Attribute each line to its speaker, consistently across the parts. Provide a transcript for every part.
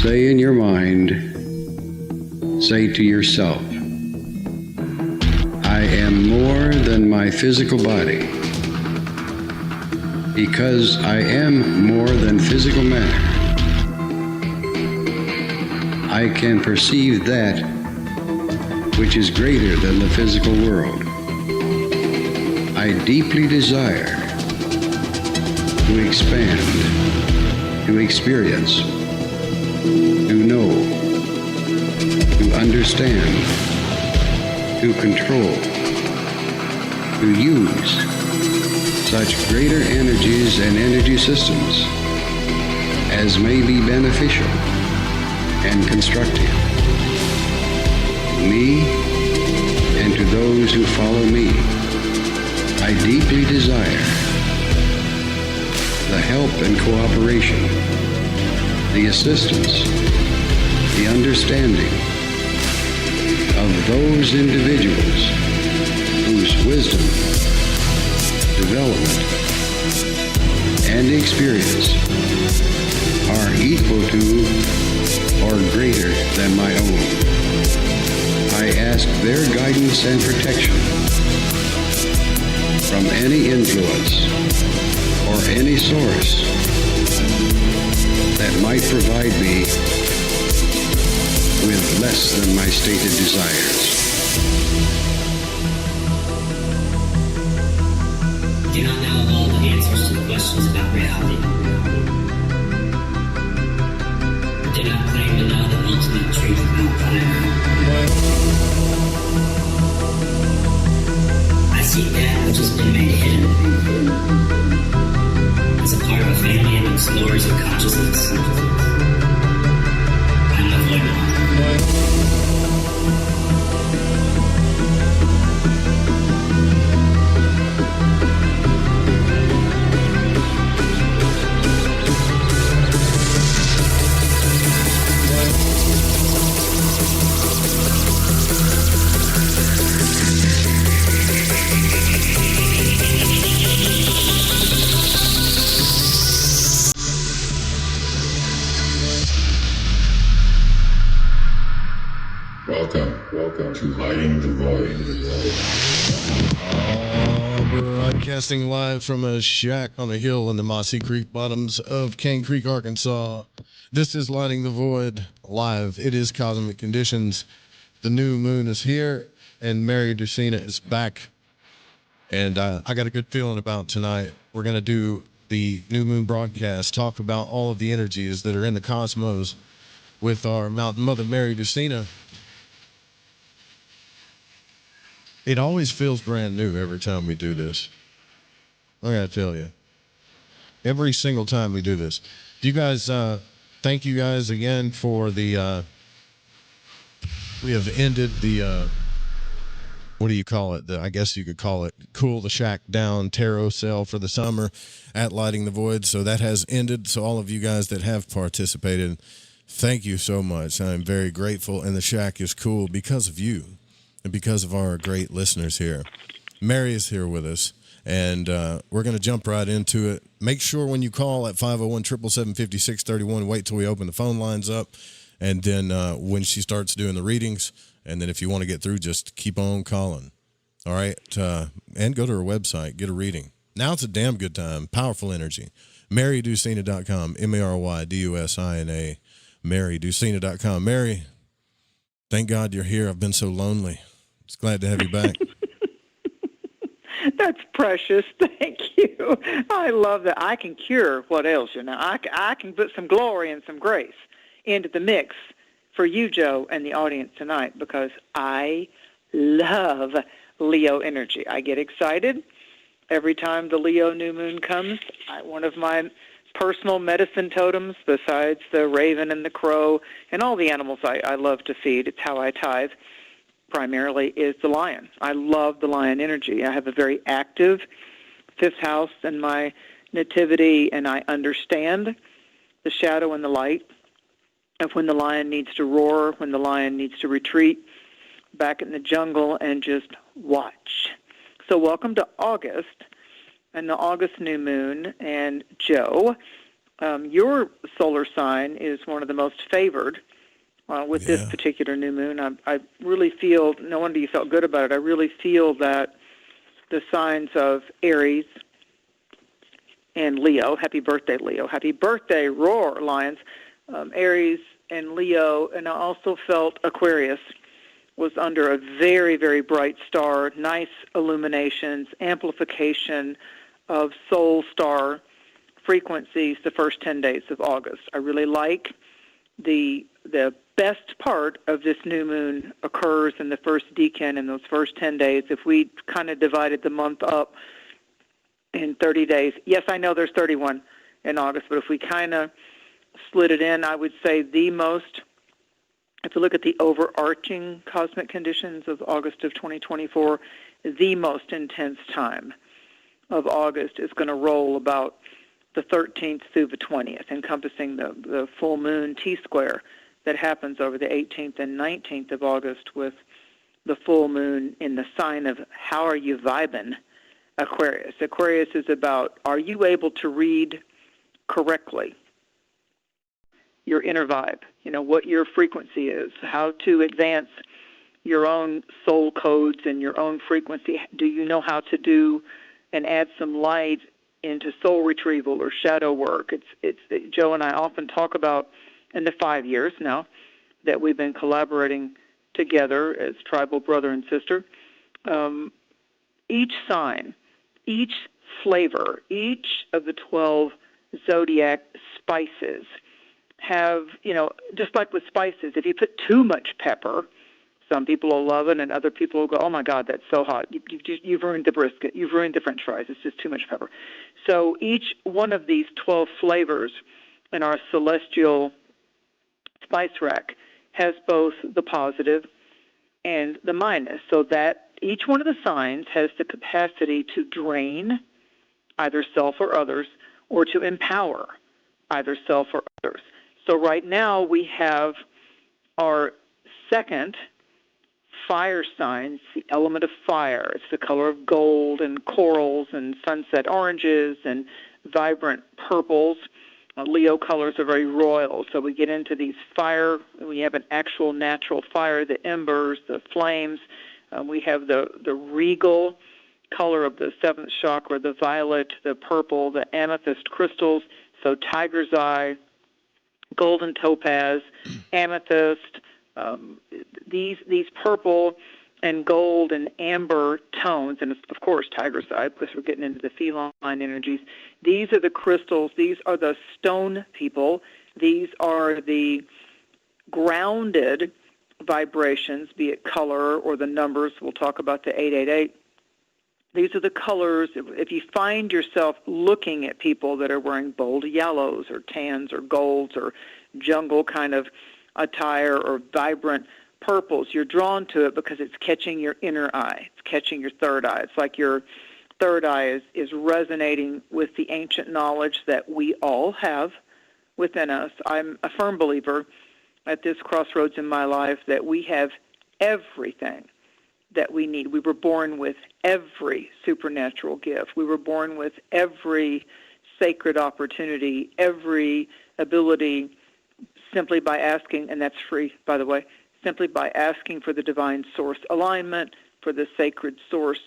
Speaker 1: Say in your mind, say to yourself, I am more than my physical body. Because I am more than physical matter, I can perceive that which is greater than the physical world. I deeply desire to expand, to experience, to know, to understand, to control, to use such greater energies and energy systems as may be beneficial and constructive to me and to those who follow me. I deeply desire the help and cooperation, the assistance, the understanding of those individuals whose wisdom, development, and experience are equal to or greater than my own. I ask their guidance and protection from any influence or any source that might provide me with less than my stated desires.
Speaker 2: I do not know all the answers to the questions about reality. I do not claim to know the ultimate truth about fire. I seek that which has been made hidden. As a part of a family of explorers of consciousness, I'm a void.
Speaker 3: Welcome to Lighting the Void.
Speaker 4: Broadcasting live from a shack on a hill in the Mossy Creek bottoms of Cane Creek, Arkansas. This is Lighting the Void live. It is Cosmic Conditions. The new moon is here, and Mary Dusina is back. And I got a good feeling about tonight. We're going to do the new moon broadcast, talk about all of the energies that are in the cosmos with our Mountain Mother, Mary Dusina. It always feels brand new every time we do this. I gotta tell you. Every single time we do this. You guys, thank you guys again for the, we have ended the, what do you call it? I guess you could call it Cool the Shack Down tarot sale for the summer at Lighting the Void. So that has ended. So all of you guys that have participated, thank you so much. I'm very grateful. And the shack is cool because of you. And because of our great listeners here. Mary is here with us, and we're going to jump right into it. Make sure when you call at 501-777-5631, wait till we open the phone lines up, and then when she starts doing the readings, and then if you want to get through, just keep on calling. All right? And go to her website, get a reading. Now it's a damn good time. Powerful energy. MaryDusina.com, MaryDusina, MaryDusina.com. Mary, thank God you're here. I've been so lonely. Just glad to have you back.
Speaker 5: That's precious. Thank you. I love that. I can cure what ails you. Now, I can put some glory and some grace into the mix for you, Joe, and the audience tonight, because I love Leo energy. I get excited every time the Leo new moon comes. One of my personal medicine totems, besides the raven and the crow and all the animals I love to feed, it's how I tithe, primarily is the lion. I love the lion energy. I have a very active fifth house in my nativity, and I understand the shadow and the light of when the lion needs to roar, when the lion needs to retreat back in the jungle and just watch. So welcome to August and the August new moon. And Joe, Your solar sign is one of the most favored with this particular new moon. I really feel, no wonder you felt good about it, I really feel that the signs of Aries and Leo, happy birthday, Leo, happy birthday, roar, Lions, Aries and Leo, and I also felt Aquarius was under a very, very bright star, nice illuminations, amplification of soul star frequencies the first 10 days of August. I really like the best part of this new moon occurs in the first decan in those first 10 days. If we kind of divided the month up in 30 days, yes, I know there's 31 in August, but if we kind of split it in, I would say the most, if you look at the overarching cosmic conditions of August of 2024, the most intense time of August is going to roll about the 13th through the 20th, encompassing the full moon T-square that happens over the 18th and 19th of August with the full moon in the sign of how are you vibing, Aquarius. Aquarius is about, are you able to read correctly your inner vibe, what your frequency is, how to advance your own soul codes and your own frequency. Do you know how to do and add some light into soul retrieval or shadow work? It's Joe and I often talk about in the 5 years now that we've been collaborating together as tribal brother and sister. Each sign, each flavor, each of the 12 zodiac spices have, just like with spices, if you put too much pepper, some people will love it and other people will go, oh my God, that's so hot. You've ruined the brisket. You've ruined the French fries. It's just too much pepper. So each one of these 12 flavors in our celestial spice rack has both the positive and the minus, so that each one of the signs has the capacity to drain either self or others, or to empower either self or others. So right now we have our second fire sign, the element of fire. It's the color of gold and corals and sunset oranges and vibrant purples. Leo colors are very royal, so we get into these fire. We have an actual natural fire, the embers, the flames. We have the regal color of the seventh chakra, the violet, the purple, the amethyst crystals, so tiger's eye, golden topaz, amethyst, these purple and gold and amber tones, and of course tiger's eye, because we're getting into the feline energies. These are the crystals. These are the stone people. These are the grounded vibrations, be it color or the numbers. We'll talk about the 888. These are the colors. If you find yourself looking at people that are wearing bold yellows or tans or golds or jungle kind of attire or vibrant purples, you're drawn to it because it's catching your inner eye. It's catching your third eye. It's like your third eye is resonating with the ancient knowledge that we all have within us. I'm a firm believer at this crossroads in my life that we have everything that we need. We were born with every supernatural gift. We were born with every sacred opportunity, every ability, simply by asking, and that's free, by the way, simply by asking for the divine source alignment, for the sacred source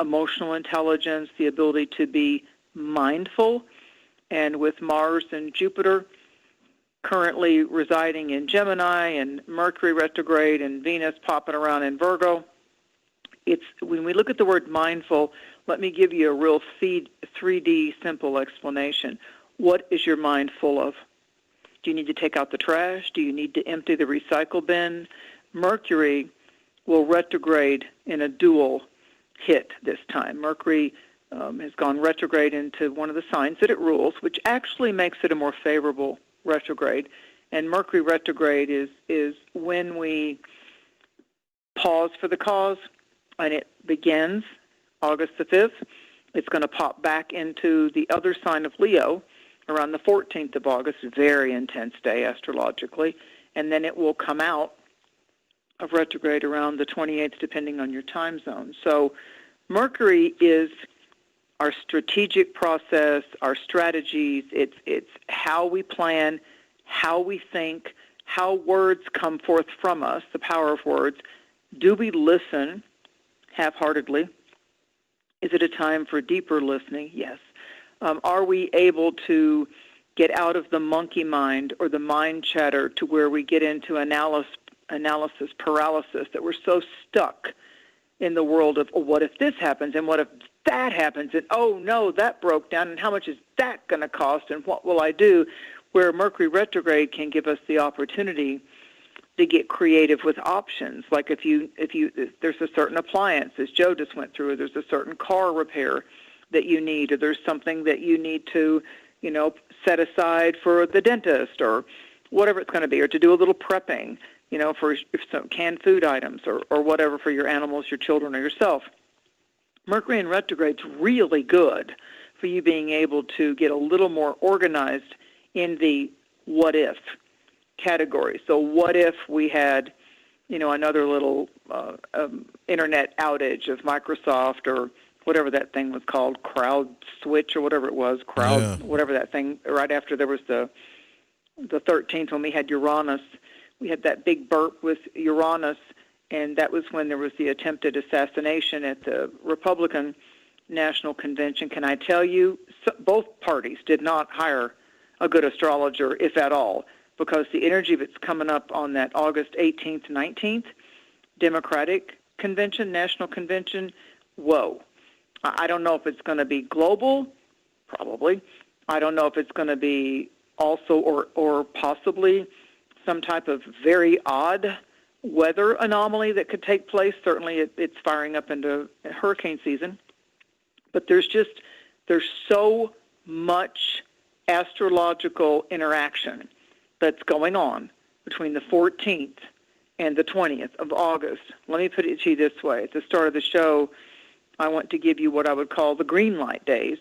Speaker 5: emotional intelligence, the ability to be mindful. And with Mars and Jupiter currently residing in Gemini and Mercury retrograde and Venus popping around in Virgo, when we look at the word mindful, let me give you a real 3D simple explanation. What is your mind full of? Do you need to take out the trash? Do you need to empty the recycle bin? Mercury will retrograde in a dual hit this time. Mercury has gone retrograde into one of the signs that it rules, which actually makes it a more favorable retrograde. And Mercury retrograde is when we pause for the cause, and it begins August the 5th. It's going to pop back into the other sign of Leo around the 14th of August, very intense day astrologically, and then it will come out of retrograde around the 28th, depending on your time zone. So Mercury is our strategic process, our strategies. It's how we plan, how we think, how words come forth from us, the power of words. Do we listen half-heartedly? Is it a time for deeper listening? Yes. Are we able to get out of the monkey mind or the mind chatter to where we get into analysis paralysis, that we're so stuck in the world of, oh, what if this happens, and what if that happens, and oh no, that broke down, and how much is that going to cost, and what will I do? Where Mercury retrograde can give us the opportunity to get creative with options. Like if there's a certain appliance, as Joe just went through, or there's a certain car repair that you need, or there's something that you need to, set aside for the dentist, or whatever it's going to be, or to do a little prepping, for some canned food items, or whatever for your animals, your children, or yourself. Mercury in retrograde's really good for you being able to get a little more organized in the what if category. So what if we had, another little internet outage of Microsoft, or whatever that thing was called, Crowd Switch, or whatever it was, whatever that thing, right after there was the 13th, when we had Uranus. We had that big burp with Uranus, and that was when there was the attempted assassination at the Republican National Convention. Can I tell you, both parties did not hire a good astrologer, if at all, because the energy that's coming up on that August 18th, 19th Democratic Convention, National Convention, whoa. I don't know if it's going to be global, probably. I don't know if it's going to be also or possibly some type of very odd weather anomaly that could take place. Certainly it's firing up into hurricane season. But there's so much astrological interaction that's going on between the 14th and the 20th of August. Let me put it to you this way. At the start of the show, I want to give you what I would call the green light days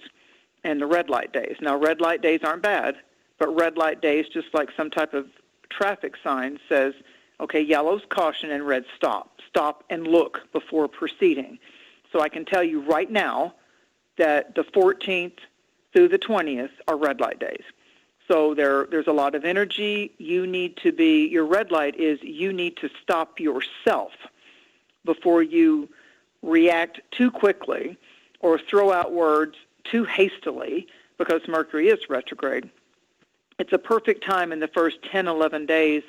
Speaker 5: and the red light days. Now, red light days aren't bad, but red light days, just like some type of traffic sign, says, okay, yellow's caution and red stop. Stop and look before proceeding. So I can tell you right now that the 14th through the 20th are red light days. So there's a lot of energy. Your red light is you need to stop yourself before you react too quickly or throw out words too hastily, because Mercury is retrograde. It's a perfect time in the first 10, 11 days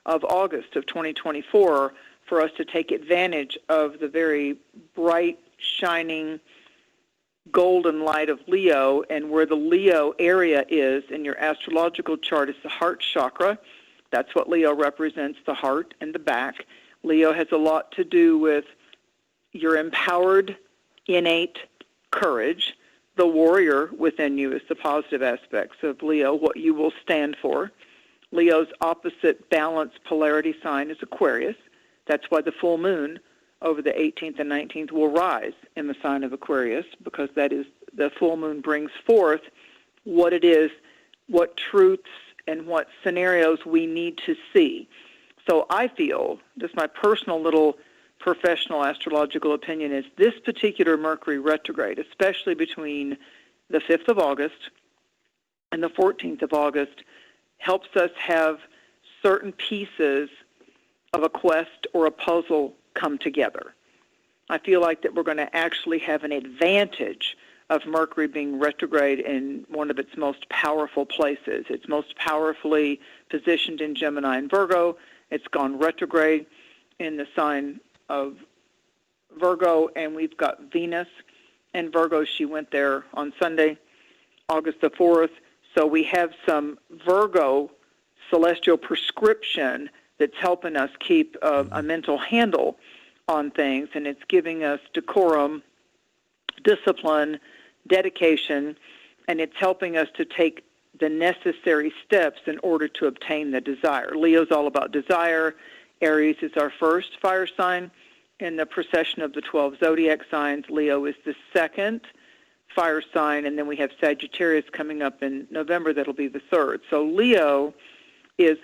Speaker 5: of August of 2024 for us to take advantage of the very bright, shining, golden light of Leo. And where the Leo area is in your astrological chart is the heart chakra. That's what Leo represents, the heart and the back. Leo has a lot to do with your empowered, innate courage. The warrior within you is the positive aspects of Leo, what you will stand for. Leo's opposite balance polarity sign is Aquarius. That's why the full moon over the 18th and 19th will rise in the sign of Aquarius, because that is the full moon brings forth what it is, what truths and what scenarios we need to see. So I feel, just my personal little professional astrological opinion, is this particular Mercury retrograde, especially between the 5th of August and the 14th of August, helps us have certain pieces of a quest or a puzzle come together. I feel like that we're going to actually have an advantage of Mercury being retrograde in one of its most powerful places. It's most powerfully positioned in Gemini and Virgo. It's gone retrograde in the sign of Virgo, and we've got Venus and Virgo. She went there on Sunday, August the 4th. So we have some Virgo celestial prescription that's helping us keep a mental handle on things, and it's giving us decorum, discipline, dedication, and it's helping us to take the necessary steps in order to obtain the desire. Leo's all about desire. Aries is our first fire sign in the procession of the 12 zodiac signs. Leo is the second fire sign, and then we have Sagittarius coming up in November. That'll be the third. So Leo is,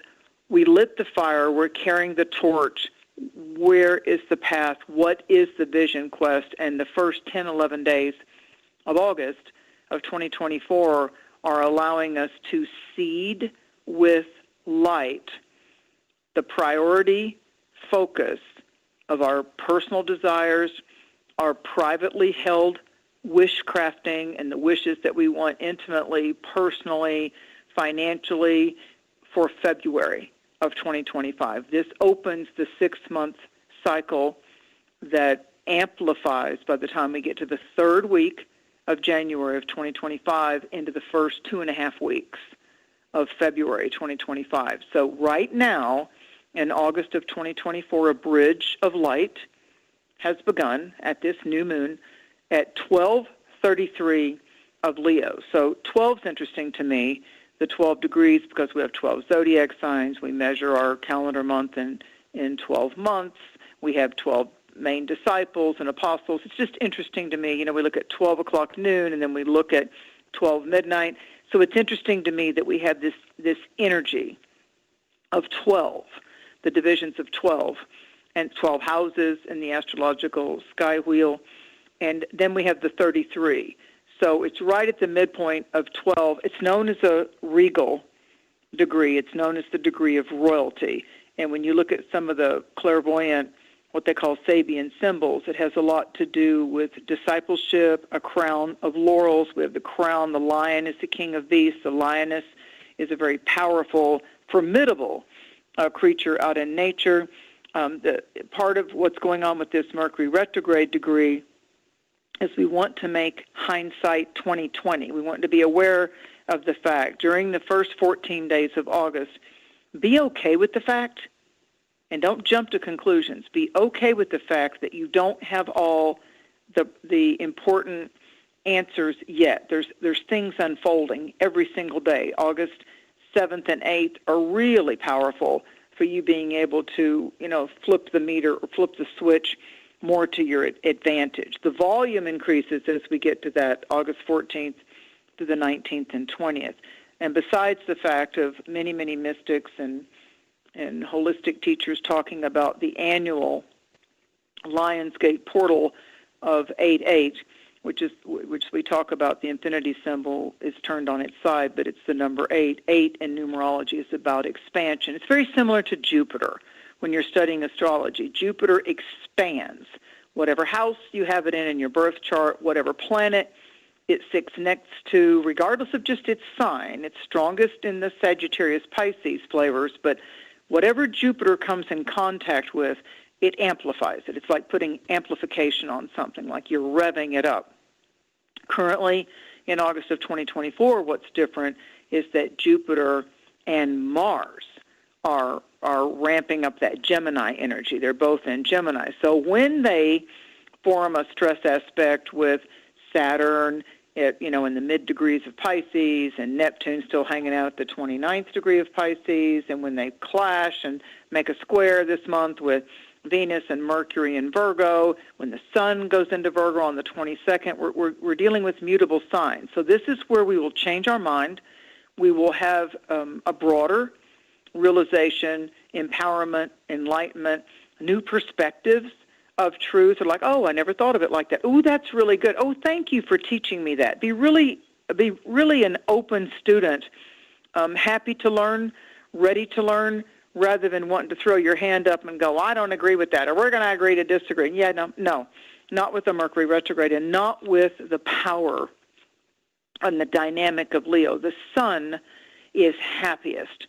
Speaker 5: we lit the fire, we're carrying the torch. Where is the path? What is the vision quest? And the first 10, 11 days of August of 2024 are allowing us to seed with light the priority focus of our personal desires, our privately held wish crafting, and the wishes that we want intimately, personally, financially for February of 2025. This opens the 6-month cycle that amplifies by the time we get to the 3rd week of January of 2025 into the first 2.5 weeks of February 2025. So right now, in August of 2024, a bridge of light has begun at this new moon at 12:33 of Leo. So 12 is interesting to me, the 12 degrees, because we have 12 zodiac signs. We measure our calendar month in 12 months. We have 12 main disciples and apostles. It's just interesting to me. You know, we look at 12 o'clock noon, and then we look at 12 midnight. So it's interesting to me that we have this energy of 12, the divisions of 12, and 12 houses in the astrological sky wheel. And then we have the 33. So it's right at the midpoint of 12. It's known as a regal degree. It's known as the degree of royalty. And when you look at some of the clairvoyant, what they call Sabian symbols, it has a lot to do with discipleship, a crown of laurels. We have the crown. The lion is the king of beasts. The lioness is a very powerful, formidable creature out in nature. The part of what's going on with this Mercury retrograde degree is we want to make hindsight 2020. We want to be aware of the fact during the first 14 days of August, be okay with the fact and don't jump to conclusions. Be okay with the fact that you don't have all the important answers yet. There's things unfolding every single day. August 7th and 8th are really powerful for you being able to, flip the meter or flip the switch more to your advantage. The volume increases as we get to that August 14th to the 19th and 20th. And besides the fact of many, many mystics and holistic teachers talking about the annual Lionsgate portal of 8-8, which we talk about, the infinity symbol is turned on its side, but it's the number 8. 8 in numerology is about expansion. It's very similar to Jupiter when you're studying astrology. Jupiter expands. Whatever house you have it in your birth chart, whatever planet it sits next to, regardless of just its sign. It's strongest in the Sagittarius Pisces flavors, but whatever Jupiter comes in contact with, it amplifies it. It's like putting amplification on something, like you're revving it up. Currently, in August of 2024, what's different is that Jupiter and Mars are ramping up that Gemini energy. They're both in Gemini. So when they form a stress aspect with Saturn, in the mid degrees of Pisces, and Neptune still hanging out at the 29th degree of Pisces, and when they clash and make a square this month with Venus and Mercury in Virgo, when the Sun goes into Virgo on the 22nd, we're dealing with mutable signs. So this is where we will change our mind. We will have a broader realization, empowerment, enlightenment, new perspectives of truth. Are like, oh, I never thought of it like that. Oh, that's really good. Oh, thank you for teaching me that. Be really an open student, happy to learn, ready to learn, rather than wanting to throw your hand up and go, I don't agree with that, or we're going to agree to disagree. Yeah, no, not with the Mercury retrograde, and not with the power and the dynamic of Leo. The sun is happiest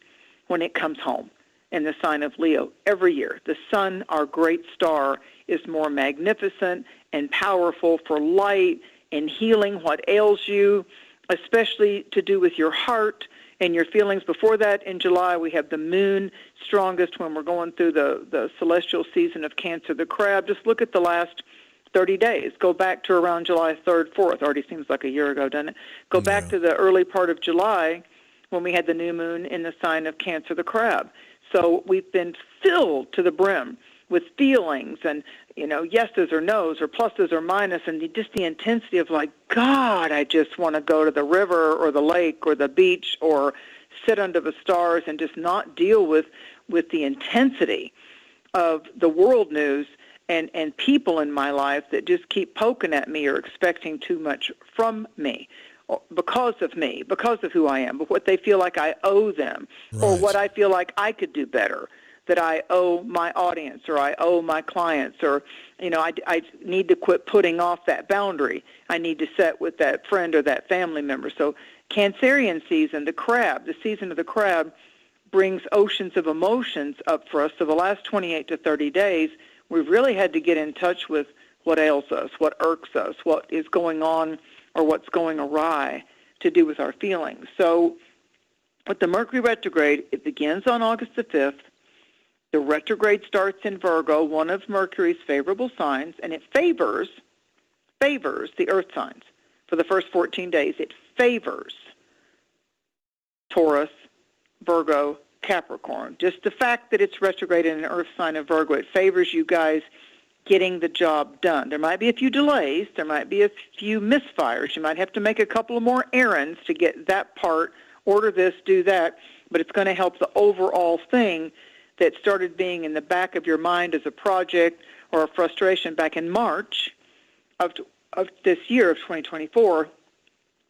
Speaker 5: when it comes home in the sign of Leo every year. The sun, our great star, is more magnificent and powerful for light and healing what ails you, especially to do with your heart and your feelings. Before that, in July, we have the moon strongest when we're going through the celestial season of Cancer the Crab. Just look at the last 30 days. Go back to around July 3rd, 4th. Already seems like a year ago, doesn't it? Go back to the early part of July when we had the new moon in the sign of Cancer the Crab. So we've been filled to the brim with feelings and, yeses or nos or pluses or minus, and just the intensity of like, God, I just want to go to the river or the lake or the beach or sit under the stars and just not deal with the intensity of the world news and people in my life that just keep poking at me or expecting too much from me, or because of who I am, but what they feel like I owe them, or
Speaker 4: Right.
Speaker 5: what I feel like I could do better, that I owe my audience or I owe my clients, or, I need to quit putting off that boundary I need to set with that friend or that family member. So Cancerian season, the season of the crab, brings oceans of emotions up for us. So the last 28 to 30 days, we've really had to get in touch with what ails us, what irks us, what is going on or what's going awry to do with our feelings. So with the Mercury retrograde, it begins on August the 5th. The retrograde starts in Virgo, one of Mercury's favorable signs, and it favors the earth signs. For the first 14 days, it favors Taurus, Virgo, Capricorn. Just the fact that it's retrograde in an earth sign of Virgo, it favors you guys getting the job done. There might be a few delays. There might be a few misfires. You might have to make a couple of more errands to get that part, order this, do that, but it's going to help the overall thing that started being in the back of your mind as a project or a frustration back in March of this year of 2024.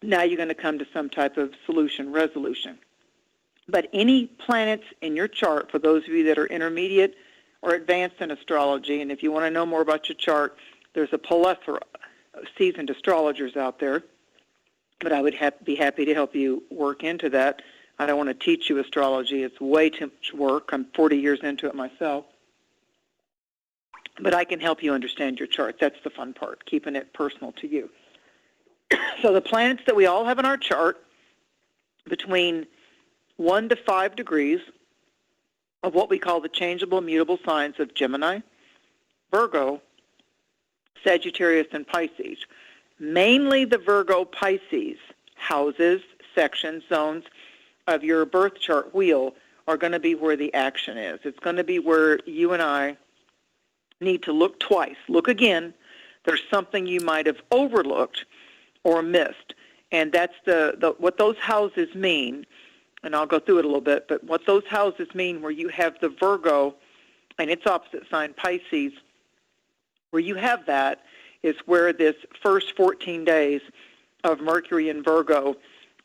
Speaker 5: Now you're going to come to some type of solution, resolution. But any planets in your chart, for those of you that are intermediate or advanced in astrology, and if you want to know more about your chart, there's a plethora of seasoned astrologers out there, but I would be happy to help you work into that. I don't want to teach you astrology. It's way too much work. I'm 40 years into it myself. But I can help you understand your chart. That's the fun part, keeping it personal to you. So the planets that we all have in our chart, between 1 to 5 degrees of what we call the changeable, mutable signs of Gemini, Virgo, Sagittarius, and Pisces. Mainly the Virgo Pisces houses, sections, zones of your birth chart wheel are going to be where the action is. It's going to be where you and I need to look twice. Look again. There's something you might have overlooked or missed. And that's what those houses mean. And I'll go through it a little bit, but what those houses mean, where you have the Virgo and its opposite sign, Pisces, where you have that is where this first 14 days of Mercury in Virgo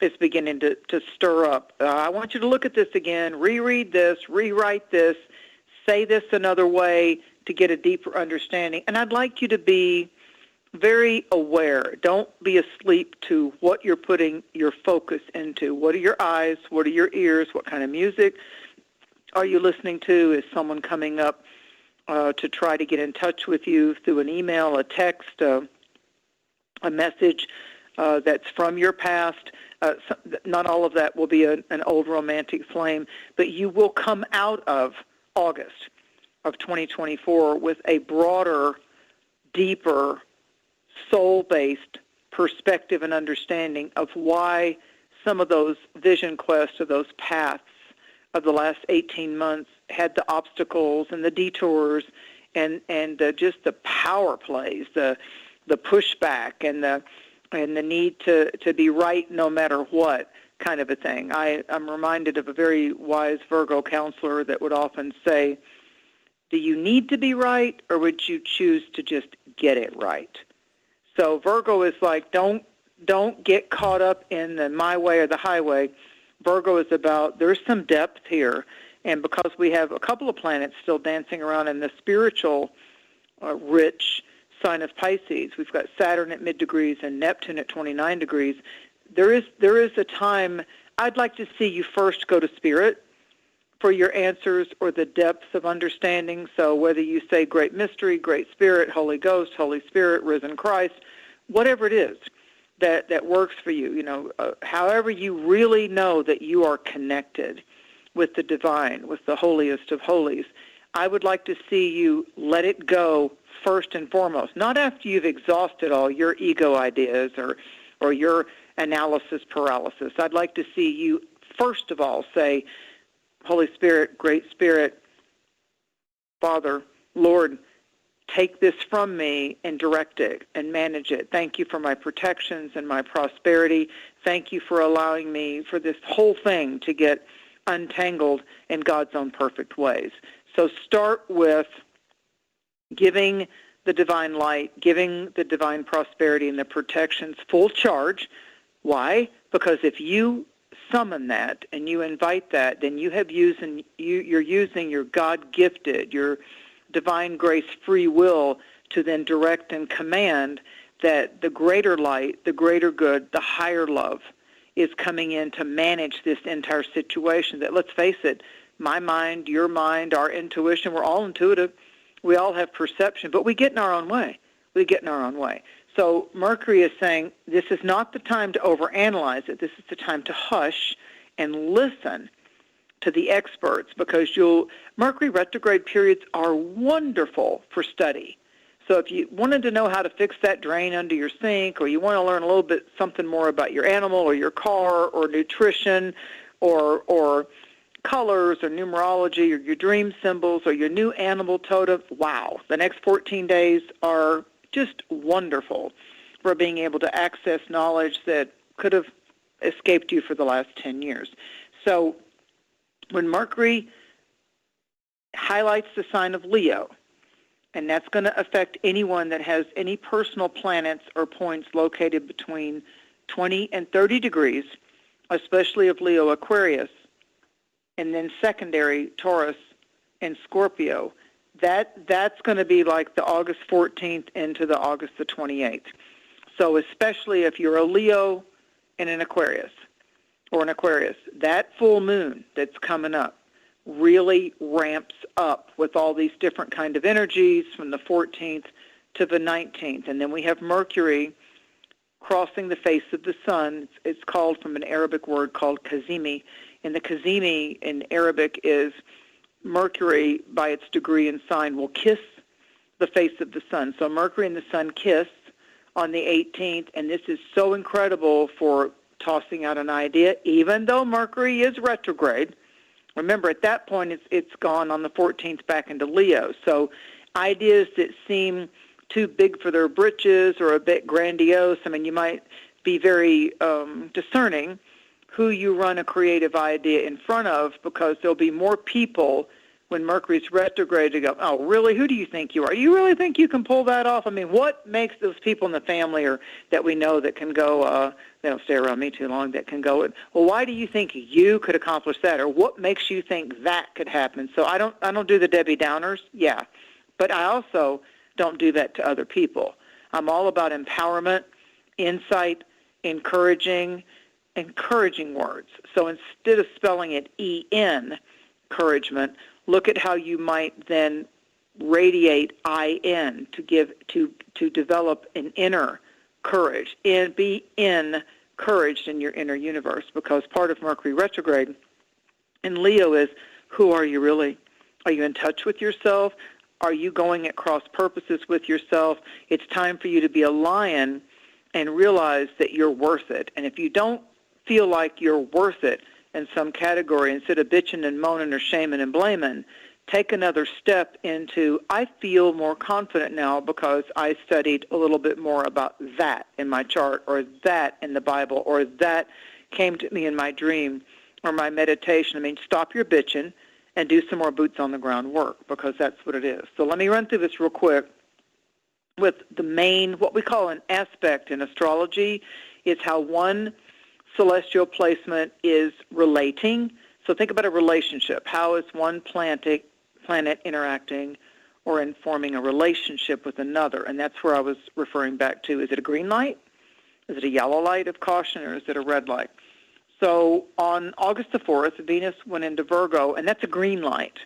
Speaker 5: is beginning to stir up. I want you to look at this again, reread this, rewrite this, say this another way to get a deeper understanding. And I'd like you to be very aware. Don't be asleep to what you're putting your focus into. What are your eyes? What are your ears? What kind of music are you listening to? Is someone coming up to try to get in touch with you through an email, a text, a message that's from your past? Not all of that will be an old romantic flame, but you will come out of August of 2024 with a broader, deeper, soul-based perspective and understanding of why some of those vision quests or those paths of the last 18 months had the obstacles and the detours and just the power plays, the pushback and the need to be right no matter what kind of a thing. I'm reminded of a very wise Virgo counselor that would often say, do you need to be right, or would you choose to just get it right? So Virgo is like, don't get caught up in the my way or the highway. Virgo is about, there's some depth here, and because we have a couple of planets still dancing around in the spiritual rich sign of Pisces, we've got Saturn at mid-degrees and Neptune at 29 degrees. There is a time, I'd like to see you first go to Spirit for your answers or the depths of understanding. So whether you say Great Mystery, Great Spirit, Holy Ghost, Holy Spirit, Risen Christ, whatever it is that works for you, however you really know that you are connected with the divine, with the holiest of holies, I would like to see you let it go first and foremost, not after you've exhausted all your ego ideas or your analysis paralysis. I'd like to see you, first of all, say, Holy Spirit, Great Spirit, Father, Lord, take this from me and direct it and manage it. Thank you for my protections and my prosperity. Thank you for allowing me for this whole thing to get untangled in God's own perfect ways. So start with giving the divine light, giving the divine prosperity and the protections full charge. Why? Because if you summon that and you invite that, then you're using your God-gifted, your divine grace free will to then direct and command that the greater light, the greater good, the higher love is coming in to manage this entire situation. That, let's face it, my mind, your mind, our intuition, we're all intuitive. We all have perception, but we get in our own way. So Mercury is saying this is not the time to overanalyze it. This is the time to hush and listen to the experts, because Mercury retrograde periods are wonderful for study. So if you wanted to know how to fix that drain under your sink, or you want to learn a little bit something more about your animal or your car or nutrition or colors or numerology or your dream symbols or your new animal totem, wow, the next 14 days are just wonderful for being able to access knowledge that could have escaped you for the last 10 years. So when Mercury highlights the sign of Leo, and that's going to affect anyone that has any personal planets or points located between 20 and 30 degrees, especially of Leo Aquarius, and then secondary Taurus and Scorpio. That's going to be like the August 14th into the August the 28th. So especially if you're a Leo and an Aquarius, or an Aquarius, that full moon that's coming up really ramps up with all these different kind of energies from the 14th to the 19th. And then we have Mercury crossing the face of the sun. It's called from an Arabic word called Kazimi. And the Kazimi in Arabic is Mercury, by its degree and sign, will kiss the face of the sun. So Mercury and the sun kiss on the 18th, and this is so incredible for tossing out an idea, even though Mercury is retrograde. Remember, at that point, it's gone on the 14th back into Leo. So ideas that seem too big for their britches or a bit grandiose, I mean, you might be very discerning who you run a creative idea in front of, because there'll be more people when Mercury's retrograde to go, oh, really? Who do you think you are? You really think you can pull that off? I mean, what makes those people in the family or that we know that can go, they don't stay around me too long, that can go, well, why do you think you could accomplish that? Or what makes you think that could happen? So I don't do the Debbie Downers, yeah, but I also don't do that to other people. I'm all about empowerment, insight, encouraging words. So instead of spelling it E-N, encouragement, look at how you might then radiate I-N to develop an inner courage and be encouraged in your inner universe, because part of Mercury retrograde in Leo is, who are you really? Are you in touch with yourself? Are you going at cross purposes with yourself? It's time for you to be a lion and realize that you're worth it. And if you don't feel like you're worth it in some category, instead of bitching and moaning or shaming and blaming, take another step into, I feel more confident now because I studied a little bit more about that in my chart, or that in the Bible, or that came to me in my dream or my meditation. I mean, stop your bitching and do some more boots on the ground work, because that's what it is. So let me run through this real quick with the main, what we call an aspect in astrology, is how one celestial placement is relating. So think about a relationship. How is one planet interacting or informing a relationship with another? And that's where I was referring back to. Is it a green light? Is it a yellow light of caution, or is it a red light? So on August the 4th, Venus went into Virgo, and that's a green light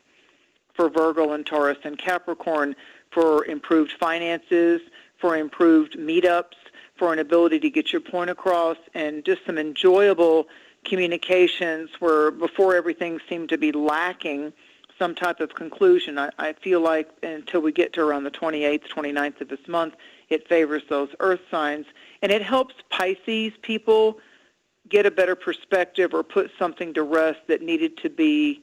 Speaker 5: for Virgo and Taurus and Capricorn, for improved finances, for improved meetups, for an ability to get your point across, and just some enjoyable communications where before everything seemed to be lacking some type of conclusion. I feel like until we get to around the 28th, 29th of this month, it favors those earth signs, and it helps Pisces people get a better perspective or put something to rest that needed to be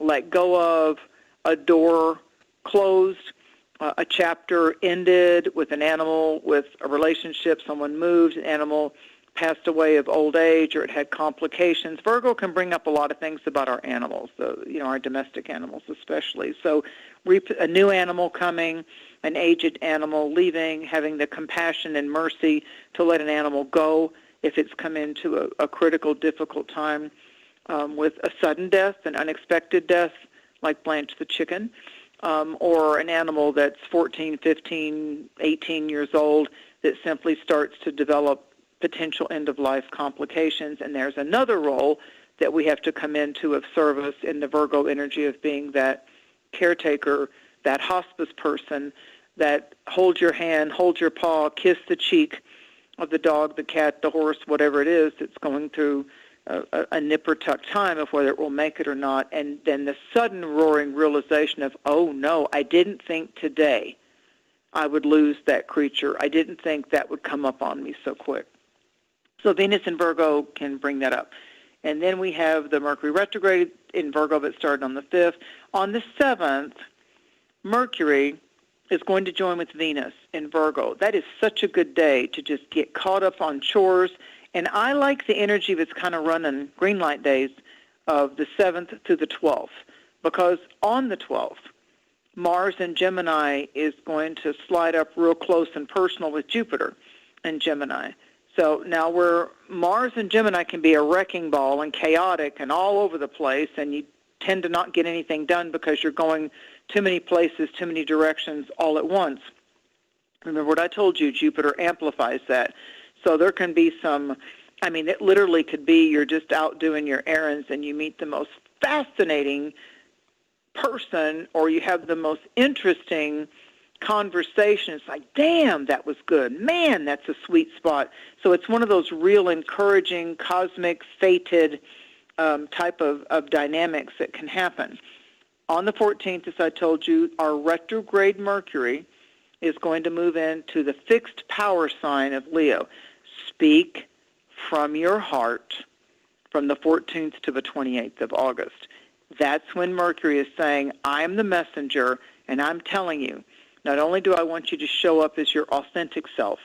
Speaker 5: let go of, a door closed, a chapter ended with an animal, with a relationship, someone moved, an animal passed away of old age or it had complications. Virgo can bring up a lot of things about our animals, our domestic animals especially. So a new animal coming, an aged animal leaving, having the compassion and mercy to let an animal go if it's come into a critical, difficult time, with a sudden death, an unexpected death, like Blanche the chicken, or an animal that's 14, 15, 18 years old that simply starts to develop potential end-of-life complications. And there's another role that we have to come into of service in the Virgo energy of being that caretaker, that hospice person, that hold your hand, hold your paw, kiss the cheek of the dog, the cat, the horse, whatever it is that's going through a nip or tuck time of whether it will make it or not. And then the sudden roaring realization of, oh, no, I didn't think today I would lose that creature. I didn't think that would come up on me so quick. So Venus in Virgo can bring that up. And then we have the Mercury retrograde in Virgo that started on the 5th. On the 7th, Mercury is going to join with Venus in Virgo. That is such a good day to just get caught up on chores. And I like the energy that's kind of running green light days of the 7th to the 12th, because on the 12th, Mars in Gemini is going to slide up real close and personal with Jupiter in Gemini. So now where Mars in Gemini can be a wrecking ball and chaotic and all over the place, and you tend to not get anything done because you're going too many places, too many directions all at once. Remember what I told you, Jupiter amplifies that. So there can be it literally could be you're just out doing your errands and you meet the most fascinating person, or you have the most interesting conversation. It's like, damn, that was good. Man, that's a sweet spot. So it's one of those real encouraging, cosmic, fated type of dynamics that can happen. On the 14th, as I told you, our retrograde Mercury is going to move into the fixed power sign of Leo. Speak from your heart from the 14th to the 28th of August. That's when Mercury is saying, I'm the messenger, and I'm telling you, not only do I want you to show up as your authentic self,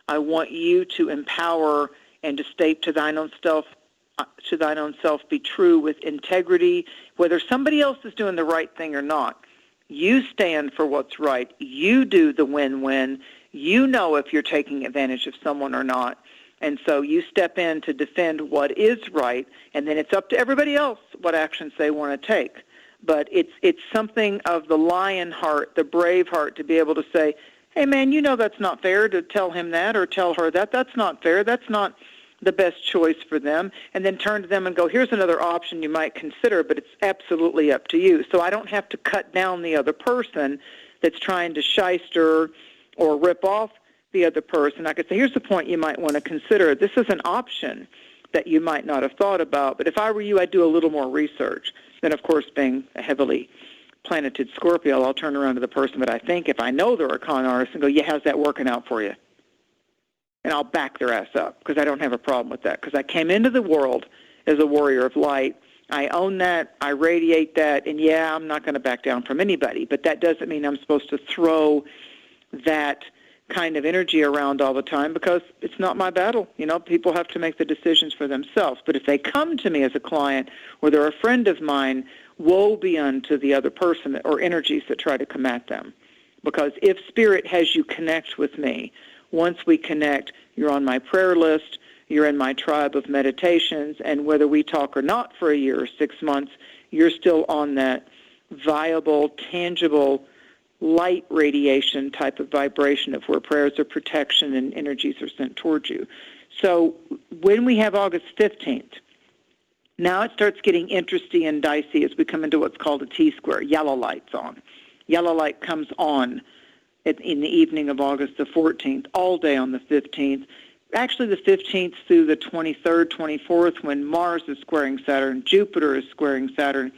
Speaker 5: I want you to empower and to state to thine own self, be true with integrity, whether somebody else is doing the right thing or not. You stand for what's right. You do the win-win. You know if you're taking advantage of someone or not. And so you step in to defend what is right, and then it's up to everybody else what actions they want to take. But it's something of the lion heart, the brave heart, to be able to say, hey, man, you know that's not fair, to tell him that or tell her that. That's not fair. That's not the best choice for them. And then turn to them and go, here's another option you might consider, but it's absolutely up to you. So I don't have to cut down the other person that's trying to shyster or rip off the other person. I could say, here's the point you might want to consider. This is an option that you might not have thought about, but if I were you, I'd do a little more research. Then, of course, being a heavily planeted Scorpio, I'll turn around to the person that I think, if I know they're a con artist, and go, yeah, how's that working out for you? And I'll back their ass up, because I don't have a problem with that, because I came into the world as a warrior of light. I own that. I radiate that. And, yeah, I'm not going to back down from anybody, but that doesn't mean I'm supposed to throw that kind of energy around all the time, because it's not my battle. People have to make the decisions for themselves. But if they come to me as a client or they're a friend of mine, woe be unto the other person or energies that try to come at them. Because if Spirit has you connect with me, once we connect, you're on my prayer list, you're in my tribe of meditations, and whether we talk or not for a year or 6 months, you're still on that viable, tangible, light radiation type of vibration of where prayers of protection and energies are sent towards you. So when we have August 15th, now it starts getting interesting and dicey as we come into what's called a T-square. Yellow light's on. Yellow light comes on in the evening of August the 14th, all day on the 15th. Actually, the 15th through the 23rd, 24th, when Mars is squaring Saturn, Jupiter is squaring Saturn.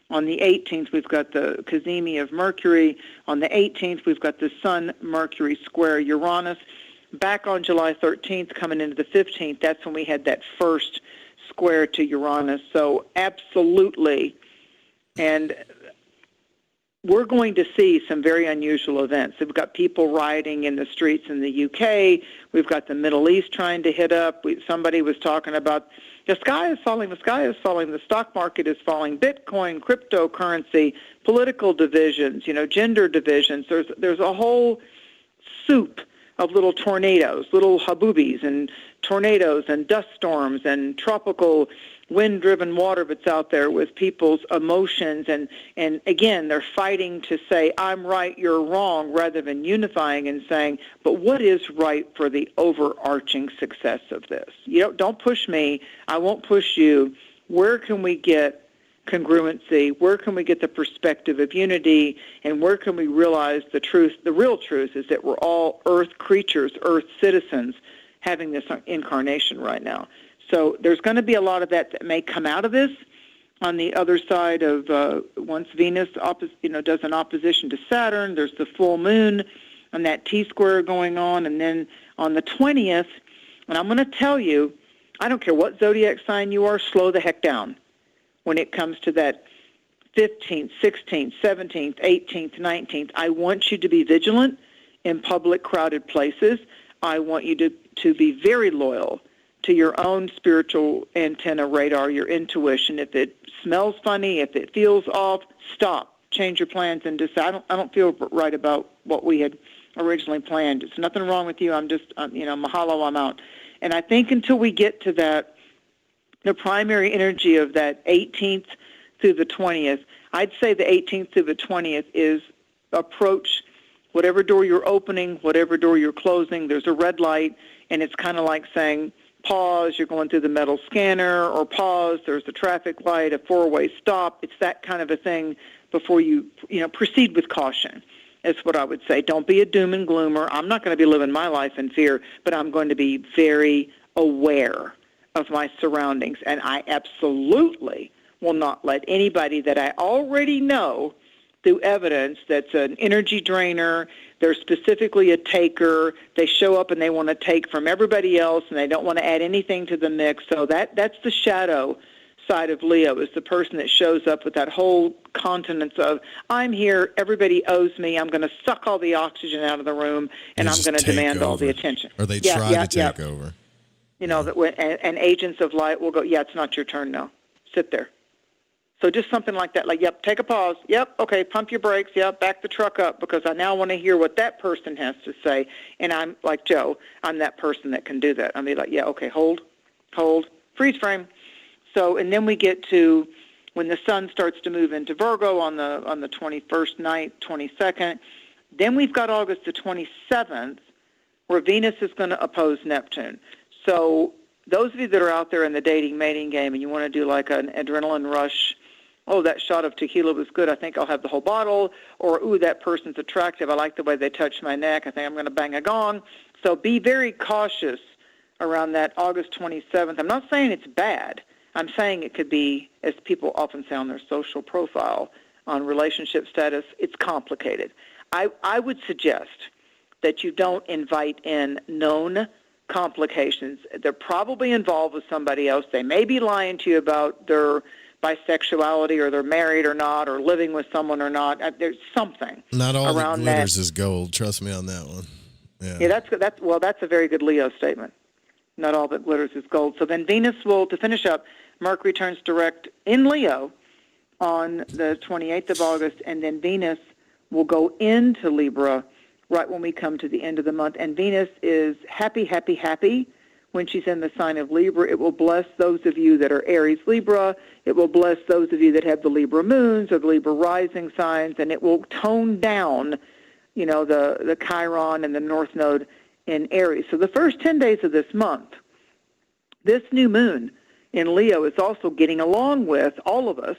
Speaker 5: On the 18th, we've got the Cazimi of Mercury. On the 18th, we've got the Sun-Mercury square Uranus. Back on July 13th, coming into the 15th, that's when we had that first square to Uranus. So absolutely. And we're going to see some very unusual events. We've got people rioting in the streets in the UK. We've got the Middle East trying to hit up. Somebody was talking about the sky is falling, the stock market is falling, Bitcoin, cryptocurrency, political divisions, gender divisions. There's a whole soup of little tornadoes, little habubis and tornadoes and dust storms and tropical wind-driven water that's out there with people's emotions. And again, they're fighting to say, I'm right, you're wrong, rather than unifying and saying, but what is right for the overarching success of this? Don't push me. I won't push you. Where can we get congruency? Where can we get the perspective of unity? And where can we realize the truth? The real truth is that we're all Earth creatures, Earth citizens, having this incarnation right now. So there's going to be a lot of that may come out of this. On the other side of once Venus does an opposition to Saturn, there's the full moon and that T-square going on. And then on the 20th, and I'm going to tell you, I don't care what zodiac sign you are, slow the heck down when it comes to that 15th, 16th, 17th, 18th, 19th. I want you to be vigilant in public, crowded places. I want you to be very loyal to your own spiritual antenna radar, your intuition. If it smells funny, if it feels off, stop, change your plans, and decide, I don't feel right about what we had originally planned. It's nothing wrong with you. I'm just, mahalo, I'm out. And I think until we get to that, the primary energy of that 18th through the 20th, I'd say the 18th through the 20th is approach whatever door you're opening, whatever door you're closing. There's a red light, and it's kind of like saying, pause, you're going through the metal scanner, or pause, there's a traffic light, a four-way stop. It's that kind of a thing before you proceed with caution, is what I would say. Don't be a doom and gloomer. I'm not going to be living my life in fear, but I'm going to be very aware of my surroundings, and I absolutely will not let anybody that I already know through evidence that's an energy drainer, they're specifically a taker, they show up and they want to take from everybody else and they don't want to add anything to the mix. So that's the shadow side of Leo, is the person that shows up with that whole continence of, I'm here, everybody owes me, I'm going to suck all the oxygen out of the room, and I'm going to demand all the attention.
Speaker 4: Or they try to take over.
Speaker 5: And agents of light will go, it's not your turn now. Sit there. So just something like that, like, take a pause. Okay, pump your brakes. Back the truck up, because I now want to hear what that person has to say. And I'm like Joe, I'm that person that can do that. I'll be like, okay, hold, freeze frame. So, and then we get to when the sun starts to move into Virgo on the 21st night, 22nd. Then we've got August the 27th, where Venus is going to oppose Neptune. So those of you that are out there in the dating, mating game, and you want to do like an adrenaline rush, that shot of tequila was good, I think I'll have the whole bottle, or, that person's attractive, I like the way they touch my neck, I think I'm going to bang a gong. So be very cautious around that August 27th. I'm not saying it's bad. I'm saying it could be, as people often say on their social profile, on relationship status, it's complicated. I would suggest that you don't invite in known complications. They're probably involved with somebody else. They may be lying to you about their bisexuality, or they're married or not, or living with someone or not. There's something.
Speaker 4: Not all
Speaker 5: around
Speaker 4: that glitters
Speaker 5: that.
Speaker 4: Is gold. Trust me on that one.
Speaker 5: Yeah, that's a very good Leo statement. Not all that glitters is gold. So then Venus will, to finish up, Mercury turns direct in Leo on the 28th of August, and then Venus will go into Libra right when we come to the end of the month. And Venus is happy, happy, happy when she's in the sign of Libra. It will bless those of you that are Aries, Libra. It will bless those of you that have the Libra moons or the Libra rising signs, and it will tone down, the Chiron and the North Node in Aries. So the first 10 days of this month, this new moon in Leo is also getting along with all of us,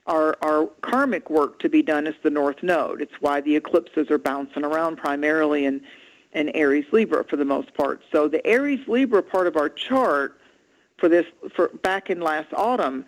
Speaker 5: our karmic work to be done is the North Node. It's why the eclipses are bouncing around primarily in Aries Libra for the most part. So the Aries Libra part of our chart for back in last autumn,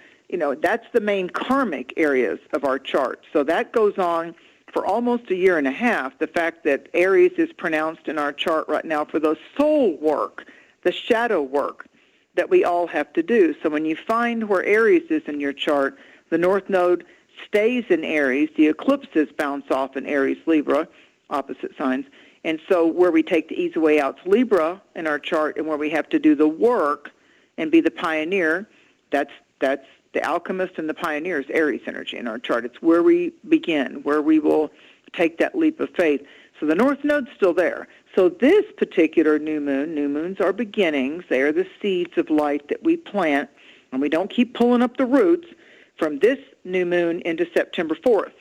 Speaker 5: that's the main karmic areas of our chart. So that goes on for almost a year and a half. The fact that Aries is pronounced in our chart right now for the soul work, the shadow work that we all have to do. So when you find where Aries is in your chart, the North Node stays in Aries. The eclipses bounce off in Aries, Libra, opposite signs. And so where we take the easy way out to Libra in our chart, and where we have to do the work and be the pioneer, that's the alchemist and the pioneer is Aries energy in our chart. It's where we begin, where we will take that leap of faith. So the North Node's still there. So this particular new moons are beginnings. They are the seeds of light that we plant, and we don't keep pulling up the roots from this new moon into September 4th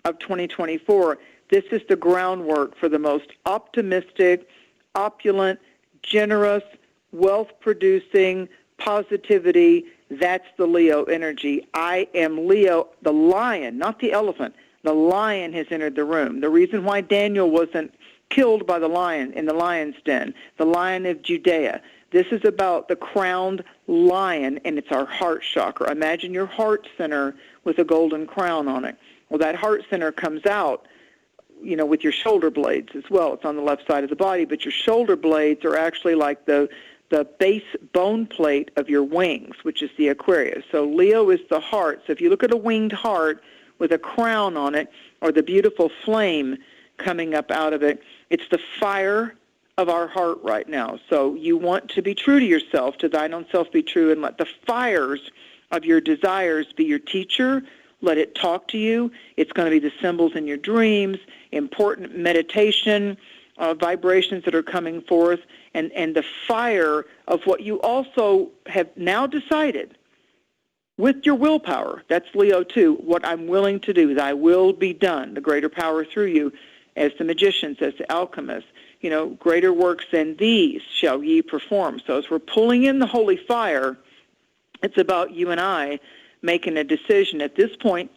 Speaker 5: of 2024. This is the groundwork for the most optimistic, opulent, generous, wealth-producing positivity. That's the Leo energy. I am Leo, the lion, not the elephant. The lion has entered the room. The reason why Daniel wasn't killed by the lion in the lion's den, the Lion of Judea. This is about the crowned lion, and it's our heart chakra. Imagine your heart center with a golden crown on it. Well, that heart center comes out, with your shoulder blades as well. It's on the left side of the body, but your shoulder blades are actually like the base bone plate of your wings, which is the Aquarius. So Leo is the heart. So if you look at a winged heart with a crown on it, or the beautiful flame coming up out of it, it's the fire of our heart right now. So you want to be true to yourself, to thine own self be true, and let the fires of your desires be your teacher. Let it talk to you. It's going to be the symbols in your dreams, important meditation, vibrations that are coming forth, and the fire of what you also have now decided with your willpower. That's Leo too. What I'm willing to do, thy will be done, the greater power through you, as the magicians, as the alchemists. Greater works than these shall ye perform. So as we're pulling in the holy fire, it's about you and I making a decision at this point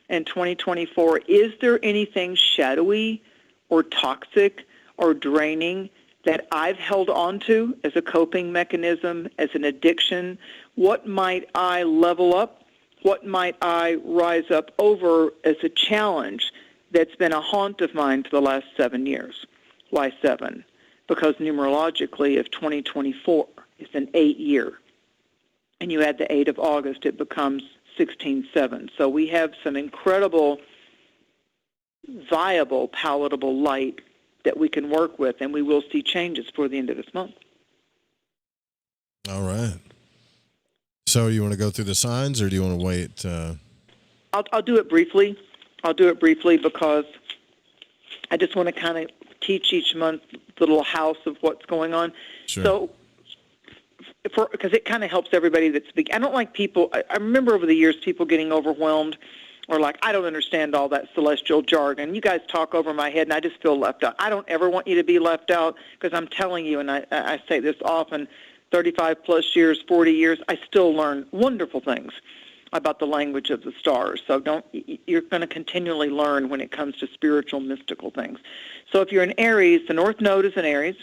Speaker 5: in 2024. Is there anything shadowy or toxic or draining that I've held on to as a coping mechanism, as an addiction? What might I level up? What might I rise up over as a challenge that's been a haunt of mine for the last 7 years? Why 7? Because numerologically, if 2024 is an 8-year, and you add the 8 of August, it becomes 16/7. So we have some incredible, viable, palatable light that we can work with, and we will see changes for the end of this month.
Speaker 4: All right. So you want to go through the signs, or do you want to wait?
Speaker 5: I'll do it briefly. I'll do it briefly because I just want to kind of teach each month the little house of what's going on.
Speaker 4: Sure.
Speaker 5: So, because it kind of helps everybody that's big. I don't like people. I remember over the years people getting overwhelmed, or like, I don't understand all that celestial jargon. You guys talk over my head, and I just feel left out. I don't ever want you to be left out, because I'm telling you, and I say this often, 35 plus years, 40 years, I still learn wonderful things about the language of the stars. So you're going to continually learn when it comes to spiritual, mystical things. So if you're in Aries, the North Node is in Aries.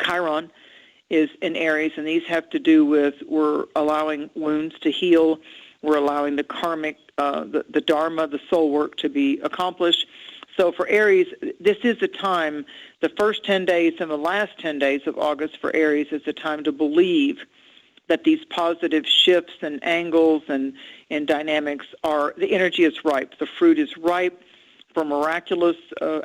Speaker 5: Chiron is in Aries, and these have to do with we're allowing wounds to heal. We're allowing the karmic, the dharma, the soul work to be accomplished. So for Aries, this is a time, the first 10 days and the last 10 days of August for Aries is a time to believe that these positive shifts and angles and dynamics the energy is ripe. The fruit is ripe for miraculous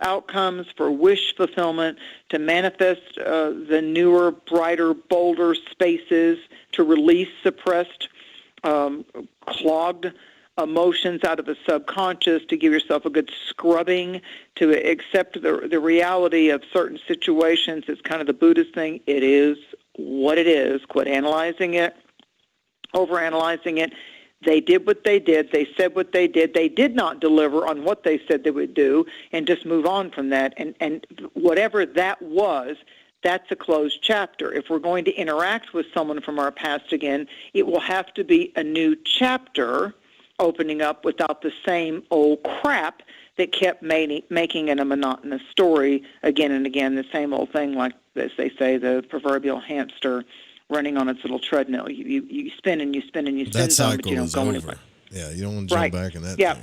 Speaker 5: outcomes, for wish fulfillment, to manifest the newer, brighter, bolder spaces, to release suppressed, clogged emotions out of the subconscious, to give yourself a good scrubbing, to accept the reality of certain situations. It's kind of the Buddhist thing. It is what it is. Quit analyzing it, overanalyzing it. They did what they did. They said what they did. They did not deliver on what they said they would do, and just move on from that. And whatever that was, that's a closed chapter. If we're going to interact with someone from our past again, it will have to be a new chapter opening up without the same old crap that kept making it a monotonous story again and again, the same old thing, like, as they say, the proverbial hamster running on its little treadmill. You spin and you spin and you spin.
Speaker 4: That cycle
Speaker 5: but you don't
Speaker 4: is
Speaker 5: go
Speaker 4: over.
Speaker 5: anywhere.
Speaker 4: Yeah, you don't want to jump back in that thing.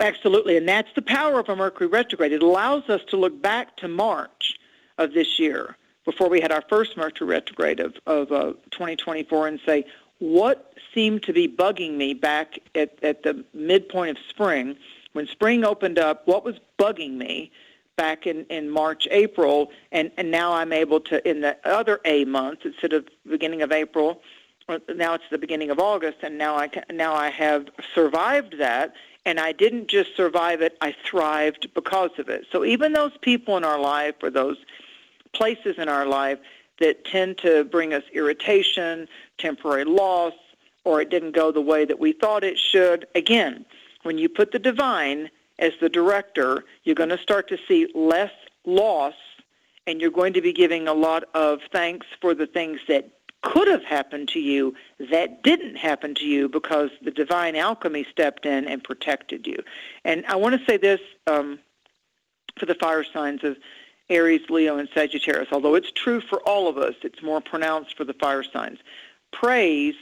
Speaker 5: Absolutely, and that's the power of a Mercury retrograde. It allows us to look back to March of this year, before we had our first Mercury retrograde of 2024, and say, what seemed to be bugging me back at the midpoint of spring, when spring opened up, what was bugging me back in March, April, and now I'm able to, in the other A months, instead of beginning of April, now it's the beginning of August, and now I have survived that, and I didn't just survive it, I thrived because of it. So even those people in our life or those places in our life that tend to bring us irritation, temporary loss, or it didn't go the way that we thought it should, again, when you put the divine as the director, you're going to start to see less loss, and you're going to be giving a lot of thanks for the things that could have happened to you that didn't happen to you because the divine alchemy stepped in and protected you. And I want to say this for the fire signs of Aries, Leo, and Sagittarius. Although it's true for all of us, it's more pronounced for the fire signs. Praise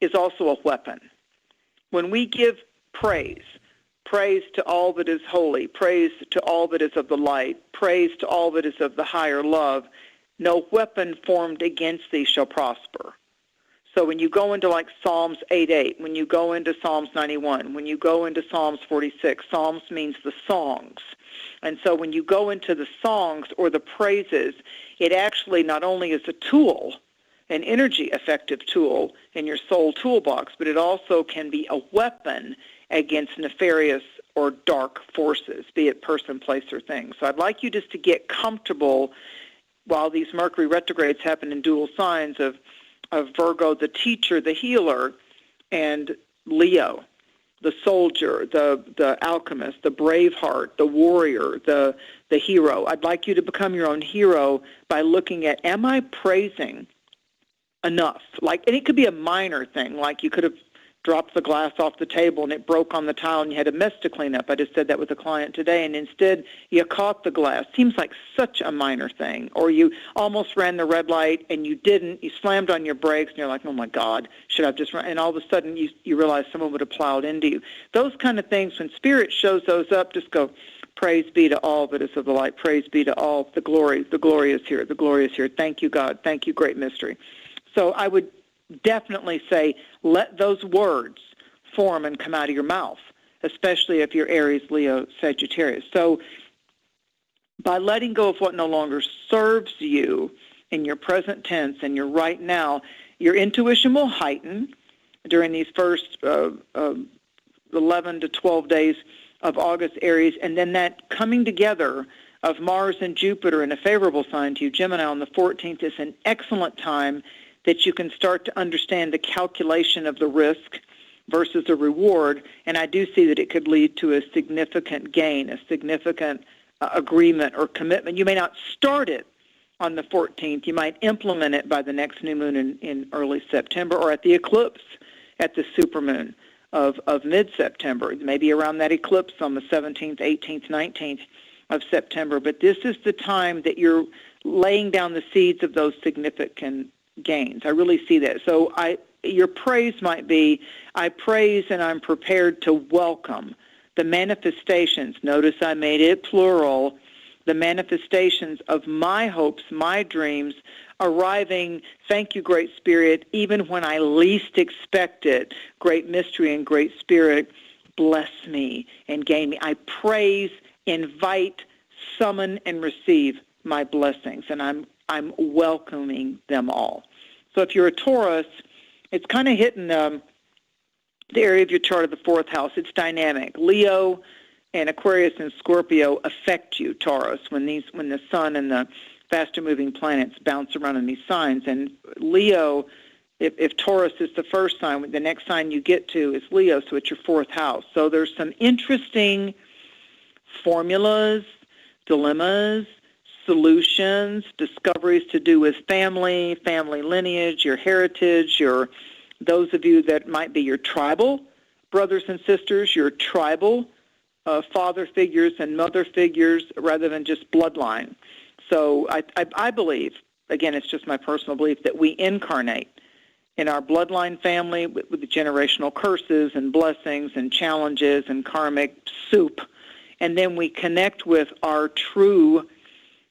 Speaker 5: is also a weapon. When we give praise to all that is holy, praise to all that is of the light, praise to all that is of the higher love, no weapon formed against thee shall prosper. So when you go into like Psalms 8:8, when you go into Psalms 91, when you go into Psalms 46, Psalms means the songs. And so when you go into the songs or the praises, it actually not only is a tool, an energy effective tool in your soul toolbox, but it also can be a weapon against nefarious or dark forces, be it person, place, or thing. So I'd like you just to get comfortable while these Mercury retrogrades happen in dual signs of Virgo, the teacher, the healer, and Leo, the soldier, the alchemist, the brave heart, the warrior, the hero. I'd like you to become your own hero by looking at, am I praising enough? Like, and it could be a minor thing, like you could have dropped the glass off the table and it broke on the tile and you had a mess to clean up. I just said that with a client today, and instead you caught the glass. Seems like such a minor thing. Or you almost ran the red light and you didn't. You slammed on your brakes and you're like, oh my God, should I have just run? And all of a sudden you realize someone would have plowed into you. Those kind of things, when Spirit shows those up, just go, praise be to all that is of the light. Praise be to all. The glory is here. The glory is here. Thank you, God. Thank you, great mystery. So I would definitely say, let those words form and come out of your mouth, especially if you're Aries, Leo, Sagittarius. So by letting go of what no longer serves you in your present tense and your right now, your intuition will heighten during these first 11 to 12 days of August, Aries, and then that coming together of Mars and Jupiter in a favorable sign to you, Gemini, on the 14th is an excellent time that you can start to understand the calculation of the risk versus the reward, and I do see that it could lead to a significant gain, a significant agreement or commitment. You may not start it on the 14th. You might implement it by the next new moon in early September, or at the eclipse at the supermoon of mid-September, maybe around that eclipse on the 17th, 18th, 19th of September. But this is the time that you're laying down the seeds of those significant gains. I really see that. So your praise might be, I praise and I'm prepared to welcome the manifestations. Notice I made it plural. The manifestations of my hopes, my dreams, arriving, thank you, Great Spirit, even when I least expect it. Great mystery and Great Spirit, bless me and gain me. I praise, invite, summon, and receive my blessings, and I'm welcoming them all. So if you're a Taurus, it's kind of hitting the area of your chart of the fourth house. It's dynamic. Leo and Aquarius and Scorpio affect you, Taurus, when the sun and the faster-moving planets bounce around in these signs. And Leo, if Taurus is the first sign, the next sign you get to is Leo, so it's your fourth house. So there's some interesting formulas, dilemmas, solutions, discoveries to do with family lineage, your heritage, those of you that might be your tribal brothers and sisters, your tribal father figures and mother figures, rather than just bloodline. So I believe, again, it's just my personal belief, that we incarnate in our bloodline family with the generational curses and blessings and challenges and karmic soup, and then we connect with our true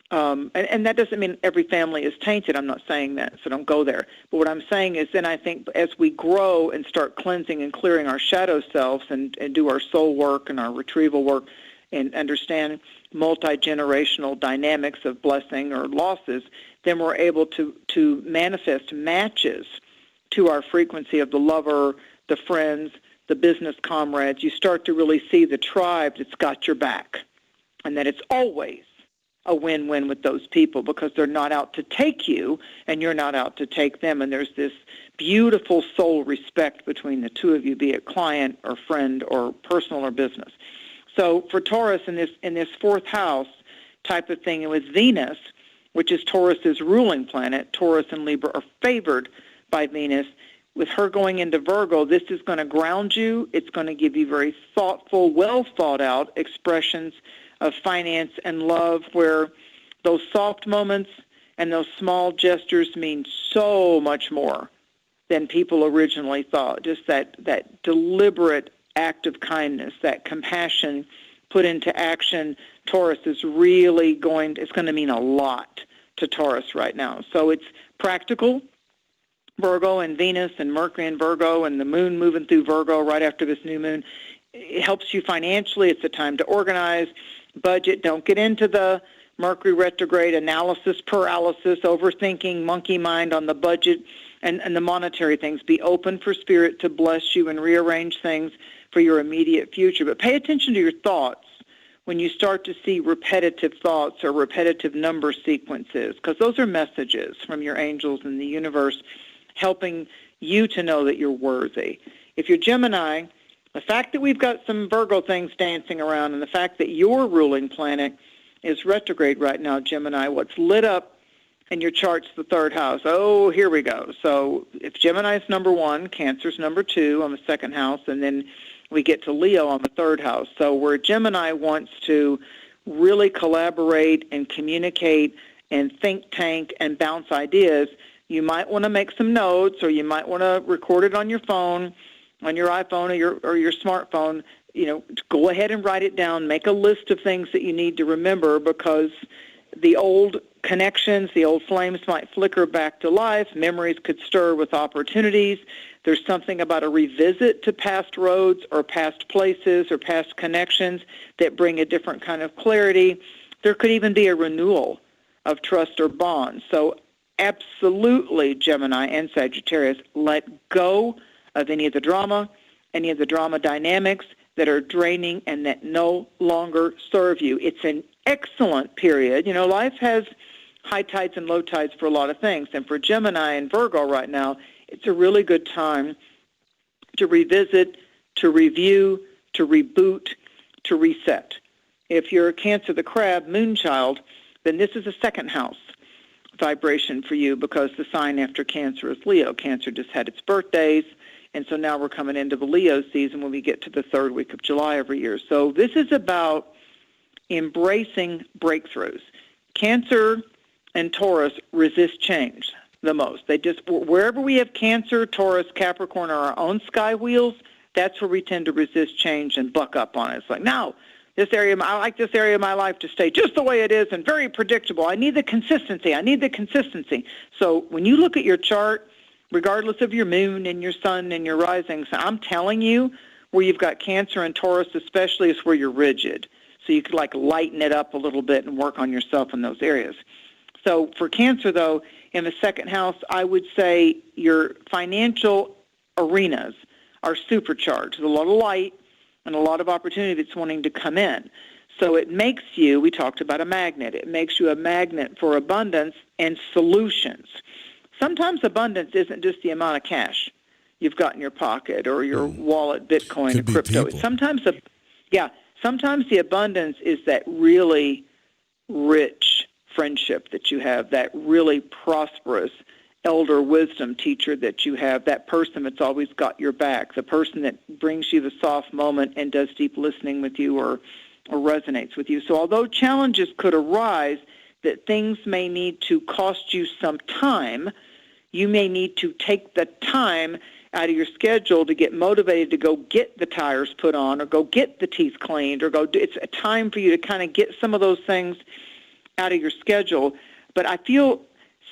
Speaker 5: And that doesn't mean every family is tainted. I'm not saying that, so don't go there. But what I'm saying is then I think as we grow and start cleansing and clearing our shadow selves and do our soul work and our retrieval work and understand multi-generational dynamics of blessing or losses, then we're able to manifest matches to our frequency of the lover, the friends, the business comrades. You start to really see the tribe that's got your back, and that it's always a win-win with those people because they're not out to take you and you're not out to take them. And there's this beautiful soul respect between the two of you, be it client or friend or personal or business. So for Taurus in this fourth house type of thing, and with Venus, which is Taurus's ruling planet, Taurus and Libra are favored by Venus. With her going into Virgo, this is going to ground you. It's going to give you very thoughtful, well thought out expressions of finance and love, where those soft moments and those small gestures mean so much more than people originally thought. Just that deliberate act of kindness, that compassion put into action, Taurus is really it's going to mean a lot to Taurus right now. So it's practical. Virgo and Venus and Mercury and Virgo and the moon moving through Virgo right after this new moon. It helps you financially. It's a time to organize, budget. Don't get into the Mercury retrograde analysis paralysis, overthinking, monkey mind on the budget and the monetary things. Be open for spirit to bless you and rearrange things for your immediate future. But pay attention to your thoughts when you start to see repetitive thoughts or repetitive number sequences, because those are messages from your angels and the universe helping you to know that you're worthy. If you're Gemini, the fact that we've got some Virgo things dancing around and the fact that your ruling planet is retrograde right now, Gemini, what's lit up in your chart's the third house. Oh, here we go. So if Gemini's number one, Cancer's number two on the second house, and then we get to Leo on the third house. So where Gemini wants to really collaborate and communicate and think tank and bounce ideas, you might want to make some notes, or you might want to record it on your phone, on your iPhone or your smartphone. Go ahead and write it down. Make a list of things that you need to remember, because the old connections, the old flames might flicker back to life. Memories could stir with opportunities. There's something about a revisit to past roads or past places or past connections that bring a different kind of clarity. There could even be a renewal of trust or bonds. So absolutely, Gemini and Sagittarius, let go of any of the drama dynamics that are draining and that no longer serve you. It's an excellent period. Life has high tides and low tides for a lot of things. And for Gemini and Virgo right now, it's a really good time to revisit, to review, to reboot, to reset. If you're a Cancer the Crab, Moonchild, then this is a second house vibration for you, because the sign after Cancer is Leo. Cancer just had its birthdays, and so now we're coming into the Leo season when we get to the third week of July every year. So this is about embracing breakthroughs. Cancer and Taurus resist change the most. They just, wherever we have Cancer, Taurus, Capricorn, or our own sky wheels, that's where we tend to resist change and buck up on it. It's like, no, I like this area of my life to stay just the way it is and very predictable. I need the consistency. So when you look at your chart, regardless of your moon and your sun and your rising, so I'm telling you, where you've got Cancer and Taurus especially is where you're rigid. So you could lighten it up a little bit and work on yourself in those areas. So for Cancer, though, in the second house, I would say your financial arenas are supercharged. There's a lot of light and a lot of opportunity that's wanting to come in. So it makes you, we talked about a magnet, it makes you a magnet for abundance and solutions. Sometimes abundance isn't just the amount of cash you've got in your pocket or your wallet, Bitcoin, or crypto. Sometimes the abundance is that really rich friendship that you have, that really prosperous elder wisdom teacher that you have, that person that's always got your back, the person that brings you the soft moment and does deep listening with you or resonates with you. So although challenges could arise, that things may need to cost you some time, you may need to take the time out of your schedule to get motivated to go get the tires put on or go get the teeth cleaned or it's a time for you to kind of get some of those things out of your schedule. But I feel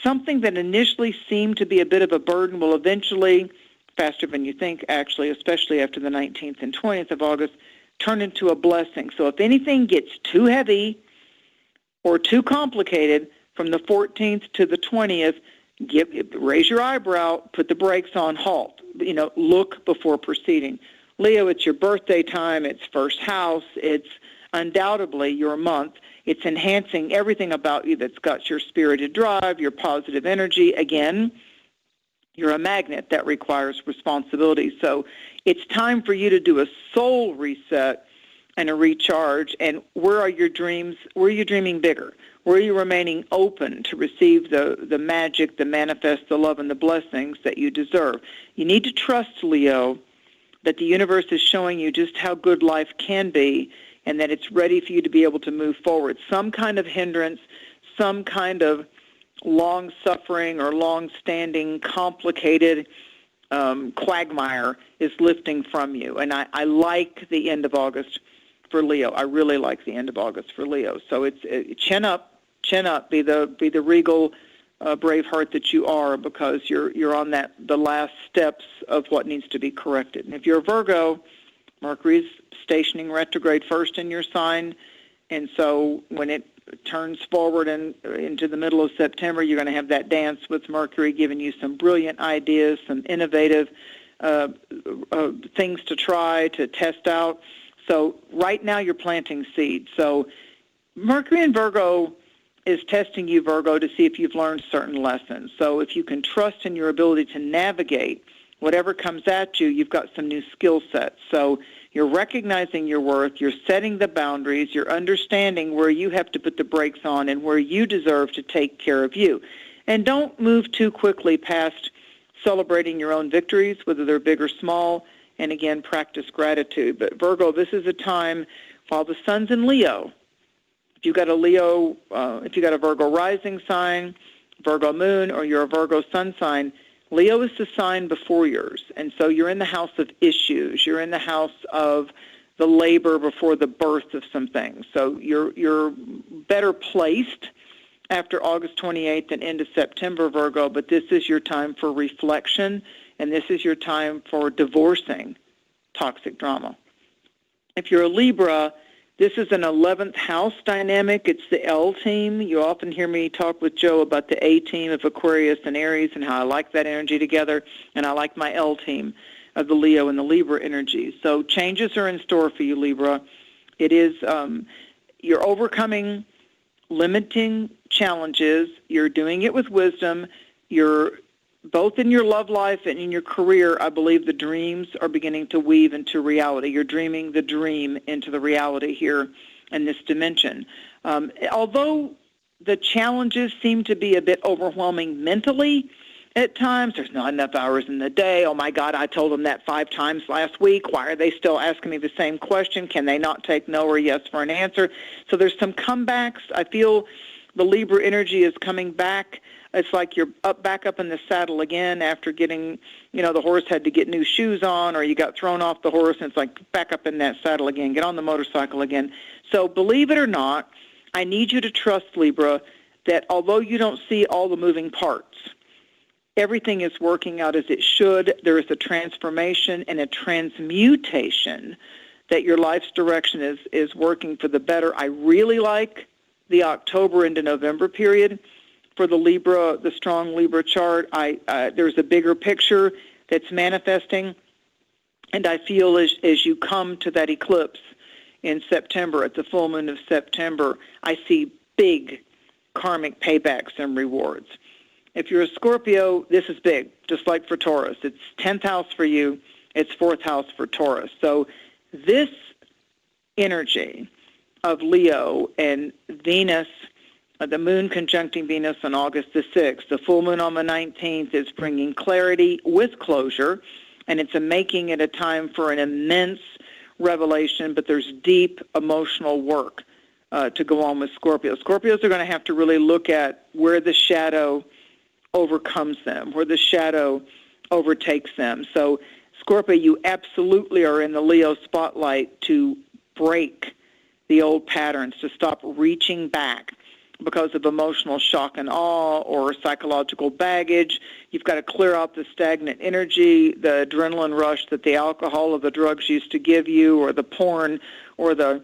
Speaker 5: something that initially seemed to be a bit of a burden will eventually, faster than you think actually, especially after the 19th and 20th of August, turn into a blessing. So if anything gets too heavy or too complicated from the 14th to the 20th, raise your eyebrow, put the brakes on, halt. Look before proceeding. Leo, it's your birthday time, it's first house, it's undoubtedly your month. It's enhancing everything about you that's got your spirited drive, your positive energy. Again, you're a magnet that requires responsibility. So it's time for you to do a soul reset and a recharge. And where are your dreams? Where are you dreaming bigger? Where are you remaining open to receive the magic, the manifest, the love, and the blessings that you deserve? You need to trust, Leo, that the universe is showing you just how good life can be and that it's ready for you to be able to move forward. Some kind of hindrance, some kind of long-suffering or long-standing, complicated quagmire is lifting from you. And I like the end of August for Leo. I really like the end of August for Leo. So it's chin up, be the regal brave heart that you are, because you're on the last steps of what needs to be corrected. And if you're a Virgo, Mercury's stationing retrograde first in your sign, and so when it turns forward and into the middle of September, you're going to have that dance with Mercury, giving you some brilliant ideas, some innovative things to try, to test out. So right now you're planting seeds. So Mercury in Virgo is testing you, Virgo, to see if you've learned certain lessons. So if you can trust in your ability to navigate whatever comes at you, you've got some new skill sets. So you're recognizing your worth, you're setting the boundaries, you're understanding where you have to put the brakes on and where you deserve to take care of you. And don't move too quickly past celebrating your own victories, whether they're big or small, and again, practice gratitude. But Virgo, this is a time while the sun's in Leo. If you've got a Virgo rising sign, Virgo moon, or you're a Virgo sun sign, Leo is the sign before yours, and so you're in the house of issues. You're in the house of the labor before the birth of some things. So you're better placed after August 28th and into September, Virgo, but this is your time for reflection, and this is your time for divorcing toxic drama. If you're a Libra, this is an 11th house dynamic. It's the L team. You often hear me talk with Joe about the A team of Aquarius and Aries and how I like that energy together, and I like my L team of the Leo and the Libra energy. So changes are in store for you, Libra. It is you're overcoming limiting challenges. You're doing it with wisdom. You're both in your love life and in your career. I believe the dreams are beginning to weave into reality. You're dreaming the dream into the reality here in this dimension. Although the challenges seem to be a bit overwhelming mentally at times, there's not enough hours in the day. Oh, my God, I told them that 5 times last week. Why are they still asking me the same question? Can they not take no or yes for an answer? So there's some comebacks. I feel the Libra energy is coming back. It's like you're back up in the saddle again after getting, the horse had to get new shoes on, or you got thrown off the horse, and it's like back up in that saddle again, get on the motorcycle again. So believe it or not, I need you to trust, Libra, that although you don't see all the moving parts, everything is working out as it should. There is a transformation and a transmutation that your life's direction is working for the better. I really like the October into November period for the Libra, the strong Libra chart. There's a bigger picture that's manifesting, and I feel as you come to that eclipse in September, at the full moon of September, I see big karmic paybacks and rewards. If you're a Scorpio, this is big, just like for Taurus. It's 10th house for you, it's 4th house for Taurus. So this energy of Leo and Venus, the moon conjuncting Venus on August the 6th, the full moon on the 19th is bringing clarity with closure, and it's making it a time for an immense revelation, but there's deep emotional work to go on with Scorpios. Scorpios are going to have to really look at where the shadow overcomes them, where the shadow overtakes them. So, Scorpio, you absolutely are in the Leo spotlight to break the old patterns, to stop reaching back because of emotional shock and awe or psychological baggage. You've got to clear out the stagnant energy, the adrenaline rush that the alcohol or the drugs used to give you, or the porn, or the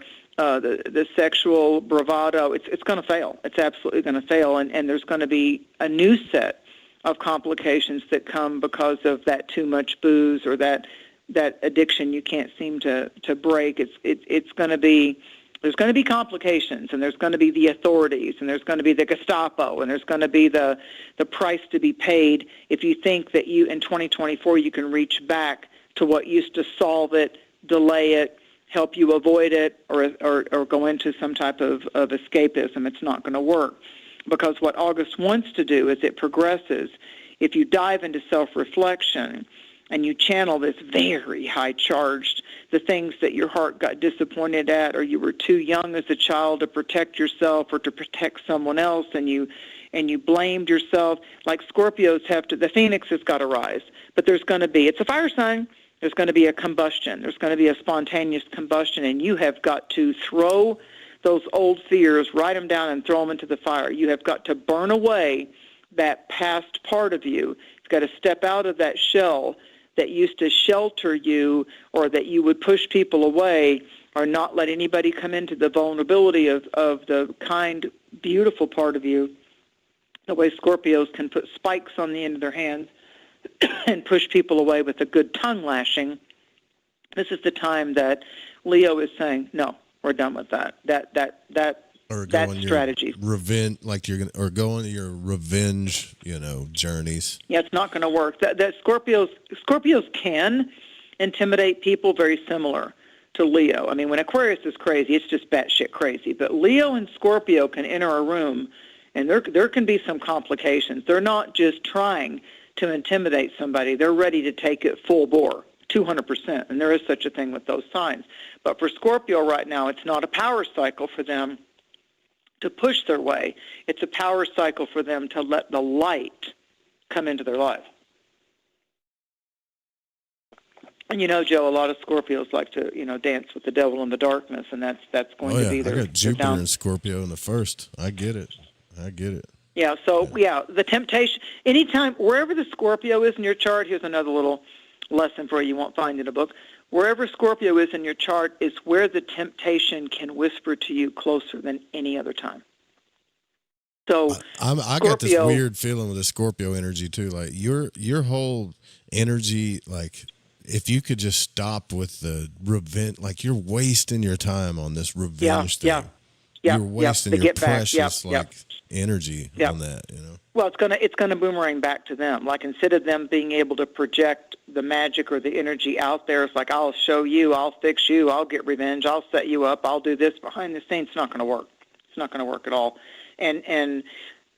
Speaker 5: sexual bravado. It's going to fail. It's absolutely going to fail, and there's going to be a new set of complications that come because of that too much booze or that addiction you can't seem to break. It's going to be. There's going to be complications, and there's going to be the authorities, and there's going to be the Gestapo, and there's going to be the price to be paid if you think that in 2024 you can reach back to what used to solve it, delay it, help you avoid it, or go into some type of escapism. It's not going to work, because what August wants to do as it progresses, if you dive into self-reflection and you channel this very high-charged, the things that your heart got disappointed at, or you were too young as a child to protect yourself or to protect someone else, and you blamed yourself. Like Scorpios have to, the phoenix has got to rise. But there's going to be, it's a fire sign, there's going to be a combustion. There's going to be a spontaneous combustion, and you have got to throw those old fears, write them down and throw them into the fire. You have got to burn away that past part of you. You've got to step out of that shell that used to shelter you, or that you would push people away, or not let anybody come into the vulnerability of the kind, beautiful part of you, the way Scorpios can put spikes on the end of their hands and push people away with a good tongue lashing. This is the time that Leo is saying, no, we're done with that. That strategy.
Speaker 4: Revenge, like or go on your revenge, journeys.
Speaker 5: Yeah, it's not going to work. That Scorpios can intimidate people very similar to Leo. I mean, when Aquarius is crazy, it's just batshit crazy. But Leo and Scorpio can enter a room, and there can be some complications. They're not just trying to intimidate somebody. They're ready to take it full bore, 200%. And there is such a thing with those signs. But for Scorpio right now, it's not a power cycle for them to push their way. It's a power cycle for them to let the light come into their life. And Joe, a lot of Scorpios like to, dance with the devil in the darkness, and that's going to be their.
Speaker 4: I got Jupiter and Scorpio in the first. I get it. Yeah.
Speaker 5: So the temptation. Anytime, wherever the Scorpio is in your chart, here's another little lesson for you. You won't find in a book. Wherever Scorpio is in your chart is where the temptation can whisper to you closer than any other time. So
Speaker 4: I got this weird feeling with the Scorpio energy too. Like your whole energy, like if you could just stop with the revenge, like you're wasting your time on this revenge thing.
Speaker 5: Yeah.
Speaker 4: You're wasting your precious energy on that.
Speaker 5: Well, it's gonna boomerang back to them. Like instead of them being able to project the magic or the energy out there, it's like, I'll show you, I'll fix you, I'll get revenge, I'll set you up, I'll do this behind the scenes. It's not going to work. It's not going to work at all. And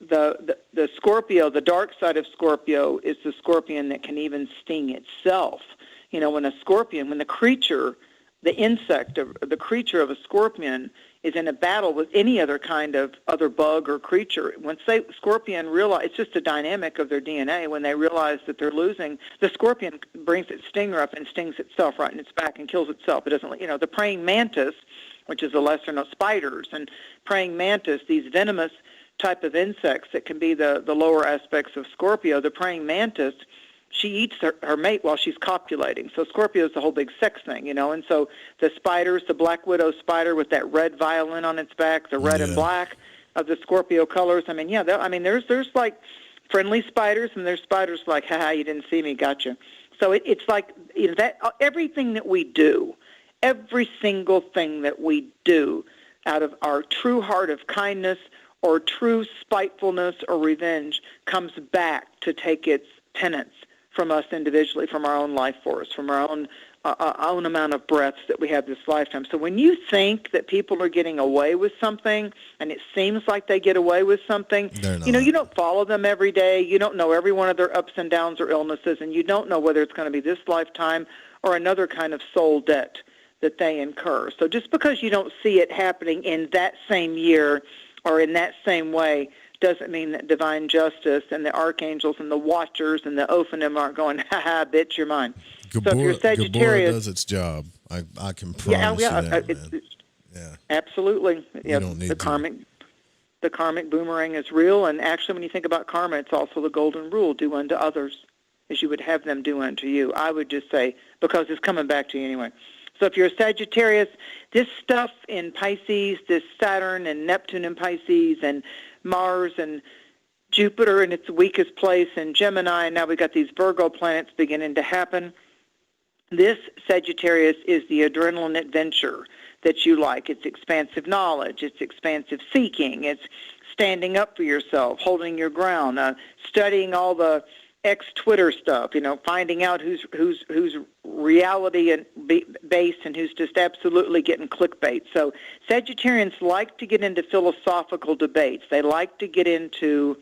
Speaker 5: the Scorpio, the dark side of Scorpio is the scorpion that can even sting itself. When the creature, the insect, the creature of a scorpion is in a battle with any other kind of other bug or creature. Once scorpion realize, it's just a dynamic of their DNA. When they realize that they're losing, the scorpion brings its stinger up and stings itself right in its back and kills itself. It doesn't, the praying mantis, which is a lesser known spiders, and praying mantis, these venomous type of insects that can be the lower aspects of Scorpio. The praying mantis, she eats her mate while she's copulating. So Scorpio is the whole big sex thing, and so the spiders, the black widow spider with that red violin on its back, the red and black of the Scorpio colors. There's like friendly spiders, and there's spiders like, haha, you didn't see me, gotcha. So it's like that everything that we do, every single thing that we do out of our true heart of kindness or true spitefulness or revenge comes back to take its tenets from us individually, from our own life force, from our own amount of breaths that we have this lifetime. So when you think that people are getting away with something, and it seems like they get away with something, you don't follow them every day. You don't know every one of their ups and downs or illnesses, and you don't know whether it's going to be this lifetime or another kind of soul debt that they incur. So just because you don't see it happening in that same year or in that same way doesn't mean that divine justice and the archangels and the watchers and the Ophanim aren't going, ha-ha, bitch, you're mine. So if you're Sagittarius,
Speaker 4: Gabora does its job. I can promise you that, man.
Speaker 5: Absolutely.
Speaker 4: You don't need
Speaker 5: the karmic. The karmic boomerang is real, and actually when you think about karma, it's also the golden rule, do unto others as you would have them do unto you. I would just say, because it's coming back to you anyway. So if you're a Sagittarius, this stuff in Pisces, this Saturn and Neptune in Pisces and Mars and Jupiter in its weakest place in Gemini, and now we've got these Virgo planets beginning to happen. This Sagittarius is the adrenaline adventure that you like. It's expansive knowledge. It's expansive seeking. It's standing up for yourself, holding your ground, studying all the ex-Twitter stuff, finding out who's reality and based and who's just absolutely getting clickbait. So Sagittarians like to get into philosophical debates. They like to get into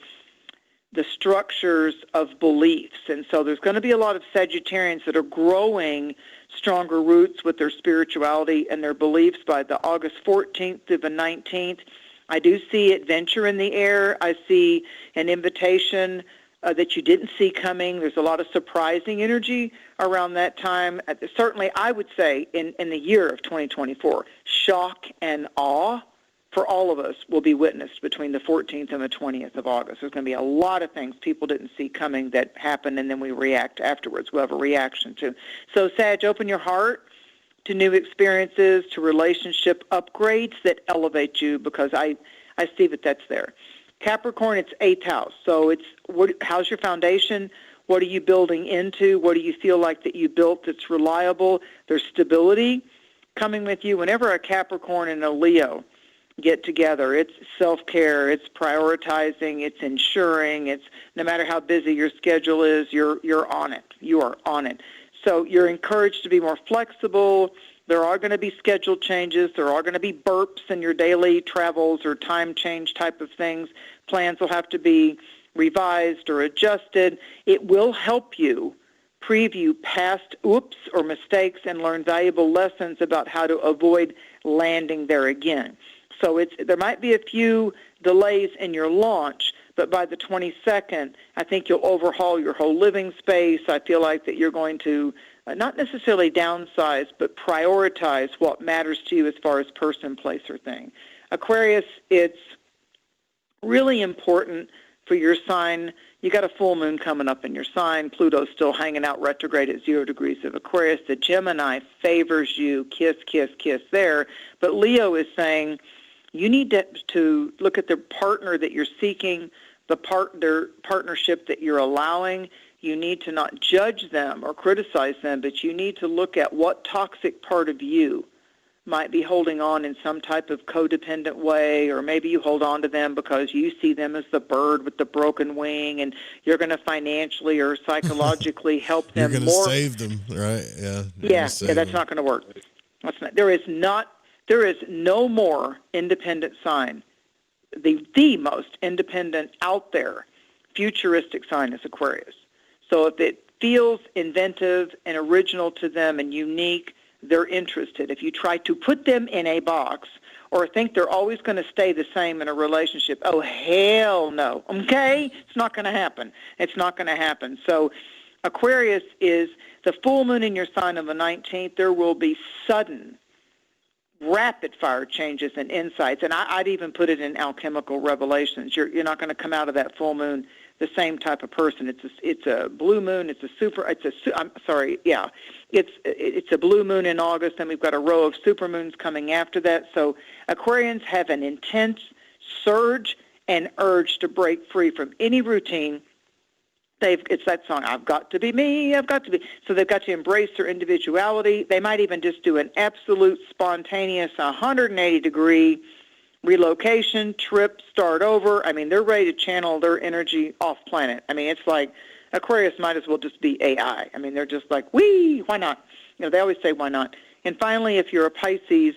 Speaker 5: the structures of beliefs. And so there's going to be a lot of Sagittarians that are growing stronger roots with their spirituality and their beliefs by the August 14th through the 19th. I do see adventure in the air. I see an invitation that you didn't see coming. There's a lot of surprising energy around that time. Certainly, I would say in the year of 2024, shock and awe for all of us will be witnessed between the 14th and the 20th of August. There's going to be a lot of things people didn't see coming that happen, and then we react afterwards. We'll have a reaction to. So, Sag, open your heart to new experiences, to relationship upgrades that elevate you, because I see that that's there. Capricorn, it's 8th house. So how's your foundation? What are you building into? What do you feel like that you built that's reliable? There's stability coming with you. Whenever a Capricorn and a Leo get together, it's self-care, it's prioritizing, it's ensuring, it's no matter how busy your schedule is, you're on it. You are on it. So you're encouraged to be more flexible. There are going to be schedule changes. There are going to be burps in your daily travels or time change type of things. Plans will have to be revised or adjusted. It will help you preview past oops or mistakes and learn valuable lessons about how to avoid landing there again. So there might be a few delays in your launch, but by the 22nd, I think you'll overhaul your whole living space. I feel like that you're going to not necessarily downsize, but prioritize what matters to you as far as person, place, or thing. Aquarius, it's really important for your sign. You got a full moon coming up in your sign. Pluto's still hanging out retrograde at 0 degrees of Aquarius. The Gemini favors you. Kiss, kiss, kiss there. But Leo is saying you need to look at the partner that you're seeking, the partnership that you're allowing. You need to not judge them or criticize them, but you need to look at what toxic part of you might be holding on in some type of codependent way, or maybe you hold on to them because you see them as the bird with the broken wing, and you're going to financially or psychologically help them
Speaker 4: you're
Speaker 5: more.
Speaker 4: You're going to save them, right? Yeah.
Speaker 5: Yeah, that's not going to work. There is no more independent sign. The most independent out there, futuristic sign is Aquarius. So if it feels inventive and original to them and unique, they're interested. If you try to put them in a box or think they're always going to stay the same in a relationship, oh, hell no. Okay? It's not going to happen. It's not going to happen. So Aquarius is the full moon in your sign on the 19th. There will be sudden, rapid-fire changes and insights, and I'd even put it in alchemical revelations. You're not going to come out of that full moon the same type of person. It's a blue moon. It's a blue moon in August, and we've got a row of supermoons coming after that. So Aquarians have an intense surge and urge to break free from any routine. It's that song, I've got to be me, I've got to be. So they've got to embrace their individuality. They might even just do an absolute spontaneous 180-degree relocation, trip, start over. I mean, they're ready to channel their energy off planet. I mean, it's like Aquarius might as well just be AI. I mean, they're just like, whee, why not? They always say, why not? And finally, if you're a Pisces,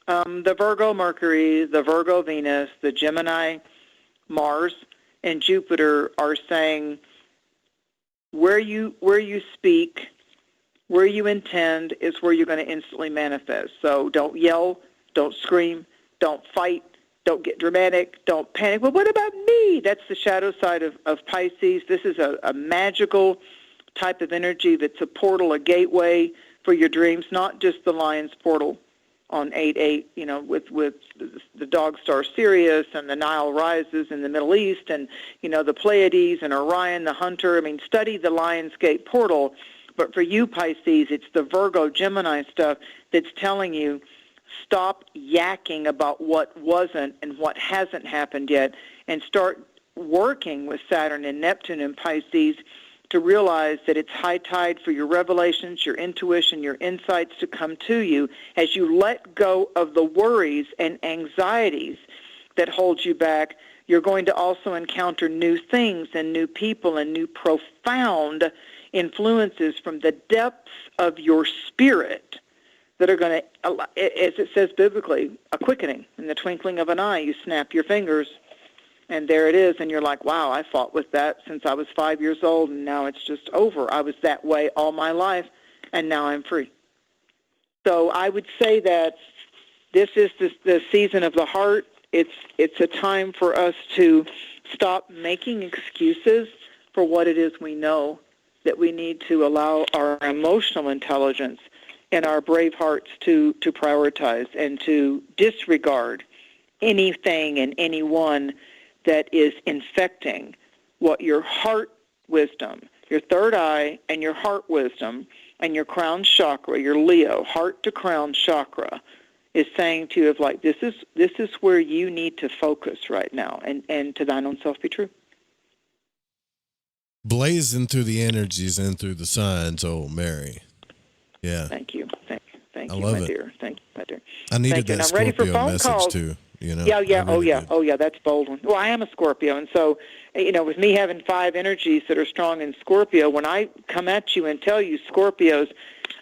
Speaker 5: the Virgo Mercury, the Virgo Venus, the Gemini Mars, and Jupiter are saying where you speak, where you intend is where you're going to instantly manifest. So don't yell, don't scream, don't fight, don't get dramatic, don't panic. Well, what about me? That's the shadow side of Pisces. This is a magical type of energy that's a portal, a gateway for your dreams, not just the lion's portal on 8/8, with the dog star Sirius and the Nile rises in the Middle East, and the Pleiades and Orion, the Hunter. I mean, study the Lionsgate portal. But for you, Pisces, it's the Virgo Gemini stuff that's telling you stop yakking about what wasn't and what hasn't happened yet, and start working with Saturn and Neptune and Pisces to realize that it's high tide for your revelations, your intuition, your insights to come to you as you let go of the worries and anxieties that hold you back. You're going to also encounter new things and new people and new profound influences from the depths of your spirit that are going to, as it says biblically, a quickening. In the twinkling of an eye, you snap your fingers, and there it is, and you're like, wow, I fought with that since I was 5 years old, and now it's just over. I was that way all my life, and now I'm free. So I would say that this is the season of the heart. It's a time for us to stop making excuses for what it is we know, that we need to allow our emotional intelligence and our brave hearts to prioritize and to disregard anything and anyone that is infecting what your heart wisdom, your third eye and your heart wisdom and your crown chakra, your Leo, heart to crown chakra, is saying to you of like, this is where you need to focus right now, and to thine own self be true.
Speaker 4: Blazing through the energies and through the signs, oh Mary. Yeah.
Speaker 5: Thank you,
Speaker 4: I love
Speaker 5: my
Speaker 4: it.
Speaker 5: dear. Thank you, my dear.
Speaker 4: I needed
Speaker 5: Thank
Speaker 4: that
Speaker 5: you. And I'm ready for
Speaker 4: Scorpio
Speaker 5: phone
Speaker 4: message
Speaker 5: calls.
Speaker 4: too.
Speaker 5: Yeah. That's a bold one. Well, I am a Scorpio, and so, with me having 5 energies that are strong in Scorpio, when I come at you and tell you Scorpios,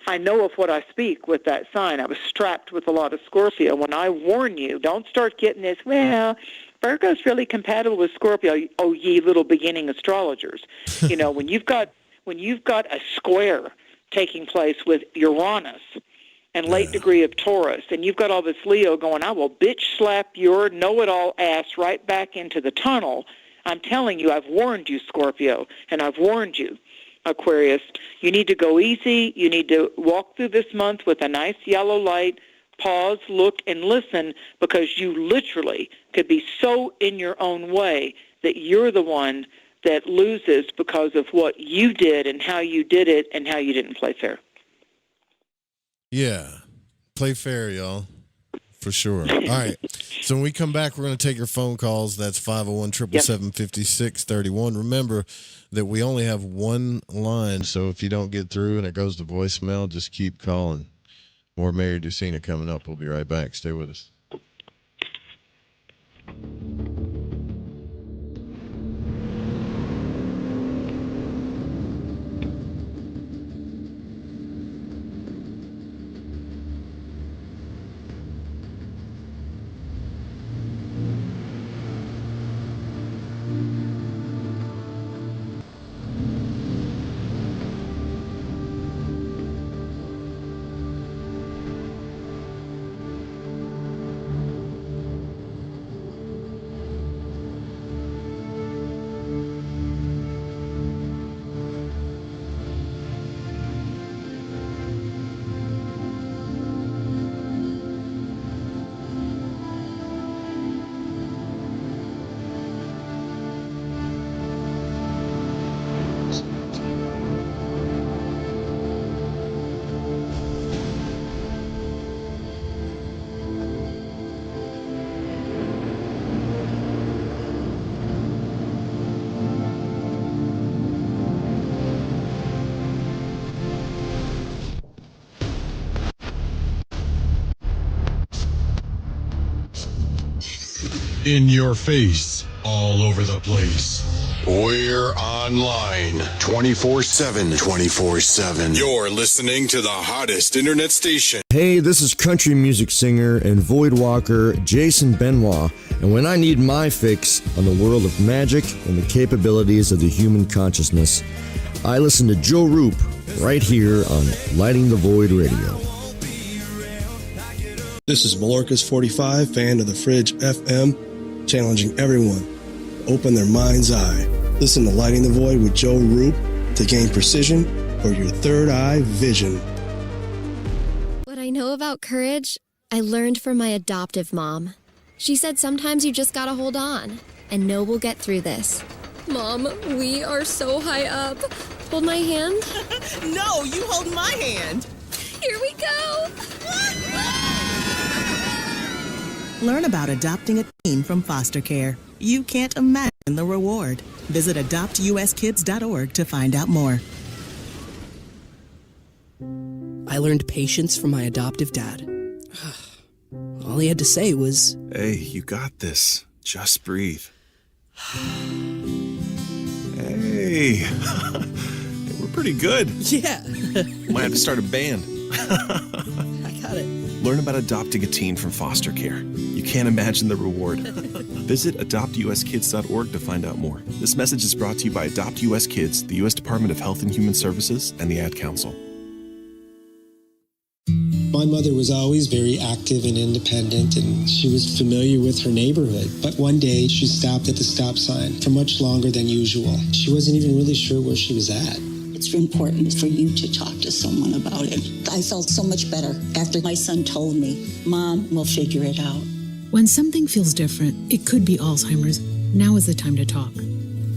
Speaker 5: I know of what I speak with that sign. I was strapped with a lot of Scorpio. When I warn you, don't start getting this, well, Virgo's really compatible with Scorpio. Oh, ye little beginning astrologers. When you've got a square taking place with Uranus and late degree of Taurus, and you've got all this Leo going, I will bitch slap your know-it-all ass right back into the tunnel. I'm telling you, I've warned you, Scorpio, and I've warned you, Aquarius. You need to go easy. You need to walk through this month with a nice yellow light, pause, look, and listen, because you literally could be so in your own way that you're the one that loses because of what you did and how you did it and how you didn't play fair.
Speaker 4: Yeah. Play fair, y'all. For sure. All right. So when we come back, we're going to take your phone calls. That's 501-777-5631. Remember that we only have one line, so if you don't get through and it goes to voicemail, just keep calling. More Mary Dusina coming up. We'll be right back. Stay with us.
Speaker 6: In your face, all over the place. We're online
Speaker 1: 24/7. 24/7.
Speaker 6: You're listening to the hottest internet station.
Speaker 7: Hey, this is country music singer and void walker Jason Benoit, and when I need my fix on the world of magic and the capabilities of the human consciousness, I listen to Joe Roop right here on Lighting the Void Radio.
Speaker 8: This is Malorcas 45, fan of the Fridge FM, challenging everyone to open their mind's eye. Listen to Lighting the Void with Joe Roop to gain precision for your third eye vision.
Speaker 9: What I know about courage, I learned from my adoptive mom. She said sometimes you just gotta hold on and know we'll get through this. Mom, we are so high up. Hold my hand.
Speaker 10: No, you hold my hand.
Speaker 9: Here we go.
Speaker 10: Learn about adopting a teen from foster care. You can't imagine the reward. Visit adoptuskids.org to find out more.
Speaker 11: I learned patience from my adoptive dad. All he had to say was,
Speaker 12: "Hey, you got this. Just breathe." Hey, we're pretty good.
Speaker 11: Yeah.
Speaker 12: Might have to start a band.
Speaker 11: I got it.
Speaker 12: Learn about adopting a teen from foster care. You can't imagine the reward. Visit adoptuskids.org to find out more. This message is brought to you by Adopt US Kids, the U.S. Department of Health and Human Services, and the Ad Council.
Speaker 13: My mother was always very active and independent, and she was familiar with her neighborhood. But one day, she stopped at the stop sign for much longer than usual. She wasn't even really sure where she was at.
Speaker 14: It's important for you to talk to someone about it. I felt so much better after my son told me, "Mom, we'll figure it out."
Speaker 15: When something feels different, it could be Alzheimer's. Now is the time to talk.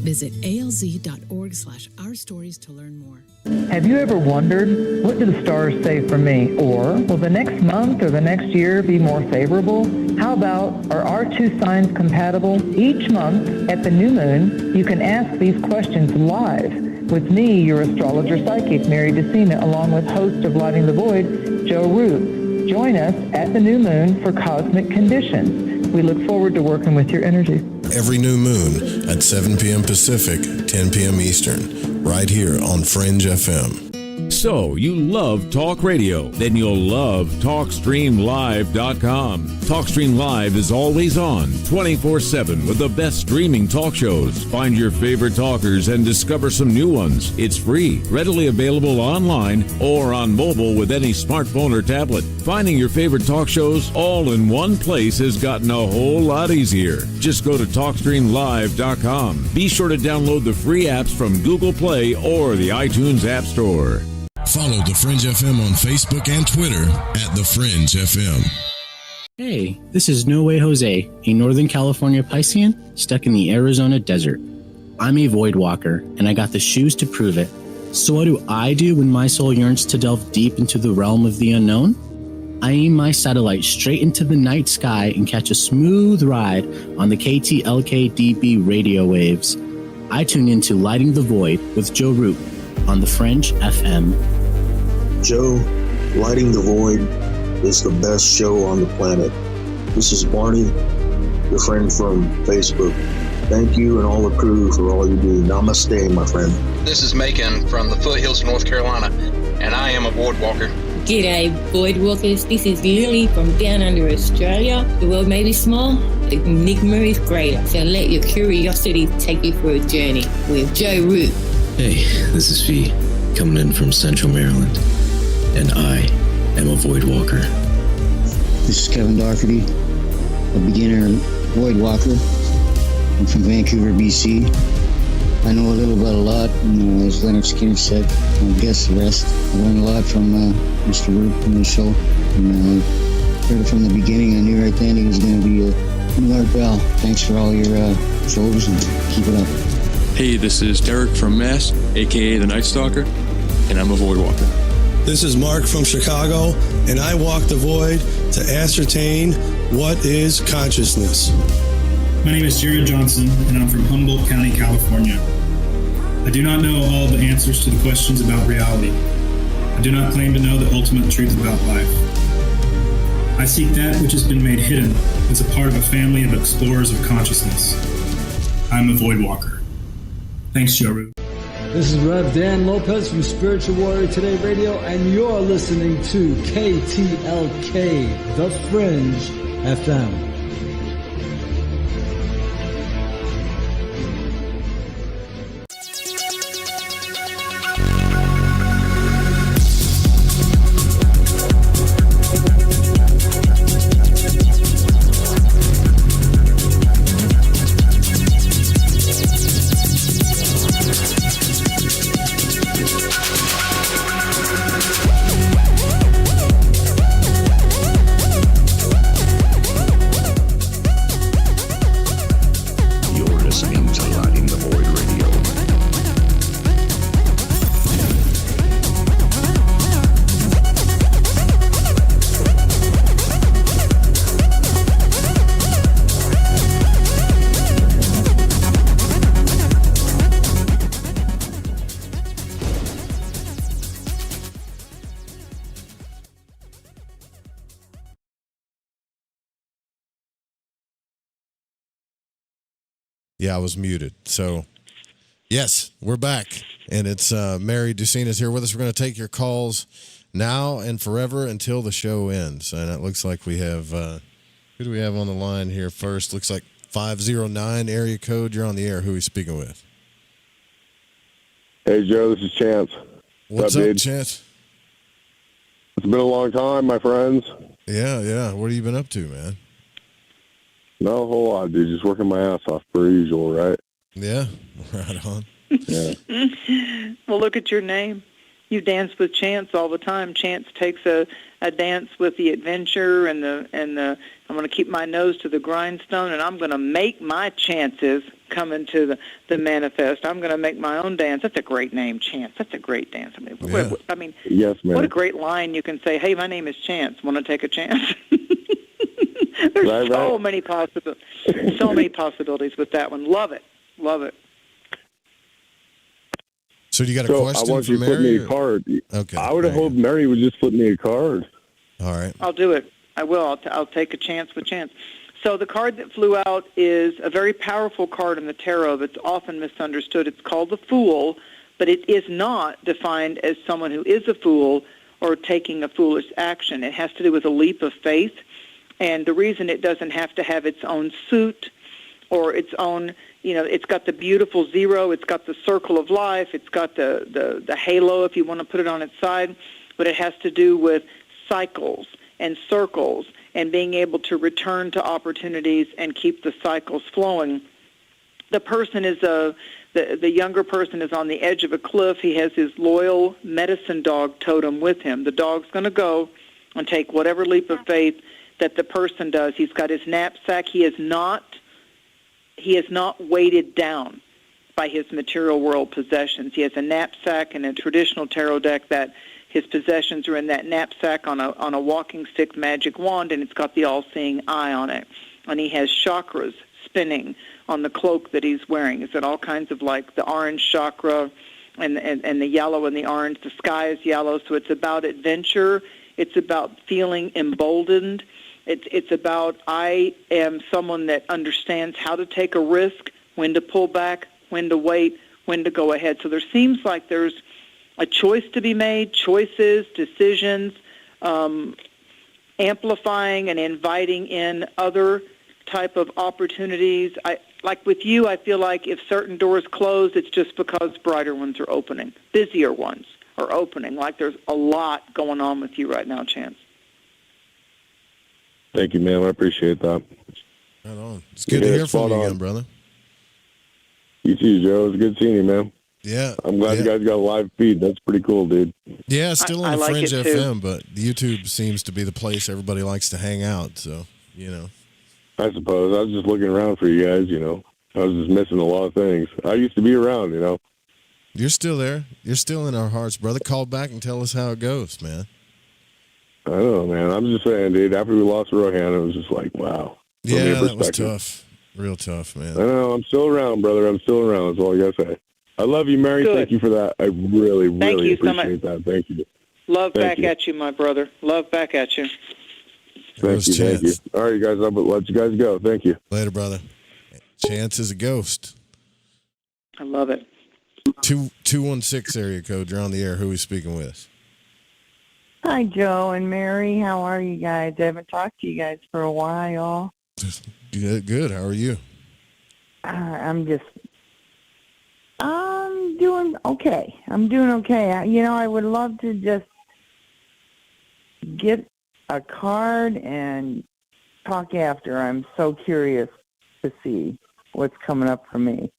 Speaker 15: Visit alz.org/ourstories to learn more.
Speaker 5: Have you ever wondered, what do the stars say for me? Or, will the next month or the next year be more favorable? How about, are our two signs compatible? Each month, at the new moon, you can ask these questions live with me, your astrologer psychic, Mary Dusina, along with host of Lighting the Void, Joe Root. Join us at the new moon for Cosmic Conditions. We look forward to working with your energy.
Speaker 6: Every new moon at 7 p.m. Pacific, 10 p.m. Eastern, right here on Fringe FM.
Speaker 16: So, you love talk radio? Then you'll love TalkStreamLive.com. TalkStream Live is always on, 24/7 with the best streaming talk shows. Find your favorite talkers and discover some new ones. It's free, readily available online or on mobile with any smartphone or tablet. Finding your favorite talk shows all in one place has gotten a whole lot easier. Just go to TalkStreamLive.com. Be sure to download the free apps from Google Play or the iTunes App Store.
Speaker 6: Follow The Fringe FM on Facebook and Twitter at The Fringe FM.
Speaker 17: Hey, this is No Way Jose, a Northern California Piscean stuck in the Arizona desert. I'm a void walker, and I got the shoes to prove it. So what do I do when my soul yearns to delve deep into the realm of the unknown? I aim my satellite straight into the night sky and catch a smooth ride on the KTLK-DB radio waves. I tune into Lighting the Void with Joe Root on The Fringe FM.
Speaker 18: Joe, Lighting the Void is the best show on the planet. This is Barney, your friend from Facebook. Thank you and all the crew for all you do. Namaste, my friend.
Speaker 19: This is Macon from the foothills of North Carolina, and I am a void walker.
Speaker 20: G'day, void walkers. This is Lily from down under Australia. The world may be small, the enigma is greater. So let your curiosity take you for a journey with Joe Root.
Speaker 21: Hey, this is V, coming in from Central Maryland, and I am a void walker.
Speaker 22: This is Kevin Doherty, a beginner void walker. I'm from Vancouver, BC. I know a little about a lot, and as Leonard Skinner said, I'll guess the rest. I learned a lot from Mr. Root on the show, and heard it from the beginning. I knew right then he was going to be a new Art Bell. Thanks for all your shows, and keep it up.
Speaker 23: Hey, this is Derek from Mass, aka the Night Stalker, and I'm a void walker.
Speaker 8: This is Mark from Chicago, and I walk the void to ascertain what is consciousness.
Speaker 24: My name is Jared Johnson, and I'm from Humboldt County, California. I do not know all the answers to the questions about reality. I do not claim to know the ultimate truth about life. I seek that which has been made hidden as a part of a family of explorers of consciousness. I'm a void walker. Thanks, Joe Root.
Speaker 25: This is Rev Dan Lopez from Spiritual Warrior Today Radio, and you're listening to KTLK, The Fringe FM.
Speaker 1: Yeah, I was muted. So, yes, we're back. And it's Mary Dusina's here with us. We're going to take your calls now and forever until the show ends. And it looks like we have, who do we have on the line here first? Looks like 509 area code. You're on the air. Who are we speaking with?
Speaker 2: Hey, Joe, this is Chance.
Speaker 1: What's up, Chance?
Speaker 2: It's been a long time, my friends.
Speaker 1: Yeah. What have you been up to, man?
Speaker 2: Not a whole lot, dude. Just working my ass off per usual, right?
Speaker 1: Yeah, right on.
Speaker 2: Yeah.
Speaker 5: Well, look at your name. You dance with Chance all the time. Chance takes a dance with the adventure and the I'm going to keep my nose to the grindstone, and I'm going to make my chances come into the manifest. I'm going to make my own dance. That's a great name, Chance. That's a great dance. I mean,
Speaker 2: yes, ma'am.
Speaker 5: What a great line you can say. Hey, my name is Chance. Want to take a chance? There's so many possibilities with that one. Love it.
Speaker 1: So you got a question
Speaker 2: I want
Speaker 1: for
Speaker 2: you to flip
Speaker 1: Mary?
Speaker 2: me a card.
Speaker 1: Okay.
Speaker 2: I would have hoped Mary would just flip me a card.
Speaker 1: All right.
Speaker 5: I'll do it. I will. I'll take a chance with Chance. So the card that flew out is a very powerful card in the tarot that's often misunderstood. It's called the Fool, but it is not defined as someone who is a fool or taking a foolish action. It has to do with a leap of faith. And the reason it doesn't have to have its own suit or its own, it's got the beautiful zero, it's got the circle of life, it's got the halo, if you want to put it on its side, but it has to do with cycles and circles and being able to return to opportunities and keep the cycles flowing. The person is the younger person is on the edge of a cliff. He has his loyal medicine dog totem with him. The dog's going to go and take whatever leap of faith that the person does. He's got his knapsack. He is not weighted down by his material world possessions. He has a knapsack and a traditional tarot deck that his possessions are in that knapsack on a walking stick magic wand, and it's got the all-seeing eye on it. And he has chakras spinning on the cloak that he's wearing. It's got all kinds of, like, the orange chakra and the yellow and the orange. The sky is yellow, so it's about adventure. It's about feeling emboldened. It's about I am someone that understands how to take a risk, when to pull back, when to wait, when to go ahead. So there seems like there's a choice to be made, choices, decisions, amplifying and inviting in other type of opportunities. Like with you, I feel like if certain doors close, it's just because brighter ones are opening, busier ones are opening. Like there's a lot going on with you right now, Chance.
Speaker 2: Thank you, ma'am. I appreciate that.
Speaker 1: Right on. It's good to hear from you again, brother.
Speaker 2: You too, Joe. It's good seeing you, man.
Speaker 1: Yeah.
Speaker 2: I'm glad you guys got a live feed. That's pretty cool, dude.
Speaker 1: Yeah, still on
Speaker 5: like
Speaker 1: Fringe
Speaker 5: it
Speaker 1: FM, but YouTube seems to be the place everybody likes to hang out, so,
Speaker 2: I suppose. I was just looking around for you guys, I was just missing a lot of things. I used to be around,
Speaker 1: You're still there. You're still in our hearts, brother. Call back and tell us how it goes, man.
Speaker 2: I don't know, man. I'm just saying, dude, after we lost Rohan, it was just like, wow.
Speaker 1: Yeah, that was tough. Real tough, man.
Speaker 2: I know. I'm still around, brother. I'm still around. That's all I got to say. I love you, Mary.
Speaker 5: Good.
Speaker 2: Thank you for that. I really,
Speaker 5: Thank
Speaker 2: really
Speaker 5: you so
Speaker 2: appreciate that. Thank you.
Speaker 5: Love
Speaker 2: Thank
Speaker 5: back
Speaker 2: you.
Speaker 5: at you, my brother. Love back at you.
Speaker 2: Thank you. All right, you guys, I'll let you guys go. Thank you.
Speaker 1: Later, brother. Chance is a ghost.
Speaker 5: I love it.
Speaker 1: 216 area code. You're on the air. Who are we speaking with?
Speaker 3: Hi, Joe and Mary. How are you guys? I haven't talked to you guys for a while.
Speaker 1: Good. How are you?
Speaker 3: I'm doing okay. I would love to just get a card and talk after. I'm so curious to see what's coming up for me.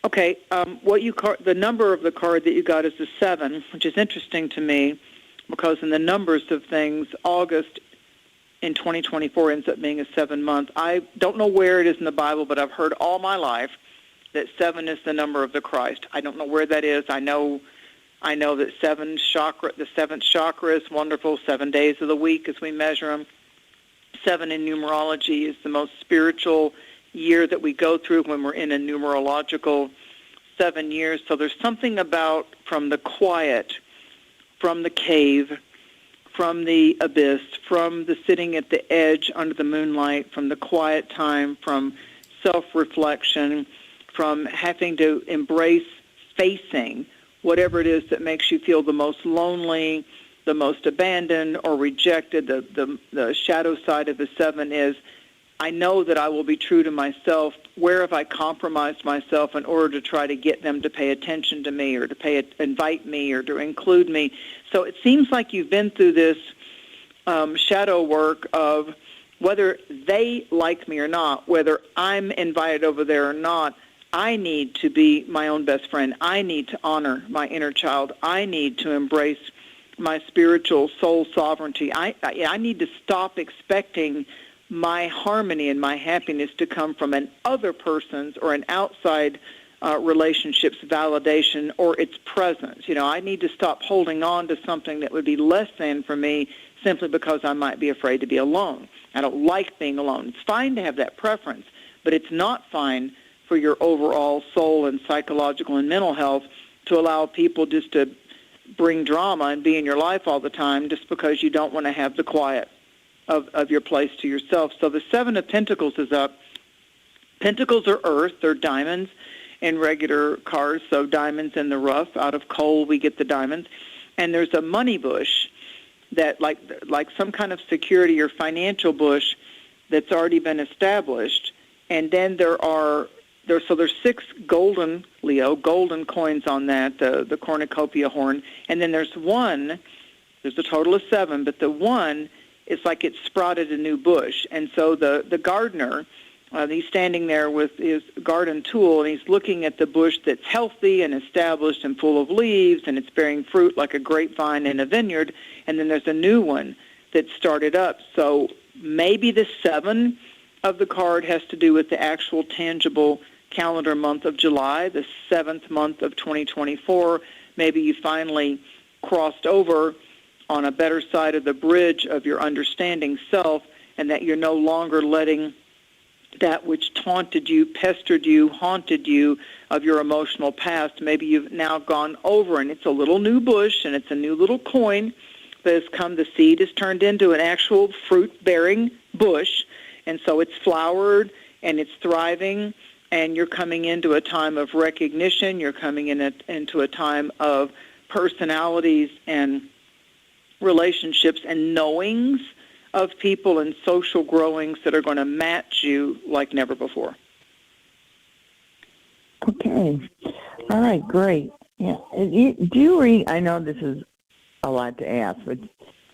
Speaker 5: Okay, the number of the card that you got is the 7, which is interesting to me because in the numbers of things, August in 2024 ends up being a 7-month. I don't know where it is in the Bible, but I've heard all my life that 7 is the number of the Christ. I don't know where that is. I know that the 7th chakra is wonderful, 7 days of the week as we measure them. 7 in numerology is the most spiritual year that we go through when we're in a numerological 7 years. So there's something about from the quiet, from the cave, from the abyss, from the sitting at the edge under the moonlight, from the quiet time, from self-reflection, from having to embrace facing whatever it is that makes you feel the most lonely, the most abandoned or rejected. The shadow side of the 7 is, I know that I will be true to myself. Where have I compromised myself in order to try to get them to pay attention to me, or to invite me, or to include me? So it seems like you've been through this shadow work of whether they like me or not, whether I'm invited over there or not. I need to be my own best friend. I need to honor my inner child. I need to embrace my spiritual soul sovereignty. I need to stop expecting my harmony and my happiness to come from an other person's or an outside relationship's validation or its presence. I need to stop holding on to something that would be less than for me simply because I might be afraid to be alone. I don't like being alone. It's fine to have that preference, but it's not fine for your overall soul and psychological and mental health to allow people just to bring drama and be in your life all the time just because you don't want to have the quiet of your place to yourself. So the 7 of Pentacles is up. Pentacles are earth. They're diamonds in regular cards, so diamonds in the rough. Out of coal, we get the diamonds. And there's a money bush that, like some kind of security or financial bush that's already been established. And then there's 6 golden coins on that, the cornucopia horn. And then there's a total of 7, but the one, it's like it sprouted a new bush. And so the gardener, he's standing there with his garden tool, and he's looking at the bush that's healthy and established and full of leaves, and it's bearing fruit like a grapevine in a vineyard. And then there's a new one that started up. So maybe the 7 of the card has to do with the actual tangible calendar month of July, the 7th month of 2024. Maybe you finally crossed over on a better side of the bridge of your understanding self, and that you're no longer letting that which taunted you, pestered you, haunted you of your emotional past. Maybe you've now gone over, and it's a little new bush, and it's a new little coin that has come. The seed is turned into an actual fruit-bearing bush, and so it's flowered, and it's thriving, and you're coming into a time of recognition. You're coming into a time of personalities and relationships and knowings of people and social growings that are going to match you like never before.
Speaker 3: Okay. All right, great. Yeah. Do you read, I know this is a lot to ask, but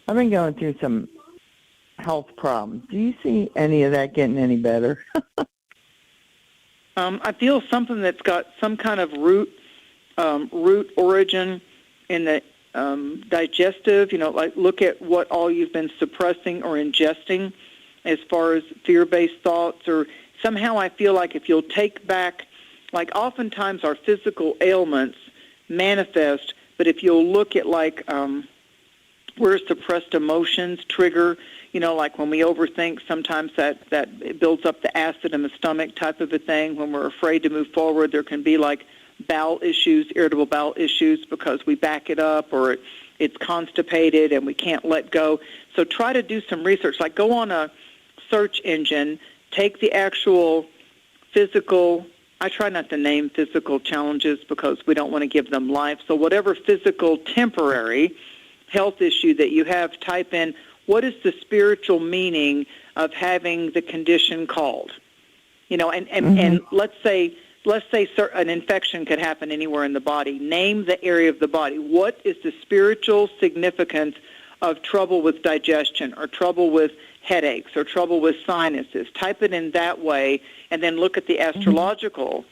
Speaker 3: I've been going through some health problems. Do you see any of that getting any better?
Speaker 5: I feel something that's got some kind of root origin in the digestive, like look at what all you've been suppressing or ingesting as far as fear-based thoughts, or somehow I feel like if you'll take back, like oftentimes our physical ailments manifest, but if you'll look at like where suppressed emotions trigger, like when we overthink, sometimes that builds up the acid in the stomach type of a thing. When we're afraid to move forward, there can be like bowel issues, irritable bowel issues, because we back it up, or it's constipated and we can't let go. So try to do some research, like go on a search engine, take the actual physical, I try not to name physical challenges because we don't want to give them life. So whatever physical temporary health issue that you have, type in, what is the spiritual meaning of having the condition called? And let's say an infection could happen anywhere in the body. Name the area of the body. What is the spiritual significance of trouble with digestion, or trouble with headaches, or trouble with sinuses? Type it in that way, and then look at the astrological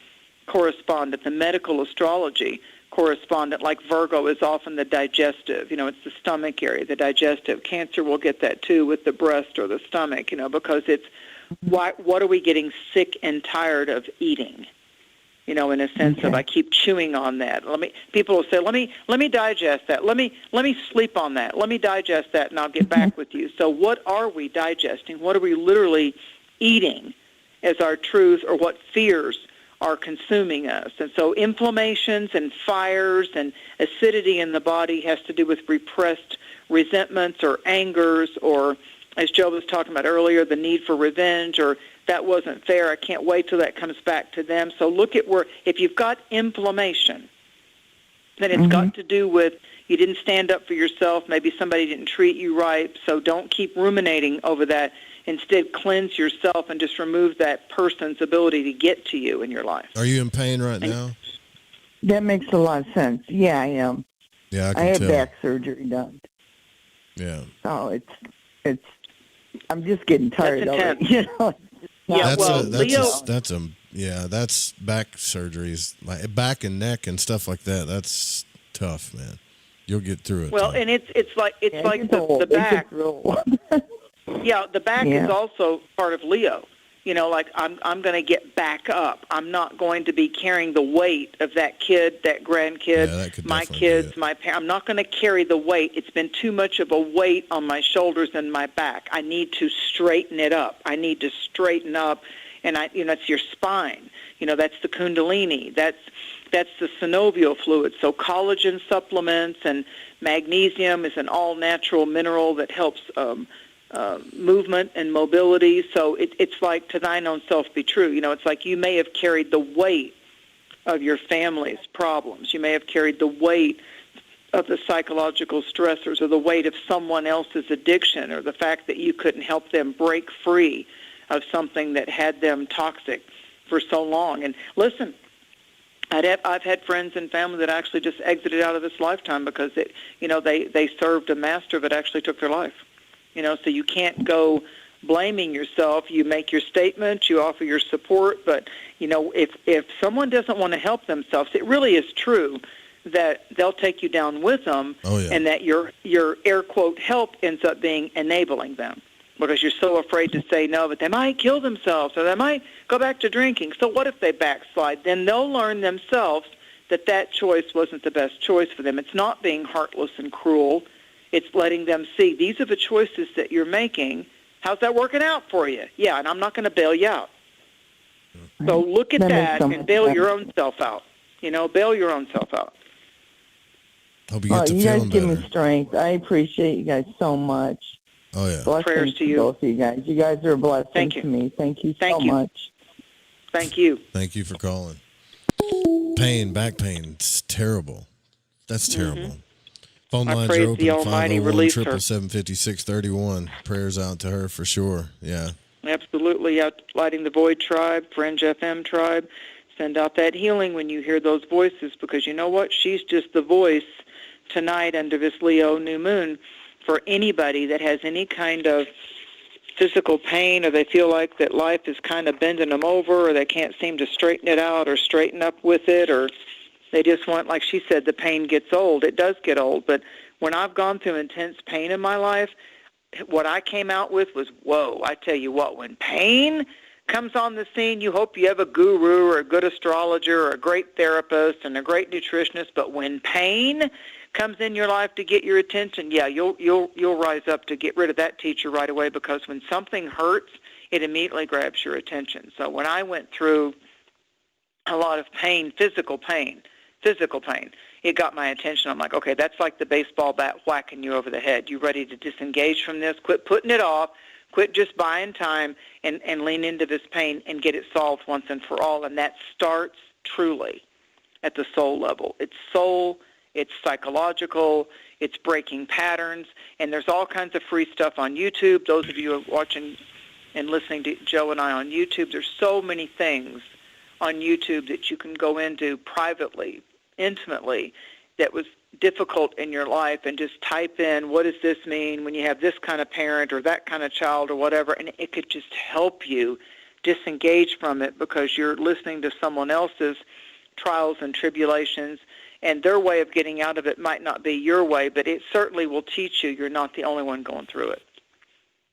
Speaker 5: correspondent, the medical astrology correspondent. Like Virgo is often the digestive. It's the stomach area, the digestive. Cancer will get that too with the breast or the stomach, because it's what are we getting sick and tired of eating? In a sense of I keep chewing on that. People will say, let me digest that. Let me sleep on that. Let me digest that, and I'll get back with you. So what are we digesting? What are we literally eating as our truth, or what fears are consuming us? And so inflammations and fires and acidity in the body has to do with repressed resentments or angers, or as Joe was talking about earlier, the need for revenge, or that wasn't fair. I can't wait till that comes back to them. So look at where, if you've got inflammation, then it's got to do with you didn't stand up for yourself. Maybe somebody didn't treat you right. So don't keep ruminating over that. Instead, cleanse yourself and just remove that person's ability to get to you in your life.
Speaker 1: Are you in pain right now?
Speaker 3: That makes a lot of sense. Yeah, I am.
Speaker 1: Yeah, I can
Speaker 3: I had
Speaker 1: tell.
Speaker 3: back surgery done.
Speaker 1: Yeah.
Speaker 3: So it's. I'm just getting tired of it. You know.
Speaker 1: That's back surgeries, like back and neck and stuff like that. That's tough, man. You'll get through it.
Speaker 5: Well,
Speaker 1: though.
Speaker 5: and it's like the back. Yeah, the back is also part of Leo. You know, like I'm going to get back up. I'm not going to be carrying the weight of that kid, that grandkid, my kids, my parents. I'm not going to carry the weight. It's been too much of a weight on my shoulders and my back. I need to straighten it up. I need to straighten up, and it's your spine. You know, that's the Kundalini. That's the synovial fluid. So collagen supplements and magnesium is an all-natural mineral that helps movement and mobility. So it's like, to thine own self be true. You know, it's like you may have carried the weight of your family's problems. You may have carried the weight of the psychological stressors, or the weight of someone else's addiction, or the fact that you couldn't help them break free of something that had them toxic for so long. And listen, I've had friends and family that actually just exited out of this lifetime because they served a master that actually took their life. You know, so you can't go blaming yourself. You make your statement, you offer your support, but, you know, if someone doesn't want to help themselves, it really is true that they'll take you down with them, and that your air quote help ends up being enabling them, because you're so afraid to say no, but they might kill themselves or they might go back to drinking. So what if they backslide? Then they'll learn themselves that choice wasn't the best choice for them. It's not being heartless and cruel. It's letting them see, these are the choices that you're making. How's that working out for you? Yeah, and I'm not going to bail you out. So look at that and bail your own self out. You know, bail your own self out.
Speaker 1: Hope you get to
Speaker 3: you
Speaker 1: feeling
Speaker 3: guys give
Speaker 1: better.
Speaker 3: me strength. I appreciate you guys so much.
Speaker 1: Oh, yeah.
Speaker 3: Blessings
Speaker 5: Prayers to you.
Speaker 3: Both of you guys. You guys are a blessing to me. Thank you so much.
Speaker 5: Thank you.
Speaker 1: Thank you for calling. Pain, back pain, it's terrible. That's terrible. Phone lines are open, 501-777-5631. Prayers out to her for sure. Yeah.
Speaker 5: Absolutely. Out Lighting the Void Tribe, Fringe FM Tribe. Send out that healing when you hear those voices, because you know what? She's just the voice tonight under this Leo new moon for anybody that has any kind of physical pain, or they feel like that life is kind of bending them over, or they can't seem to straighten it out or straighten up with it, or they just want, like she said, the pain gets old. It does get old. But when I've gone through intense pain in my life, what I came out with was, whoa, I tell you what, when pain comes on the scene, you hope you have a guru or a good astrologer or a great therapist and a great nutritionist. But when pain comes in your life to get your attention, yeah, you'll rise up to get rid of that teacher right away, because when something hurts, it immediately grabs your attention. So when I went through a lot of pain, physical pain, it got my attention. I'm like, okay, that's like the baseball bat whacking you over the head. You ready to disengage from this? Quit putting it off. Quit just buying time and lean into this pain and get it solved once and for all. And that starts truly at the soul level. It's soul, it's psychological, it's breaking patterns, and there's all kinds of free stuff on YouTube. Those of you who are watching and listening to Joe and I on YouTube, there's so many things on YouTube that you can go into privately, intimately, that was difficult in your life, and just type in, what does this mean when you have this kind of parent or that kind of child or whatever, and it could just help you disengage from it, because you're listening to someone else's trials and tribulations, and their way of getting out of it might not be your way, but it certainly will teach you you're not the only one going through it.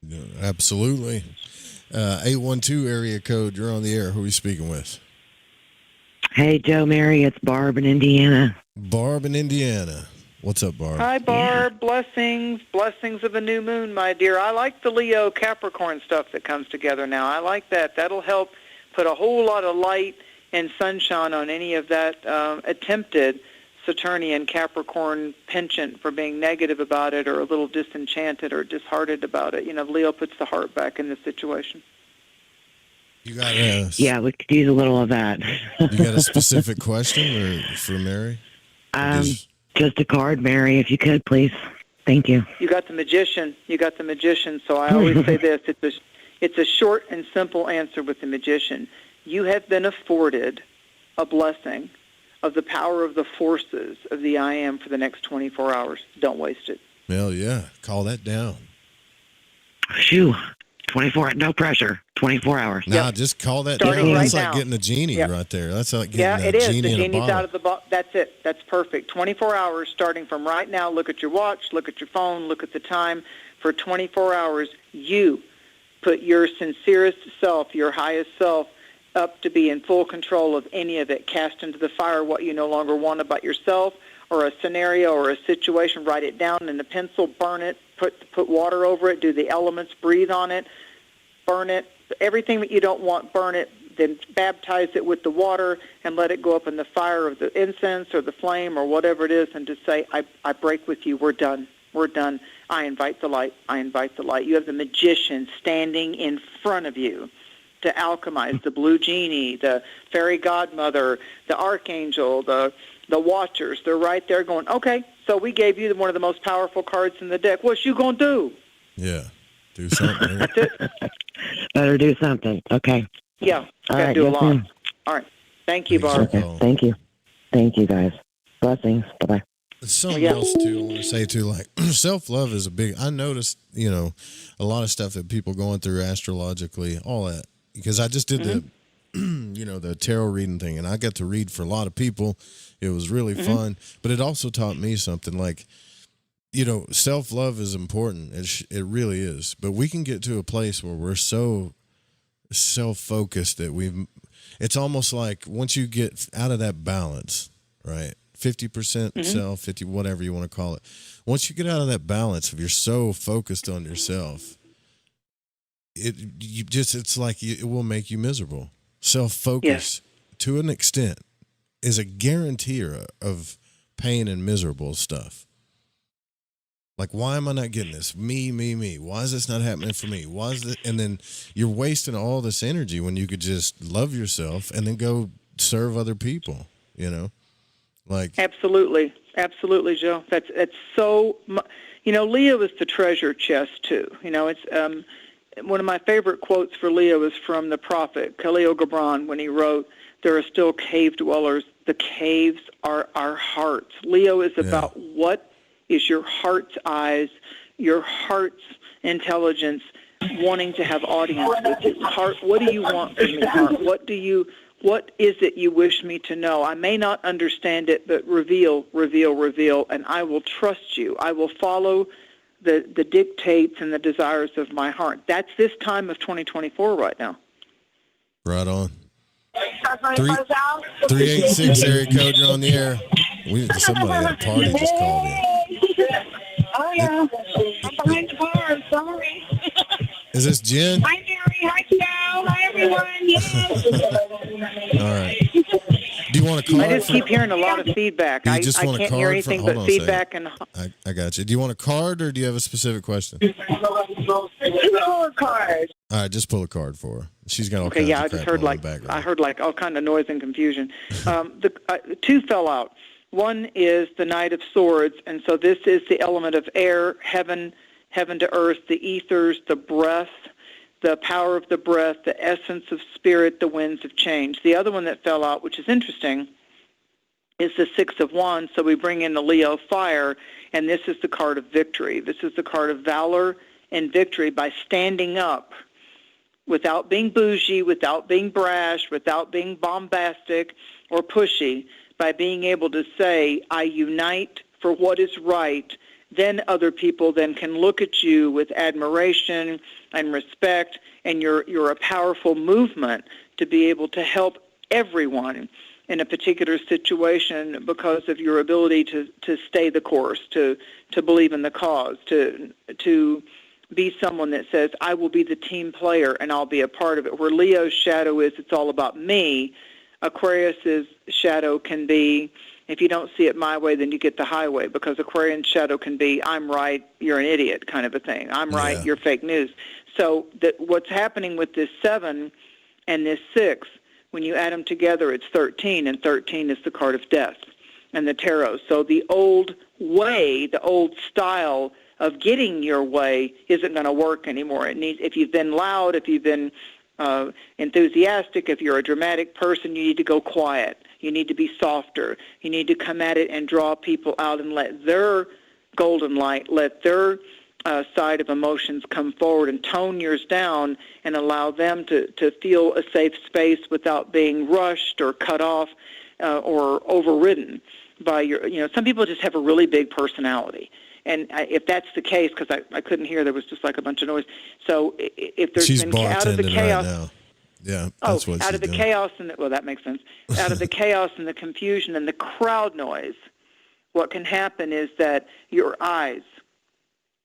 Speaker 1: Yeah, absolutely. 812 area code, you're on the air. Who are you speaking with?
Speaker 4: Hey, Joe, Mary, it's Barb in Indiana.
Speaker 1: Barb in Indiana. What's up, Barb?
Speaker 5: Hi, Barb. Yeah. Blessings of a new moon, my dear. I like the Leo Capricorn stuff that comes together now. I like that. That'll help put a whole lot of light and sunshine on any of that attempted Saturnian Capricorn penchant for being negative about it, or a little disenchanted or disheartened about it. You know, Leo puts the heart back in the situation.
Speaker 1: You got a,
Speaker 4: Yeah, we could use a little of that.
Speaker 1: you got a specific question or for Mary?
Speaker 4: Just a card, Mary, if you could, please. Thank you.
Speaker 5: You got the magician. So I always say this. It's a short and simple answer with the magician. You have been afforded a blessing of the power of the forces of the I Am for the next 24 hours. Don't waste it.
Speaker 1: Hell yeah. Call that down.
Speaker 4: Shoo. 24, no pressure. 24 hours.
Speaker 1: Nah, just call that
Speaker 5: Starting
Speaker 1: down.
Speaker 5: right
Speaker 1: That's
Speaker 5: now.
Speaker 1: like getting a genie right there. That's like getting
Speaker 5: Yeah,
Speaker 1: a
Speaker 5: it is.
Speaker 1: genie
Speaker 5: The
Speaker 1: in a
Speaker 5: genie's
Speaker 1: bottle.
Speaker 5: out of the box. That's it. That's perfect. 24 hours starting from right now. Look at your watch, look at your phone, look at the time. For 24 hours, you put your sincerest self, your highest self, up to be in full control of any of it. Cast into the fire what you no longer want about yourself or a scenario or a situation. Write it down in a pencil, burn it, put water over it, do the elements, breathe on it, burn it. Everything that you don't want, burn it, then baptize it with the water and let it go up in the fire of the incense or the flame or whatever it is, and just say, I break with you. We're done. We're done. I invite the light. I invite the light. You have the magician standing in front of you to alchemize, the blue genie, the fairy godmother, the archangel, the watchers. They're right there going, okay, so we gave you one of the most powerful cards in the deck. What you going to do?
Speaker 1: Yeah. Do something.
Speaker 5: That's it.
Speaker 4: Better do something. Okay.
Speaker 5: Yeah.
Speaker 4: All
Speaker 5: Got to
Speaker 4: right,
Speaker 5: do a
Speaker 4: yes,
Speaker 5: lot.
Speaker 4: ma'am.
Speaker 5: All right. Thank you, Barb.
Speaker 4: Okay. Thank you. Thank you, guys. Blessings. Bye-bye.
Speaker 1: Something else, too, I want to say, too, like, self-love is a big, I noticed, a lot of stuff that people going through astrologically, all that, because I just did the, the tarot reading thing, and I got to read for a lot of people. It was really fun, but it also taught me something, like, self-love is important. It really is, but we can get to a place where we're so self-focused that it's almost like once you get out of that balance, right? 50% self, 50, whatever you want to call it. Once you get out of that balance, if you're so focused on yourself, it's like it will make you miserable. Self-focus, to an extent, is a guarantor of pain and miserable stuff. Like, why am I not getting this? Me. Why is this not happening for me? Why is it? And then you're wasting all this energy when you could just love yourself and then go serve other people, Like,
Speaker 5: absolutely, Joe. That's so. Leo is the treasure chest too. It's one of my favorite quotes for Leo is from the prophet Khalil Gibran when he wrote, "There are still cave dwellers. The caves are our hearts." Leo is about what is your heart's eyes, your heart's intelligence, wanting to have audience with you. Heart, what do you want from me, heart? What is it you wish me to know? I may not understand it, but reveal, and I will trust you. I will follow the dictates and the desires of my heart. That's this time of 2024 right now.
Speaker 1: Right on. 386 area code, you're on the air. Somebody at a party just called in.
Speaker 7: Oh, yeah. I'm behind the bar. I'm sorry.
Speaker 1: Is this Jen?
Speaker 7: Hi, Mary. Hi, Joe. Hi, everyone. Yes.
Speaker 1: All right. Do you want a card?
Speaker 5: I just keep hearing a lot of feedback. I can't hear anything but feedback.
Speaker 1: I got you. Do you want a card or do you have a specific question?
Speaker 7: Just pull a card.
Speaker 1: All right, just pull a card for her. She's got all
Speaker 5: Okay,
Speaker 1: kinds
Speaker 5: yeah,
Speaker 1: of
Speaker 5: I just
Speaker 1: crap
Speaker 5: heard
Speaker 1: going on in the background.
Speaker 5: I heard all kind of noise and confusion. The two fell out. One is the Knight of Swords, and so this is the element of air, heaven to earth, the ethers, the breath, the power of the breath, the essence of spirit, the winds of change. The other one that fell out, which is interesting, is the Six of Wands, so we bring in the Leo fire, and this is the card of victory. This is the card of valor and victory by standing up without being bougie, without being brash, without being bombastic or pushy, by being able to say, I unite for what is right. Then other people then can look at you with admiration and respect, and you're a powerful movement to be able to help everyone in a particular situation because of your ability to stay the course, to believe in the cause, to be someone that says, I will be the team player and I'll be a part of it. Where Leo's shadow is, it's all about me. Aquarius's shadow can be, if you don't see it my way, then you get the highway, because Aquarian's shadow can be, I'm right, you're an idiot kind of a thing. I'm right, you're fake news. So what's happening with this 7 And this 6, when you add them together, it's 13, and 13 is the card of death and the tarot. So the old way, the old style of getting your way isn't going to work anymore. It needs, if you've been loud, if you've been enthusiastic, if you're a dramatic person, you need to go quiet. You need to be softer. You need to come at it and draw people out and let their golden light, let their side of emotions come forward, and tone yours down and allow them to feel a safe space without being rushed or cut off or overridden by your, some people just have a really big personality. And if that's the case, because I couldn't hear, there was just like a bunch of noise. So if there's
Speaker 1: she's
Speaker 5: been out of the chaos,
Speaker 1: right now. Yeah, that's what
Speaker 5: out of the
Speaker 1: doing.
Speaker 5: chaos and well, that makes sense. Out of the chaos and the confusion and the crowd noise, what can happen is that your eyes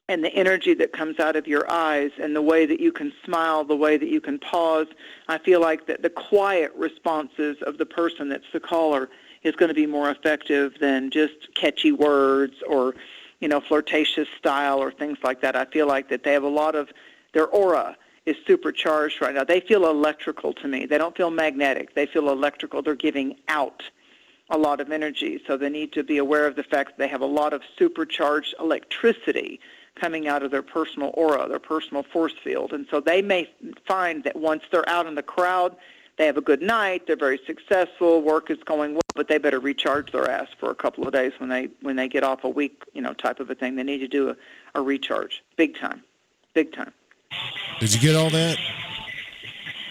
Speaker 5: and the energy that comes out of your eyes and the way that you can smile, the way that you can pause, I feel like that the quiet responses of the person that's the caller is going to be more effective than just catchy words or flirtatious style or things like that. I feel like that they have a lot of, their aura is supercharged right now. They feel electrical to me. They don't feel magnetic. They feel electrical. They're giving out a lot of energy. So they need to be aware of the fact that they have a lot of supercharged electricity coming out of their personal aura, their personal force field. And so they may find that once they're out in the crowd, they have a good night, they're very successful, work is going well, but they better recharge their ass for a couple of days when they get off a week, type of a thing. They need to do a recharge. Big time. Big time.
Speaker 1: Did you get all that?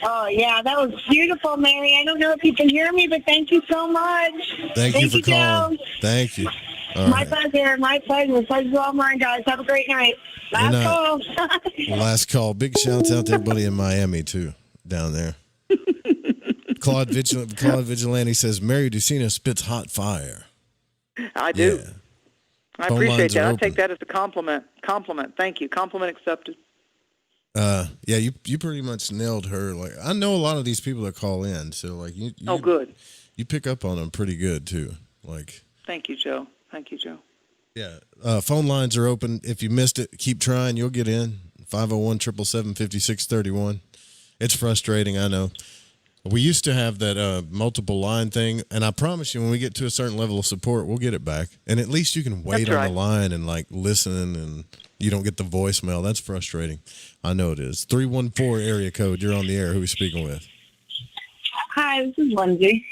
Speaker 7: Oh, yeah, that was beautiful, Mary. I don't know if you can hear me, but thank you so much.
Speaker 1: Thank you for calling.
Speaker 7: Joe.
Speaker 1: Thank you. All
Speaker 7: My
Speaker 1: right.
Speaker 7: pleasure. My pleasure. Pleasure's all mine, guys. Have a great night. Last call.
Speaker 1: Last call. Big shouts out to everybody in Miami, too, down there. Claude Vigilante says, Mary Dusina spits hot fire.
Speaker 5: I do.
Speaker 1: Yeah.
Speaker 5: I
Speaker 1: Phone
Speaker 5: appreciate
Speaker 1: lines
Speaker 5: that.
Speaker 1: are
Speaker 5: I
Speaker 1: open.
Speaker 5: take that as a compliment. Thank you. Compliment accepted.
Speaker 1: Yeah, you pretty much nailed her. Like, I know a lot of these people that call in, so like you
Speaker 5: good.
Speaker 1: You pick up on them pretty good too. Like,
Speaker 5: Thank you, Joe.
Speaker 1: yeah. Phone lines are open. If you missed it, keep trying. You'll get in. 501-777-5631. It's frustrating, I know. We used to have that multiple line thing, and I promise you, when we get to a certain level of support, we'll get it back. And at least you can wait on the line and like listen, and you don't get the voicemail. That's frustrating. I know it is. 314 area code. You're on the air. Who are we speaking with?
Speaker 7: Hi, this is Lindsay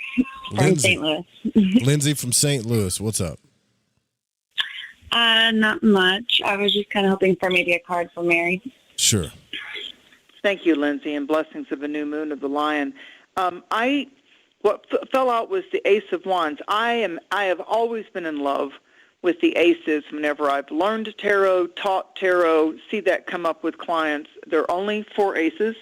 Speaker 7: from St. Louis.
Speaker 1: Lindsay from St. Louis. What's up?
Speaker 7: Not much. I was just kind of hoping for maybe a card for Mary.
Speaker 1: Sure.
Speaker 5: Thank you, Lindsay, and blessings of the new moon of the lion. What fell out was the Ace of Wands. I have always been in love with the aces whenever I've learned tarot, taught tarot, see that come up with clients. There are only 4 aces.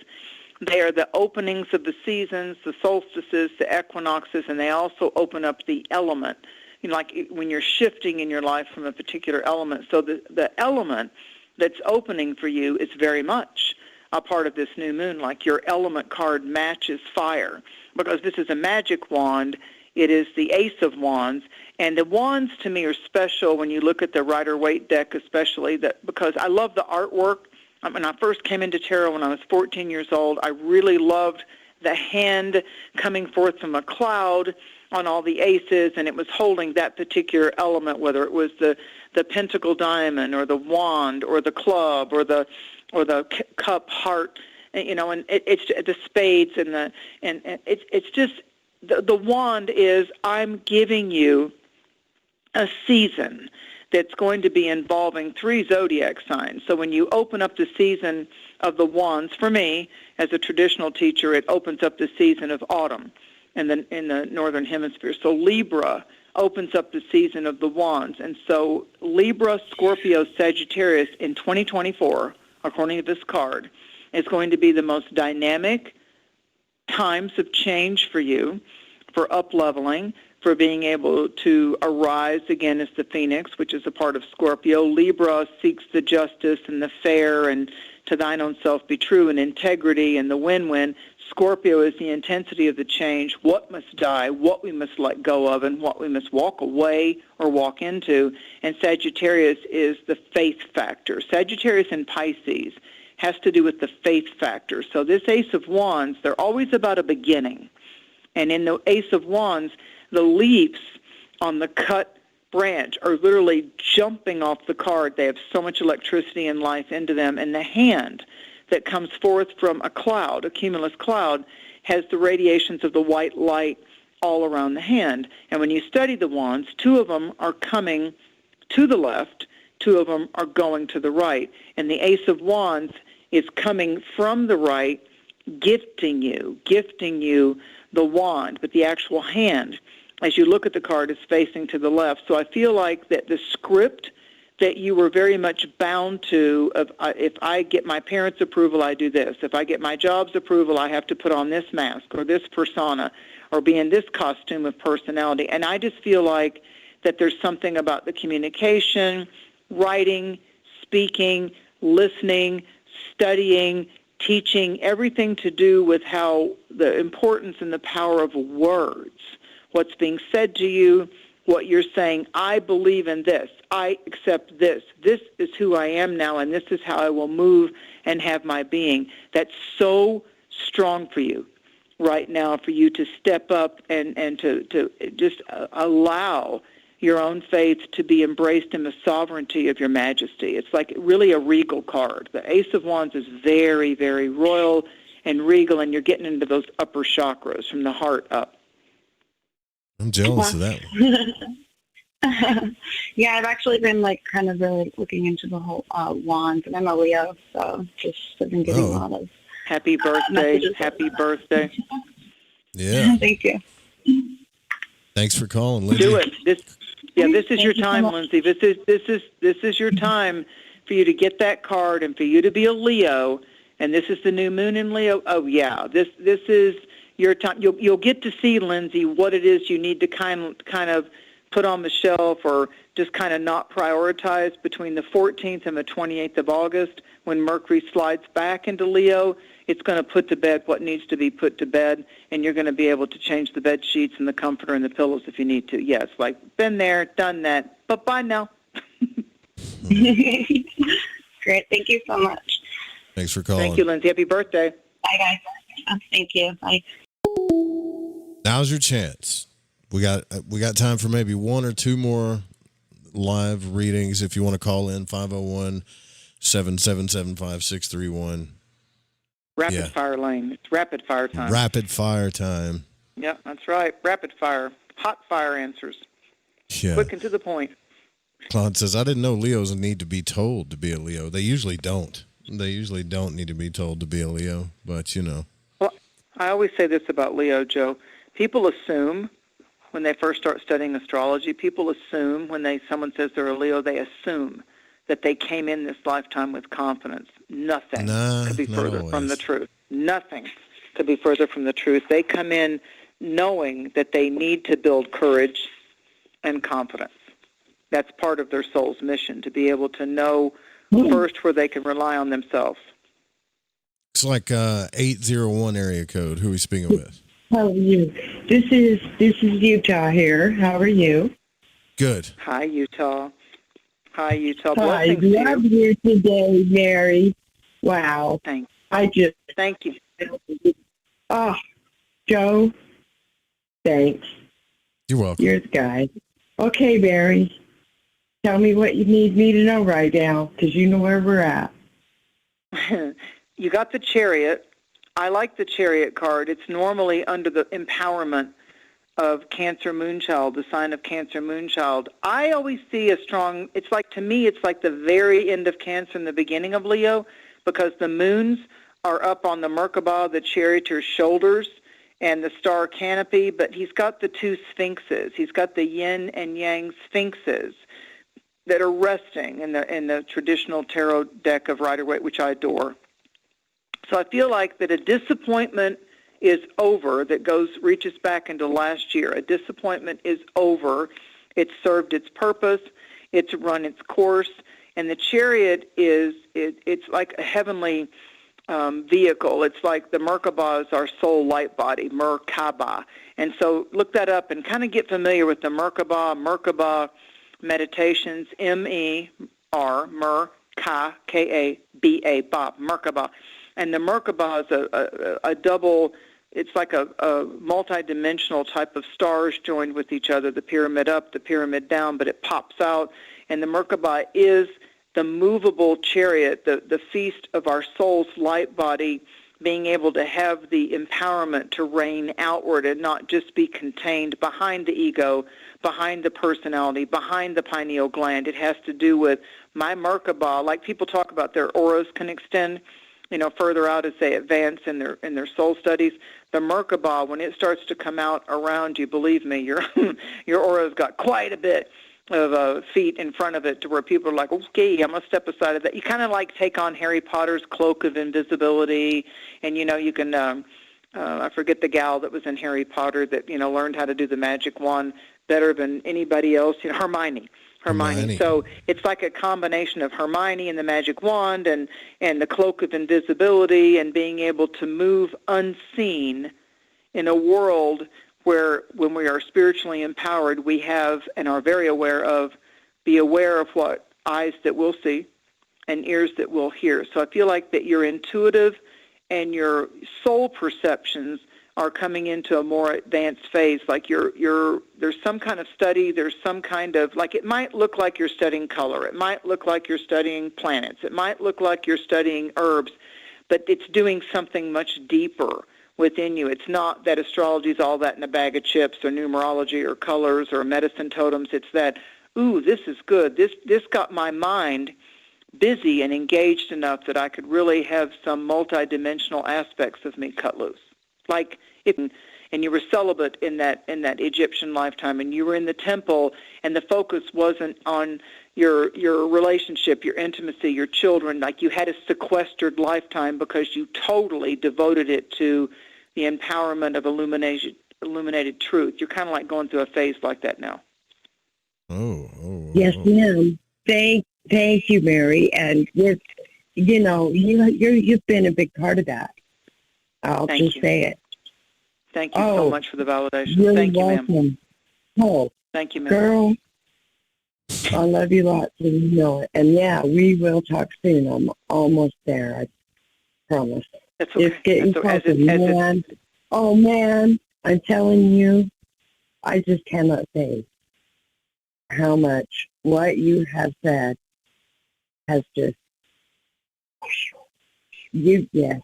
Speaker 5: They are the openings of the seasons, the solstices, the equinoxes, and they also open up the element, like when you're shifting in your life from a particular element. So the element that's opening for you is very much a part of this new moon, like your element card matches fire. Because this is a magic wand, it is the Ace of Wands, and the wands to me are special when you look at the Rider-Waite deck, especially because I love the artwork. When I first came into tarot when I was 14 years old, I really loved the hand coming forth from a cloud on all the aces, and it was holding that particular element, whether it was the pentacle diamond or the wand or the club or the cup heart, and it's the spades and it's just the wand is, I'm giving you a season that's going to be involving 3 zodiac signs. So when you open up the season of the wands, for me as a traditional teacher, it opens up the season of autumn in the northern hemisphere. So Libra opens up the season of the wands, and so Libra, Scorpio, Sagittarius in 2024, according to this card, is going to be the most dynamic times of change for you, for up-leveling, for being able to arise again as the phoenix, which is a part of Scorpio. Libra seeks the justice and the fair and to thine own self be true and integrity and the win-win. Scorpio is the intensity of the change, what must die, what we must let go of, and what we must walk away or walk into. And Sagittarius is the faith factor. Sagittarius and Pisces has to do with the faith factor. So this Ace of Wands, they're always about a beginning. And in the Ace of Wands, the leaves on the cut branch are literally jumping off the card. They have so much electricity and life into them. And the hand that comes forth from a cloud, a cumulus cloud, has the radiations of the white light all around the hand. And when you study the wands, 2 of them are coming to the left, 2 of them are going to the right. And the Ace of Wands is coming from the right, gifting you the wand, but the actual hand, as you look at the card, is facing to the left. So I feel like that the script that you were very much bound to, of if I get my parents' approval, I do this. If I get my job's approval, I have to put on this mask or this persona or be in this costume of personality. And I just feel like that there's something about the communication, writing, speaking, listening, studying, teaching, everything to do with how the importance and the power of words, what's being said to you, what you're saying, I believe in this, I accept this, this is who I am now, and this is how I will move and have my being. That's so strong for you right now, for you to step up and to just allow your own faith to be embraced in the sovereignty of your majesty. It's like really a regal card. The Ace of Wands is very, very royal and regal, and you're getting into those upper chakras from the heart up.
Speaker 1: I'm jealous of that
Speaker 7: one. Yeah, I've actually been kind of really looking into the whole wands, and I'm a Leo, so I've been getting a lot of
Speaker 5: happy birthday, happy birthday.
Speaker 1: Yeah.
Speaker 7: Thank you.
Speaker 1: Thanks for calling, Lindsay.
Speaker 5: Do it. This is your time, Lindsay. This is your time for you to get that card and for you to be a Leo. And this is the new moon in Leo. Oh yeah, this is your time. You'll get to see, Lindsay, what it is you need to kind of put on the shelf or just kind of not prioritize between the 14th and the 28th of August when Mercury slides back into Leo. It's going to put to bed what needs to be put to bed, and you're going to be able to change the bed sheets and the comforter and the pillows if you need to. Yes, been there, done that, but bye now.
Speaker 7: Great. Thank you so much.
Speaker 1: Thanks for calling.
Speaker 5: Thank you, Lindsay. Happy birthday.
Speaker 7: Bye, guys. Thank you. Bye.
Speaker 1: Now's your chance. We got time for maybe 1 or 2 more live readings. If you want to call in, 501-777-5631.
Speaker 5: Rapid fire lane. It's rapid fire time.
Speaker 1: Rapid fire time.
Speaker 5: Yep, that's right. Rapid fire. Hot fire answers.
Speaker 1: Yeah.
Speaker 5: Quick and to the point.
Speaker 1: Claude says, I didn't know Leos need to be told to be a Leo. They usually don't. They usually don't need to be told to be a Leo, but
Speaker 5: Well, I always say this about Leo, Joe. People assume when they first start studying astrology, people assume when someone says they're a Leo, they assume that they came in this lifetime with confidence. Nothing could be further from the truth. Nothing could be further from the truth. They come in knowing that they need to build courage and confidence. That's part of their soul's mission, to be able to know first where they can rely on themselves.
Speaker 1: It's like 801 area code. Who are we speaking with?
Speaker 9: How are you? This is Utah here. How are you?
Speaker 1: Good.
Speaker 5: Hi, Utah. Hi, Utah.
Speaker 9: Hi,
Speaker 5: Blessings to you.
Speaker 9: love you today, Mary. Wow.
Speaker 5: Thank you.
Speaker 9: Oh, Joe, thanks.
Speaker 1: You're welcome.
Speaker 9: You're the guy. Okay, Mary, tell me what you need me to know right now, because you know where we're at.
Speaker 5: You got the Chariot. I like the Chariot card. It's normally under the empowerment of Cancer Moonchild, the sign of Cancer Moonchild. I always see a strong, to me, it's like the very end of Cancer and the beginning of Leo, because the moons are up on the Merkabah, the charioteer's shoulders, and the star canopy, but he's got the 2 sphinxes. He's got the yin and yang sphinxes that are resting in the traditional tarot deck of Rider-Waite, which I adore. So I feel like that a disappointment is over that reaches back into last year. A disappointment is over. It's served its purpose. It's run its course. And the Chariot it's like a heavenly vehicle. It's like the Merkabah is our soul light body, Merkabah. And so look that up and kind of get familiar with the Merkabah meditations, M-E-R, Ka, K-A-B-A, Ba, Merkaba. And the Merkaba is a double, it's like a multi-dimensional type of stars joined with each other, the pyramid up, the pyramid down, but it pops out. And the Merkaba is the movable chariot, the feast of our soul's light body, being able to have the empowerment to reign outward and not just be contained behind the ego, behind the personality, behind the pineal gland. It has to do with my Merkaba, like people talk about their auras can extend, further out as they advance in their soul studies. The Merkaba, when it starts to come out around you, believe me, your aura's got quite a bit of feet in front of it to where people are like, okay, I'm going to step aside of that. You kind of like take on Harry Potter's cloak of invisibility, and, you can, I forget the gal that was in Harry Potter that, learned how to do the magic wand better than anybody else, Hermione. So it's like a combination of Hermione and the magic wand and the cloak of invisibility and being able to move unseen in a world where when we are spiritually empowered, we have and are very aware of, be aware of what eyes that will see and ears that will hear. So I feel like that your intuitive and your soul perceptions are coming into a more advanced phase. Like there's some kind of study, there's some kind of, like it might look like you're studying color, it might look like you're studying planets, it might look like you're studying herbs, but it's doing something much deeper within you. It's not that astrology is all that in a bag of chips or numerology or colors or medicine totems. It's that, ooh, this is good. This got my mind busy and engaged enough that I could really have some multidimensional aspects of me cut loose. Like if, and you were celibate in that Egyptian lifetime, and you were in the temple, and the focus wasn't on your relationship, your intimacy, your children. Like you had a sequestered lifetime because you totally devoted it to the empowerment of illuminated truth. You're kind of like going through a phase like that now.
Speaker 9: Yes, ma'am. Thank you, Mary. And you've been a big part of that. I'll just say it.
Speaker 5: Thank you so much for the validation.
Speaker 9: You're
Speaker 5: Thank you,
Speaker 9: welcome.
Speaker 5: ma'am.
Speaker 9: Oh,
Speaker 5: thank you, ma'am.
Speaker 9: Girl, I love you lots, and you know it. And yeah, we will talk soon. I'm almost there. I promise.
Speaker 5: That's okay.
Speaker 9: It's getting
Speaker 5: That's
Speaker 9: closer, man. Oh man, I'm telling you, I just cannot say how much what you have said has just. Yes,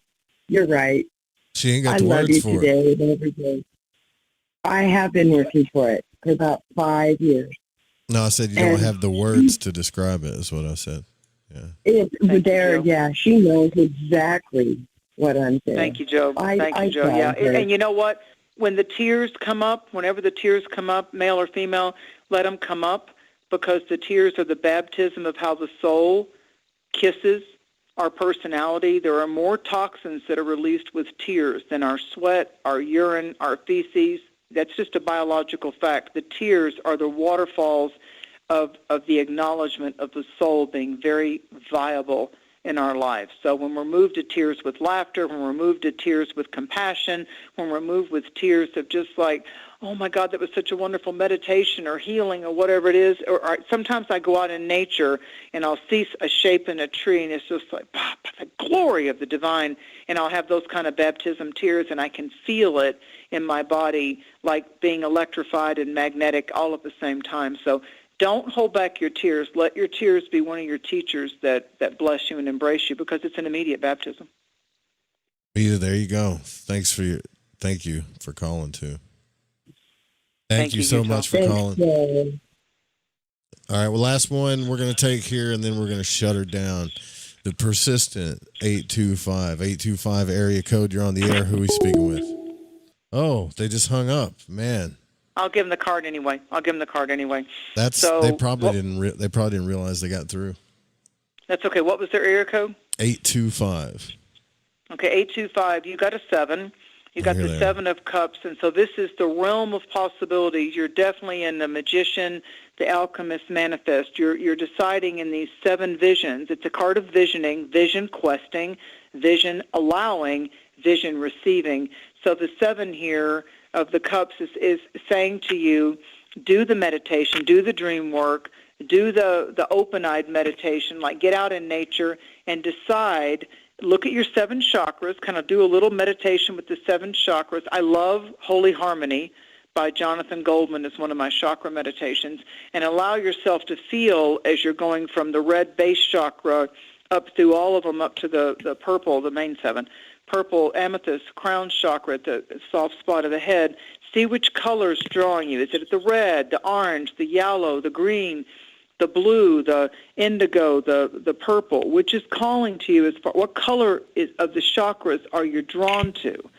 Speaker 9: you're right.
Speaker 1: She ain't got the
Speaker 9: love
Speaker 1: words
Speaker 9: you
Speaker 1: for
Speaker 9: today
Speaker 1: it.
Speaker 9: and every day. I have been working for it for about 5 years.
Speaker 1: No, I said you don't have the words to describe it, is what I said. Yeah.
Speaker 9: She knows exactly what I'm saying.
Speaker 5: Thank you, Joe. Thank you, Joe. Yeah, and you know what? When the tears come up, whenever the tears come up, male or female, let them come up, because the tears are the baptism of how the soul kisses our personality. There are more toxins that are released with tears than our sweat, our urine, our feces. That's just a biological fact. The tears are the waterfalls of the acknowledgement of the soul being very viable in our lives. So when we're moved to tears with laughter, when we're moved to tears with compassion, when we're moved with tears of just like, oh my God, that was such a wonderful meditation or healing or whatever it is, or sometimes I go out in nature and I'll see a shape in a tree and it's just like, the glory of the divine, and I'll have those kind of baptism tears and I can feel it in my body like being electrified and magnetic all at the same time. So don't hold back your tears. Let your tears be one of your teachers that bless you and embrace you, because it's an immediate baptism.
Speaker 1: Rita, there you go. Thank you for calling too. Thank you so much for calling. All right, well, last one we're going to take here, and then we're going to shut her down. The persistent 825 area code. You're on the air. Who are we speaking with? Oh, they just hung up. Man.
Speaker 5: I'll give them the card anyway.
Speaker 1: They probably didn't realize they got through.
Speaker 5: That's okay. What was their area code?
Speaker 1: 825.
Speaker 5: Okay, 825. You got a 7. You got the 7 of Cups, and so this is the realm of possibilities. You're definitely in the Magician, the Alchemist manifest. You're deciding in these 7 visions. It's a card of visioning, vision questing, vision allowing, vision receiving. So the 7 here of the Cups is saying to you, do the meditation, do the dream work, do the open-eyed meditation, like get out in nature and decide, look at your 7 chakras, kind of do a little meditation with the 7 chakras. I love Holy Harmony by Jonathan Goldman. It's one of my chakra meditations. And allow yourself to feel as you're going from the red base chakra up through all of them up to the purple, the main 7. Purple, amethyst, crown chakra at the soft spot of the head. See which color's drawing you. Is it the red, the orange, the yellow, the green, the blue, the indigo, the purple? Which is calling to you as far, what color of the chakras are you drawn to?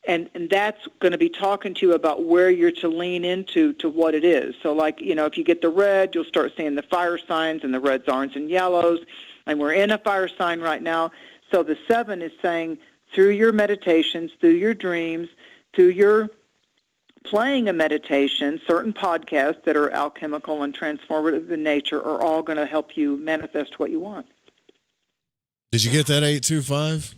Speaker 5: And that's going to be talking to you about where you're to lean into to what it is. So like, if you get the red, you'll start seeing the fire signs and the reds, orange, and yellows. And we're in a fire sign right now. So the 7 is saying through your meditations, through your dreams, through your playing a meditation, certain podcasts that are alchemical and transformative in nature are all going to help you manifest what you want.
Speaker 1: Did you get that 825?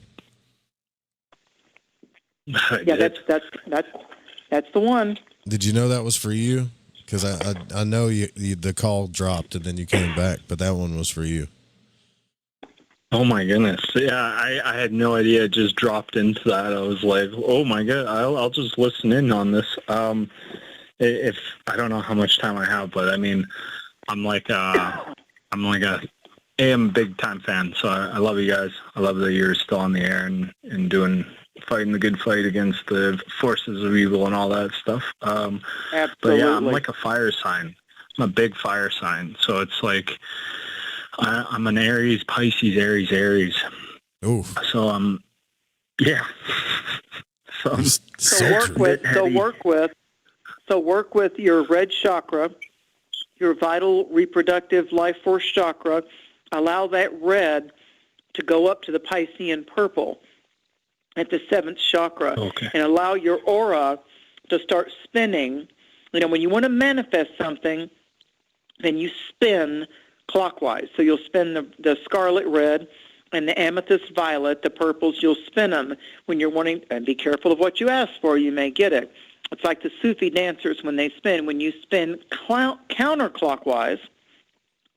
Speaker 5: Yeah, that's the one.
Speaker 1: Did you know that was for you? Because I know you the call dropped and then you came back, but that one was for you.
Speaker 10: Oh my goodness! Yeah, I had no idea. It just dropped into that. I was like, oh my god, I'll just listen in on this. If I don't know how much time I have, but I mean, I'm like a AM big time fan. So I love you guys. I love that you're still on the air and fighting the good fight against the forces of evil and all that stuff.
Speaker 5: Absolutely.
Speaker 10: But yeah, I'm like a fire sign. I'm a big fire sign. So it's like I'm an Aries, Pisces, Aries.
Speaker 1: Ooh.
Speaker 10: So yeah.
Speaker 5: So work with your red chakra, your vital reproductive life force chakra. Allow that red to go up to the Piscean purple at the 7th chakra, and allow your aura to start spinning. When you want to manifest something, then you spin clockwise. So you'll spin the scarlet red and the amethyst violet, the purples, you'll spin them when you're wanting, and be careful of what you ask for, you may get it. It's like the Sufi dancers when they spin. When you spin counterclockwise,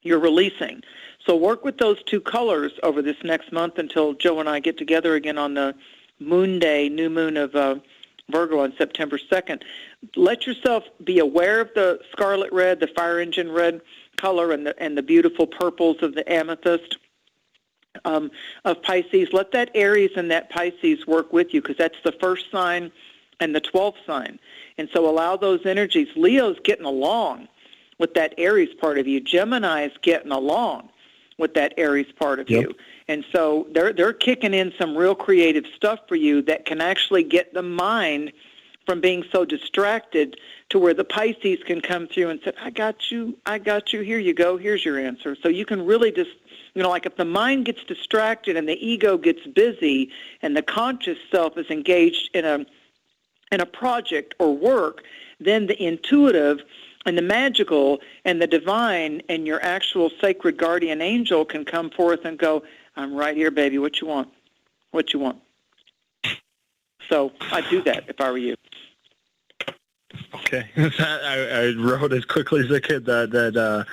Speaker 5: you're releasing. So work with those 2 colors over this next month until Joe and I get together again on the moon day, new moon of Virgo on September 2nd. Let yourself be aware of the scarlet red, the fire engine red color, and the beautiful purples of the amethyst of Pisces. Let that Aries and that Pisces work with you, because that's the 1st sign and the 12th sign. And so allow those energies. Leo's getting along with that Aries part of you. Gemini's getting along with that Aries part of you. And so they're kicking in some real creative stuff for you that can actually get the mind from being so distracted to where the Pisces can come through and say, I got you, here you go, here's your answer. So you can really just, like if the mind gets distracted and the ego gets busy and the conscious self is engaged in a project or work, then the intuitive and the magical and the divine and your actual sacred guardian angel can come forth and go, I'm right here, baby, what you want? What you want? So I'd do that if I were you.
Speaker 10: Okay. I wrote as quickly as I could that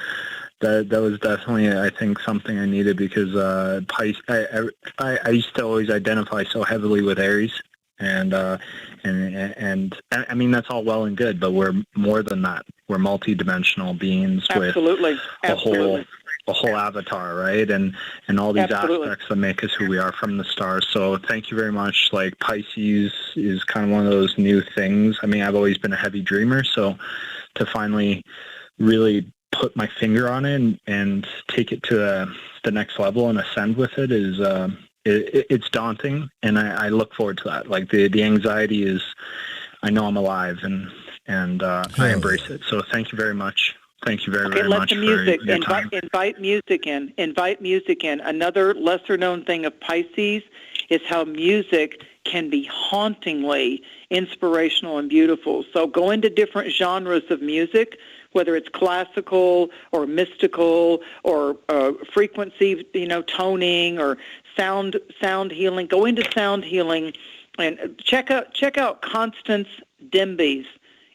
Speaker 10: was definitely, I think, something I needed, because I used to always identify so heavily with Aries, and I mean, that's all well and good, but we're more than that. We're multidimensional beings with a whole avatar, right? And all these aspects that make us who we are from the stars. So thank you very much. Like, Pisces is kind of one of those new things. I mean, I've always been a heavy dreamer, so to finally really put my finger on it and take it to the next level and ascend with it is it's daunting, and I look forward to that. Like, the anxiety is, I know I'm alive, and I embrace it. So thank you very much. Thank you very much.
Speaker 5: Let the music,
Speaker 10: for your time.
Speaker 5: invite music in. Invite music in. Another lesser-known thing of Pisces is how music can be hauntingly inspirational and beautiful. So go into different genres of music, whether it's classical or mystical or frequency, toning or sound healing. Go into sound healing and check out Constance Demby's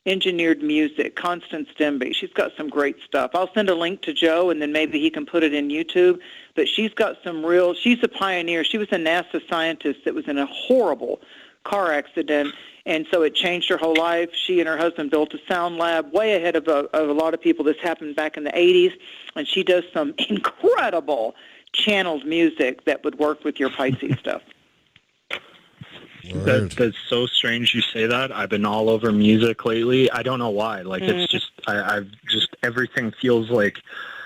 Speaker 5: engineered music, Constance Demby. She's got some great stuff. I'll send a link to Joe, and then maybe he can put it in YouTube. But she's got some real, she's a pioneer. She was a NASA scientist that was in a horrible car accident, and so it changed her whole life. She and her husband built a sound lab way ahead of a lot of people. This happened back in the 80s, and she does some incredible channeled music that would work with your Pisces stuff.
Speaker 10: That's so strange you say that. I've been all over music lately. I don't know why. Like, it's just, I've just, everything feels like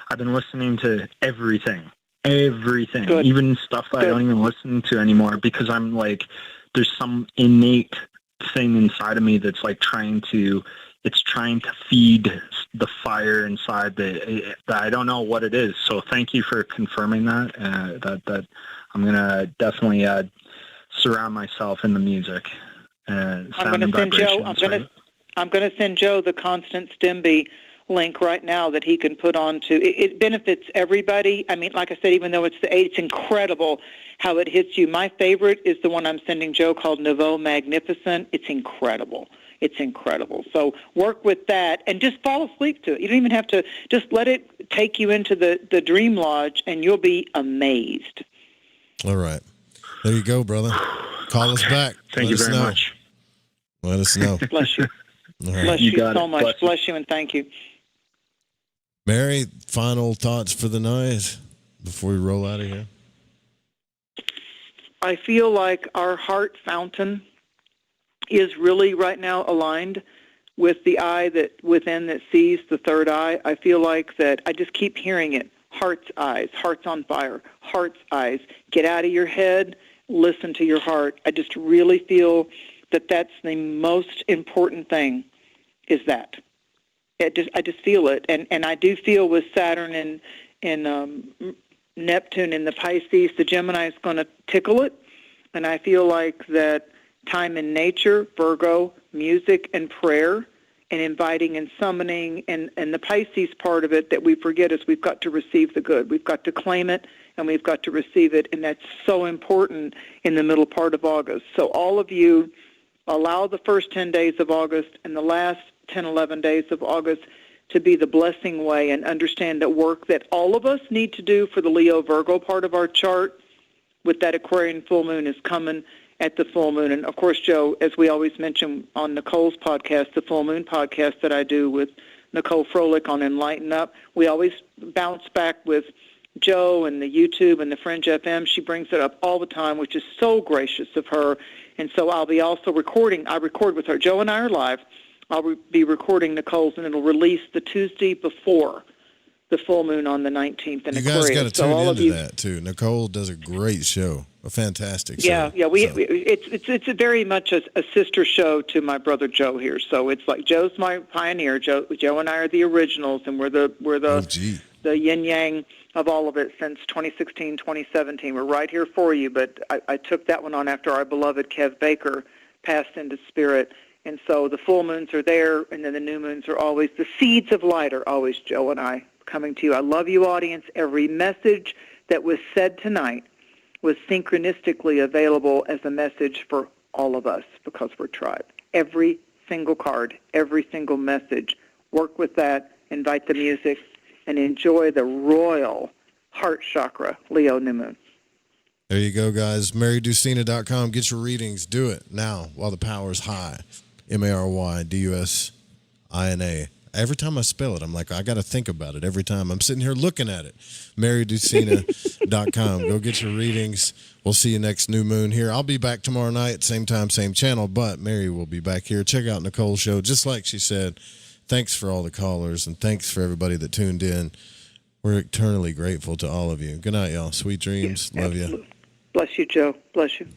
Speaker 10: I've been listening to everything,
Speaker 5: Good.
Speaker 10: even stuff I don't even listen to anymore, because I'm like, there's some innate thing inside of me that's like trying to feed the fire inside that I don't know what it is. So thank you for confirming that. That I'm gonna definitely surround myself in the music.
Speaker 5: I'm going to send Joe the Constance Demby link right now that he can put on to. It benefits everybody. I mean, like I said, even though it's the 8, it's incredible how it hits you. My favorite is the one I'm sending Joe called Nouveau Magnificent. It's incredible. It's incredible. So work with that and just fall asleep to it. You don't even have to, just let it take you into the dream lodge, and you'll be amazed.
Speaker 1: All right. There you go, brother. Call us back.
Speaker 10: Thank you very much.
Speaker 1: Let us know.
Speaker 5: Bless you.
Speaker 1: All right.
Speaker 5: Bless you so much. Bless you and thank you.
Speaker 1: Mary, final thoughts for the night before we roll out of here?
Speaker 5: I feel like our heart fountain is really right now aligned with the eye that within that sees the third eye. I feel like that I just keep hearing it. Heart's eyes, heart's on fire, heart's eyes. Get out of your head, listen to your heart. I just really feel that that's the most important thing, is that. I just feel it. And I do feel with Saturn and Neptune in the Pisces, the Gemini is going to tickle it. And I feel like that time in nature, Virgo, music and prayer, and inviting and summoning, and the Pisces part of it that we forget is we've got to receive the good. We've got to claim it, and we've got to receive it, and that's so important in the middle part of August. So all of you, allow the first 10 days of August and the last 10, 11 days of August to be the blessing way, and understand that work that all of us need to do for the Leo-Virgo part of our chart with that Aquarian full moon is coming at the full moon. And, of course, Joe, as we always mention on Nicole's podcast, the full moon podcast that I do with Nicole Froelich on Enlighten Up, we always bounce back with Joe and the YouTube and the Fringe FM. She brings it up all the time, which is so gracious of her. And so I'll be also recording. I record with her. Joe and I are live. I'll be recording Nicole's, and it'll release the Tuesday before the full moon on the 19th in Aquarius.
Speaker 1: You guys got to tune into that, too. Nicole does a great show. A fantastic show.
Speaker 5: Yeah. It's very much a sister show to my brother Joe here. So it's like Joe's my pioneer. Joe and I are the originals, and we're the yin yang of all of it since 2016, 2017. We're right here for you. But I took that one on after our beloved Kev Baker passed into spirit, and so the full moons are there, and then the new moons are always the seeds of light. Are always Joe and I coming to you. I love you, audience. Every message that was said tonight was synchronistically available as a message for all of us, because we're tribe. Every single card, every single message. Work with that, invite the music, and enjoy the royal heart chakra, Leo New Moon.
Speaker 1: There you go, guys. MaryDusina.com. Get your readings. Do it now while the power is high. MaryDusina. Every time I spell it, I'm like, I got to think about it every time. I'm sitting here looking at it. MaryDusina.com. Go get your readings. We'll see you next new moon here. I'll be back tomorrow night, same time, same channel, but Mary will be back here. Check out Nicole's show. Just like she said, thanks for all the callers, and thanks for everybody that tuned in. We're eternally grateful to all of you. Good night, y'all. Sweet dreams. Love you.
Speaker 5: Bless you, Joe. Bless you.